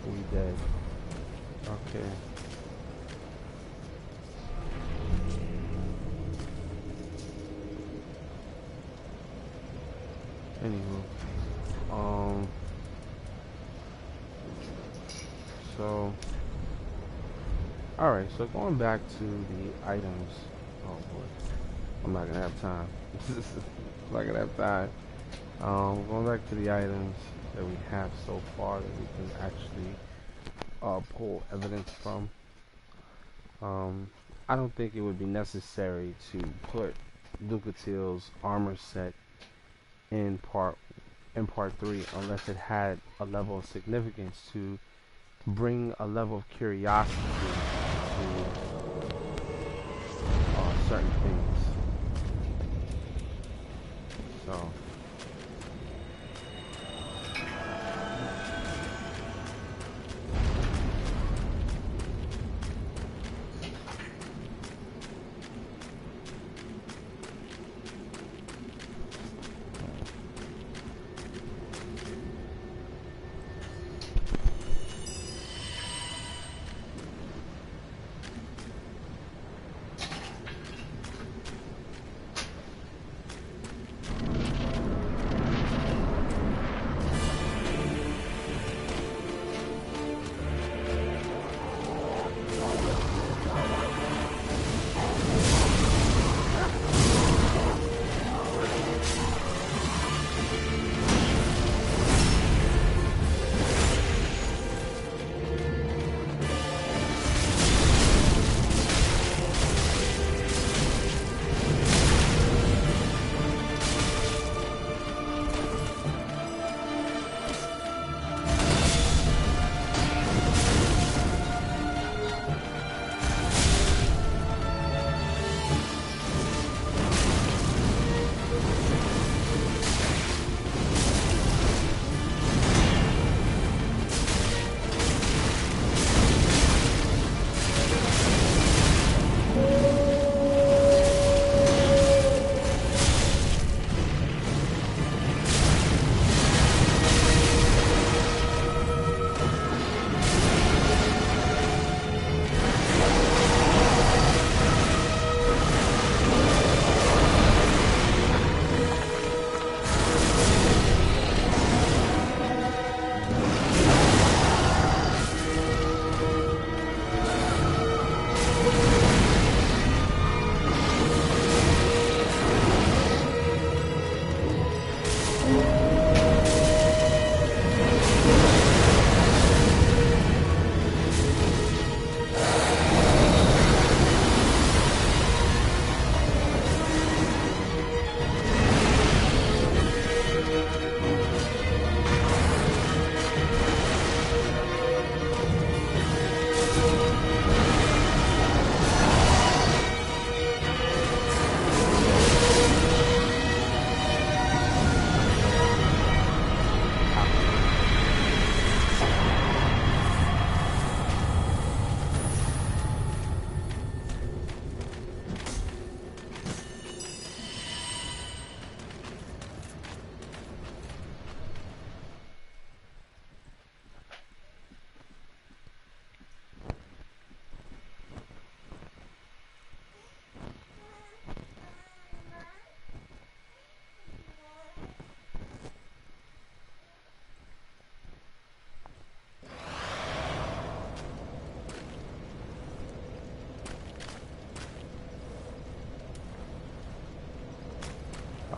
We dead. Okay. Anywho, so, all right. So going back to the items. Oh boy, I'm not gonna have time. I'm not gonna have time. Going back to the items that we have so far that we can actually pull evidence from. I don't think it would be necessary to put Ducatil's armor set in part 3 unless it had a level of significance to bring a level of curiosity to certain things. So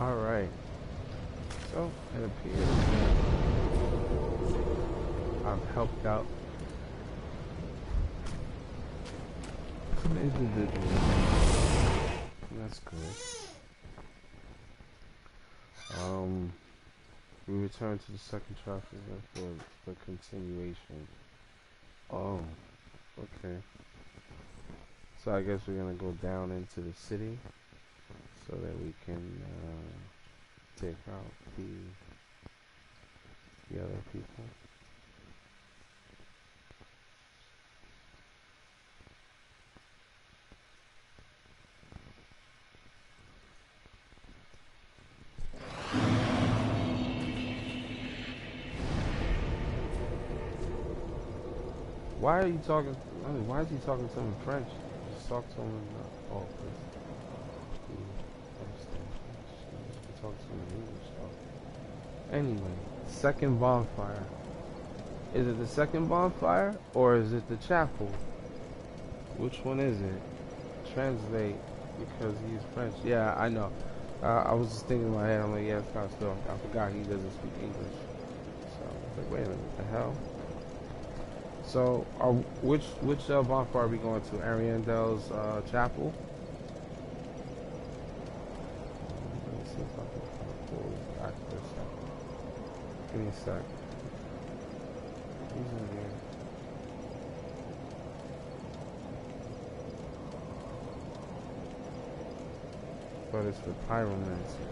all right. So it appears that I've helped out some individuals. That's good. We return to the second chapter for the continuation. Oh, okay. So I guess we're gonna go down into the city so that we can take out the other people. Why are you talking? I mean, why is he talking to him in French? Just talk to him in oh, please. He understand French. He talk to him in English. Oh. Anyway, second bonfire. Is it the second bonfire or is it the chapel? Which one is it? Translate because he's French. Yeah, I know. I was just thinking in my head. I'm like, yeah, it's kind of still. I forgot he doesn't speak English. So I was like, wait a minute, what the hell? So, which bonfire are we going to? Ariandel's chapel? Let me see if I can pull this back for a second. Give me a sec. He's in here. But it's for pyromancy.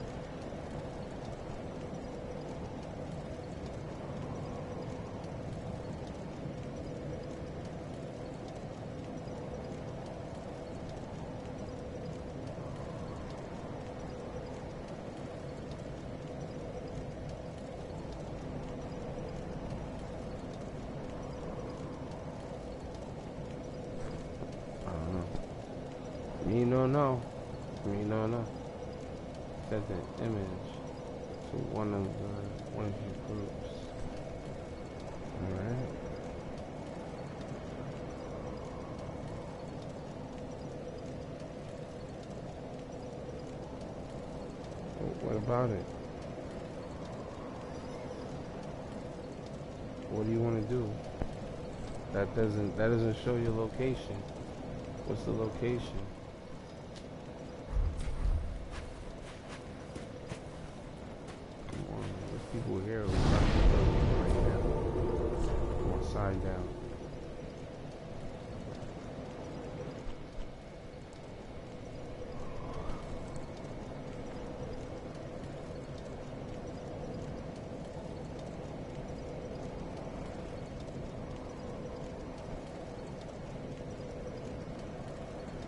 No. Set the image to one of your groups. Alright. What about it? What do you want to do? That doesn't show your location. What's the location? People here who got the building right now. Or sign down.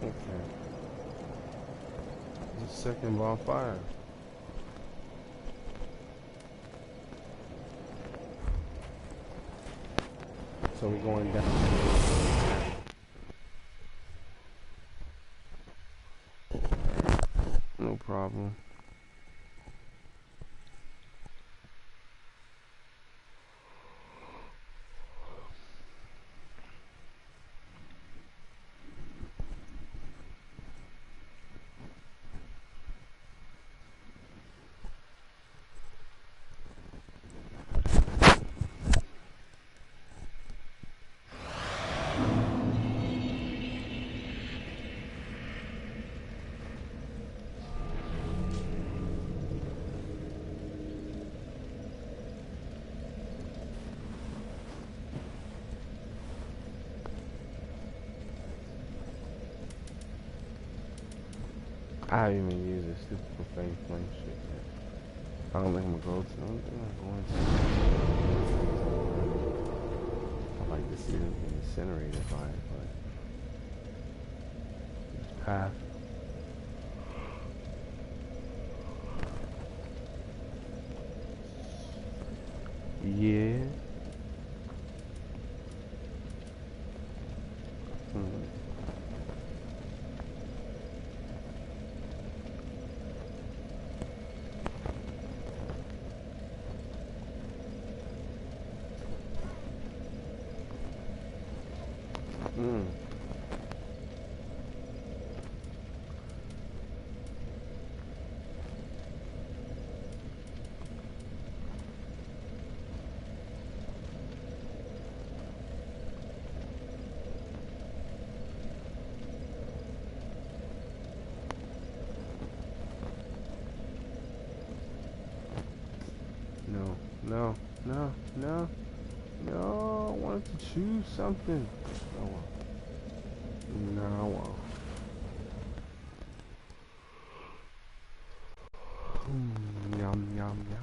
Okay. The second bonfire. So we're going down. No problem. I haven't even used this stupid profane flame shit yet. I don't think I'm gonna go to. I'm going to. I like to see them get incinerated by it, but path. Yeah. No, I wanted to choose something. No. Yum. yum, yum.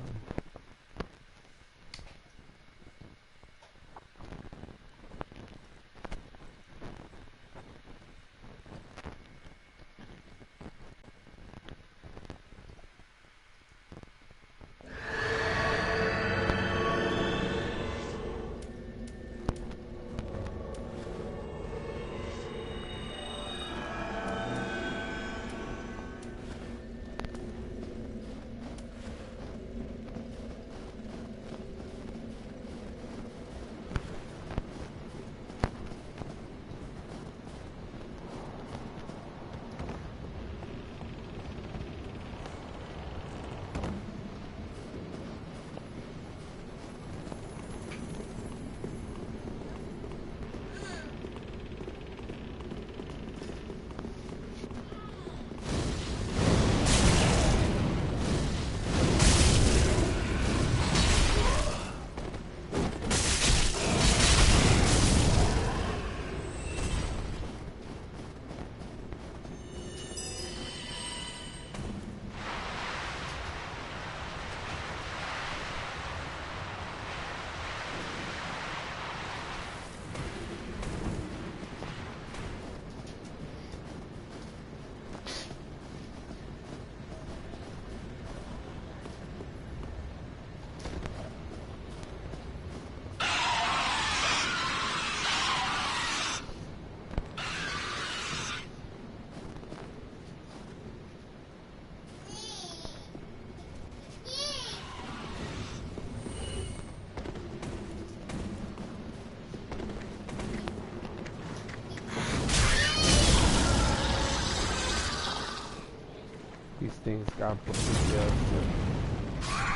These things got put tails to.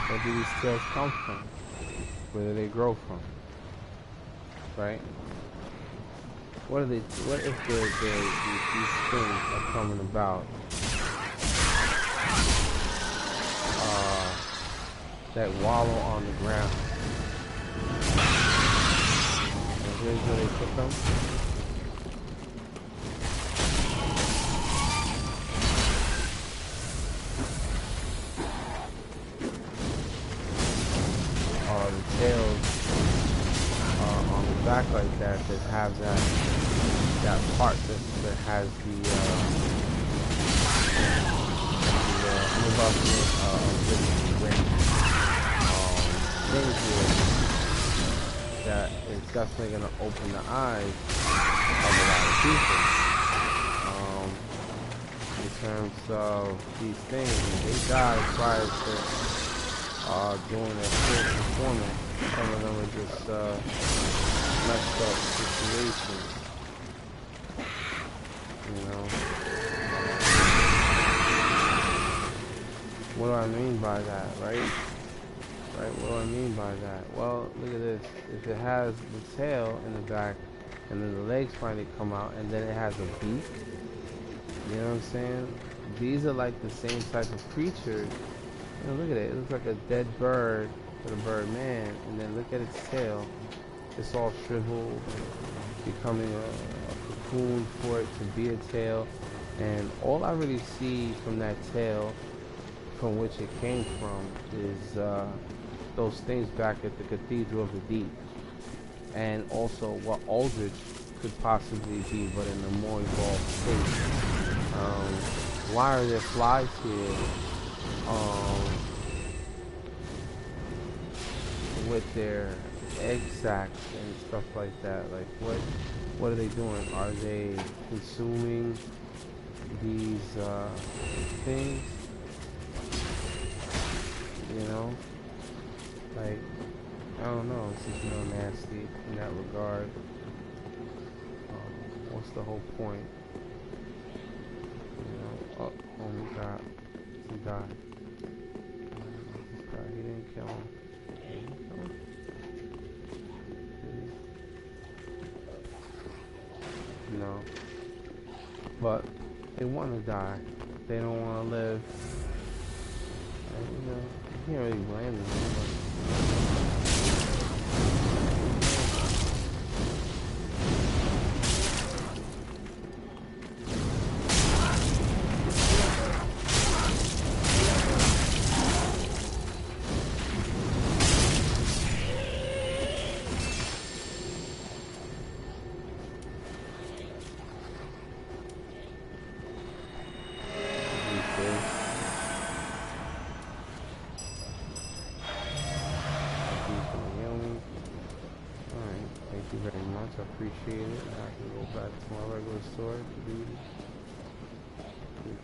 Where do these tails come from? Where do they grow from? Right? What are they? What if these things are coming about? That wallow on the ground. And here's where they put them. The tails on the back like that have that part that has the things here that is definitely going to open the eyes of a lot of people in terms of these things. They die prior to doing their full performance. Some of them are just messed up situations, you know. What do I mean by that, right? What do I mean by that? Well, look at this. If it has the tail in the back, and then the legs finally come out, and then it has a beak, you know what I'm saying? These are like the same type of creatures. You know, look at it. It looks like a dead bird with a bird man, and then look at its tail. It's all shriveled, becoming a cocoon for it to be a tail. And all I really see from that tail, from which it came from, is those things back at the Cathedral of the Deep. And also what Aldrich could possibly be, but in a more evolved state. Why are there flies here? With their egg sacs and stuff like that. Like what are they doing? Are they consuming these things? You know? Like, I don't know, it's just real nasty in that regard. What's the whole point? You know, oh my god. He died. He didn't kill him. No. But they want to die. They don't want to live. And, you know, you can't really blame them. appreciate it. I can go back to my regular store to do this. Appreciate it.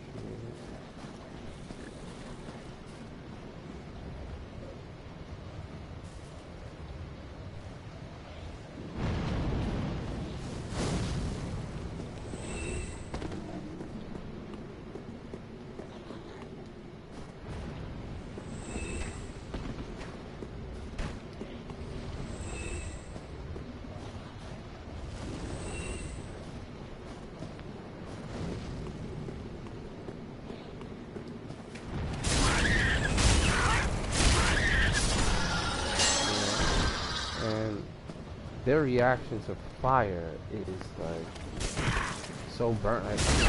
And their reaction to fire is like so burnt. Like, it's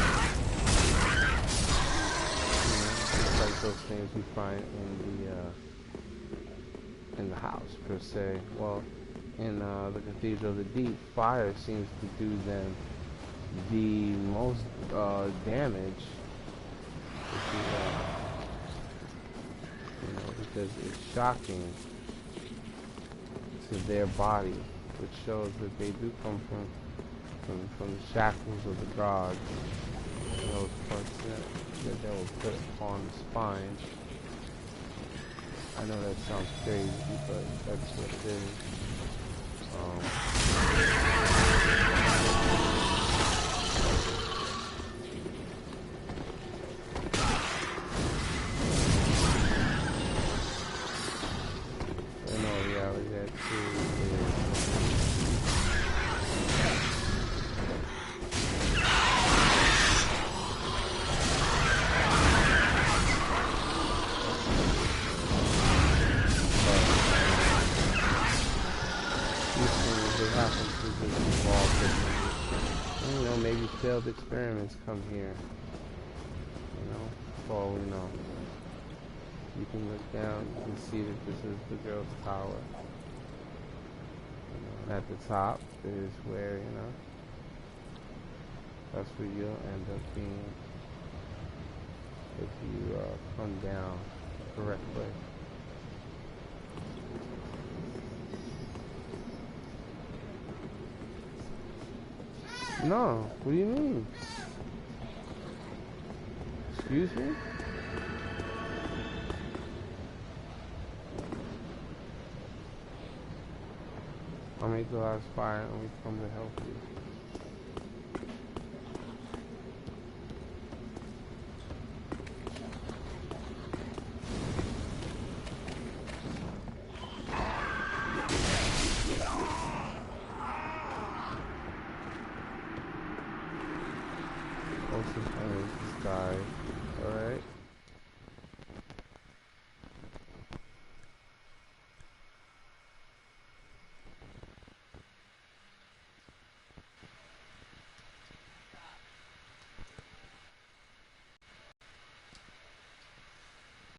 like those things we find in the house per se. Well, in the Cathedral of the Deep, fire seems to do them the most damage. Because it's shocking to their body, which shows that they do come from the shackles of the gods. Those parts that they will put upon the spine. I know that sounds crazy, but that's what it is. Maybe failed experiments come here. For all we know. You can look down, you can see that this is the girl's tower. At the top is where, that's where you'll end up being if you come down the correct way. No, what do you mean? Excuse me? I'll make the last fire and we come to help you. This guy.